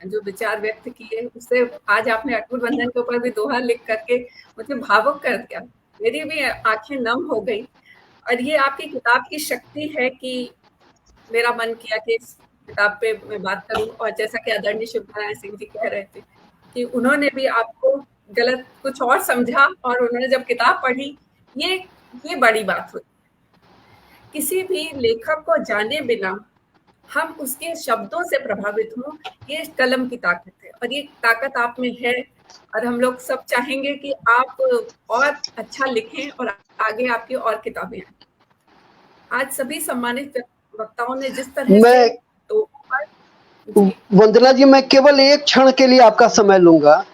जो विचार व्यक्त किए, उससे आज आपने रक्षाबंधन के ऊपर भी दोहा लिख करके मुझे भावुक कर दिया। मेरी भी आंखें नम हो गई। और ये आपकी किताब की शक्ति है कि मेरा मन किया कि इस किताब पे मैं बात करूं। और जैसा कि आदरणीय शिवनारायण सिंह जी कह रहे थे कि उन्होंने भी आपको गलत कुछ और समझा और उन्होंने जब किताब पढ़ी, ये बड़ी बात हुई। किसी भी लेखक को जाने बिना हम उसके शब्दों से प्रभावित हों, ये कलम की ताकत है और ये ताकत आप में है। और हम लोग सब चाहेंगे कि आप और अच्छा लिखें और आगे आपकी और किताबें आएं। आज सभी सम्मानित वक्ताओं ने जिस तरह से तो वंदना जी, मैं केवल एक क्षण के लिए आपका समय लूंगा।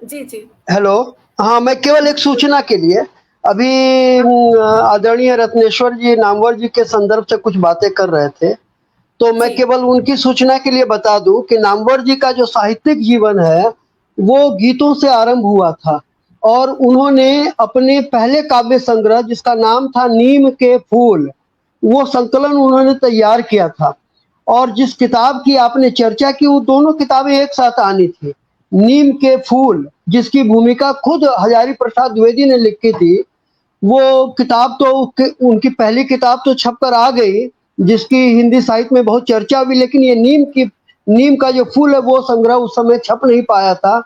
जी जी। हेलो, हाँ, मैं केवल एक सूचना के लिए, अभी आदरणीय रत्नेश्वर जी नामवर जी के संदर्भ से कुछ बातें कर रहे थे, तो मैं केवल उनकी सूचना के लिए बता दूं कि नामवर जी का जो साहित्यिक जीवन है वो गीतों से आरंभ हुआ था और उन्होंने अपने पहले काव्य संग्रह, जिसका नाम था नीम के फूल, वो संकलन उन्होंने तैयार किया था। और जिस किताब की आपने चर्चा की, वो दोनों किताबें एक साथ आनी थी। नीम के फूल, जिसकी भूमिका खुद हजारी प्रसाद द्विवेदी ने लिखी थी, वो किताब तो उनकी पहली किताब तो छपकर आ गई, जिसकी हिंदी साहित्य में बहुत चर्चा हुई, लेकिन ये नीम का जो फूल है वो संग्रह उस समय छप नहीं पाया था।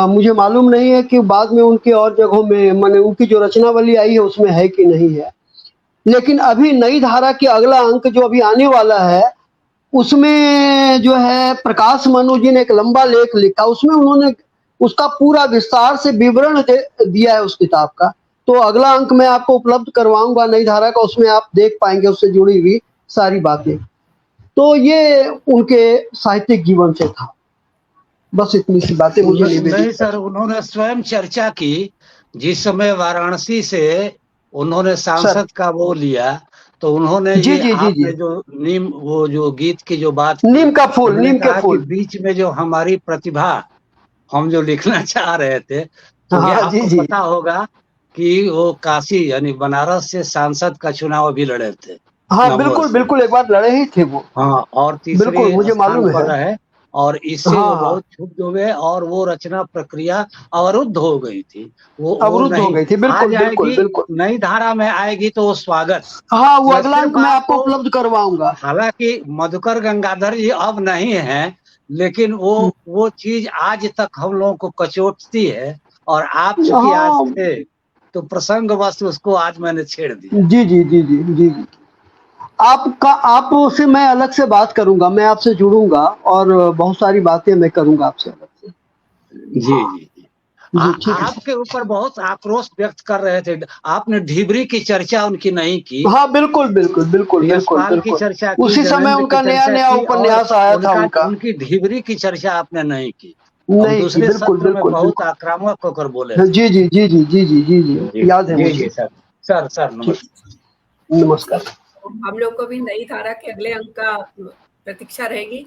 मुझे मालूम नहीं है कि बाद में उनकी और जगहों में, माने उनकी जो रचनावली आई है उसमें है कि नहीं है। लेकिन अभी नई धारा की अगला अंक जो अभी आने वाला है, उसमें जो है प्रकाश मनु जी ने एक लंबा लेख लिखा, उसमें उन्होंने उसका पूरा विस्तार से विवरण दिया है उस किताब का। तो अगला अंक मैं आपको उपलब्ध करवाऊंगा नई धारा का, उसमें आप देख पाएंगे उससे जुड़ी हुई सारी बातें। तो ये उनके साहित्यिक जीवन से था। बस इतनी सी बातें मुझे नहीं सर, उन्होंने स्वयं चर्चा की जिस समय वाराणसी से उन्होंने सांसद का वो लिया, तो उन्होंने आपने जो नीम, वो जो गीत की जो बात, नीम का फूल, बीच में जो हमारी प्रतिभा, हम जो लिखना चाह रहे थे, तो ये आपको पता होगा कि वो काशी यानी बनारस से सांसद का चुनाव भी लड़े थे। हाँ बिल्कुल बिल्कुल, एक बार लड़े ही थे वो। हाँ, और तीसरे बिल्कुल मुझे स्थान मालूम पर है। है और इससे हाँ वो हाँ, बहुत क्षुब्ध हो गए और वो रचना प्रक्रिया अवरुद्ध हो गई थी। वो अवरुद्ध हो नहीं गई थी। आ बिल्कुल बिल्कुल जाएगी, बिल्कुल। नई धारा में आएगी तो वो स्वागत। हाँ, वो मैं अगला सिर्फ अंक मैं आपको आपको, उपलब्ध करवाऊंगा। हालांकि मधुकर गंगाधर जी अब नहीं हैं, लेकिन वो चीज आज तक हम लोगों को कचोटती है और आप चूंकि आज हाँ थे तो प्रसंगवश उसको आज मैंने छेड़ दिया। जी जी जी जी जी जी। आपसे मैं अलग से बात करूंगा, मैं आपसे जुड़ूंगा और बहुत सारी बातें मैं करूंगा आपसे अलग से। जी जी जी। जी ठीक है। आपके ऊपर बहुत आक्रोश व्यक्त कर रहे थे, आपने ढिबरी की चर्चा उनकी नहीं की, हाँ बिल्कुल बिल्कुल बिल्कुल बिल्कुल यशपाल की बिल्कुल। चर्चा की, उसी समय जैनेन्द्र की उनका नया चर्चा नया की, और उपन्यास आया था उनका। उनकी ढिबरी की चर्चा आपने नहीं की। और नहीं की, दूसरे बिल्कुल सत्र में बिल्कुल बहुत बिल्कुल। आक्रामक होकर बोले हाँ, थे। जी जी जी जी जी जी जी जी, जी याद है जी मुझे। जी सर। सर ठीक, नमस्कार। जी, नमस्कार। तो हम लोग को भी नई धारा के अगले अंक का प्रतीक्षा रहेगी।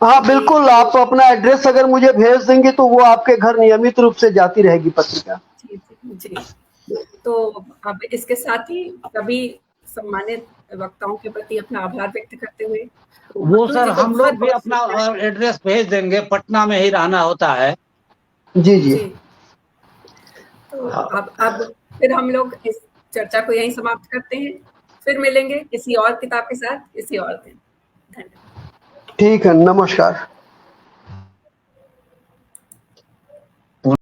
हाँ अभी बिल्कुल, आप अपना एड्रेस अगर मुझे भेज देंगे तो वो आपके घर नियमित रूप से जाती रहेगी पत्रिका। जी जी जी। तो अब इसके साथ ही सभी सम्मानित वक्ताओं के प्रति अपना आभार व्यक्त करते हुए वो अतुल सर जी को हम बहुत लोग भी बहुत अपना शुक्रिया। एड्रेस भेज देंगे, पटना में ही रहना होता है। जी जी। जी, तो हाँ, अब फिर हम लोग इस चर्चा को यहीं समाप्त करते हैं। फिर मिलेंगे किसी और किताब के साथ किसी और दिन। धन्यवाद। ठीक है, नमस्कार।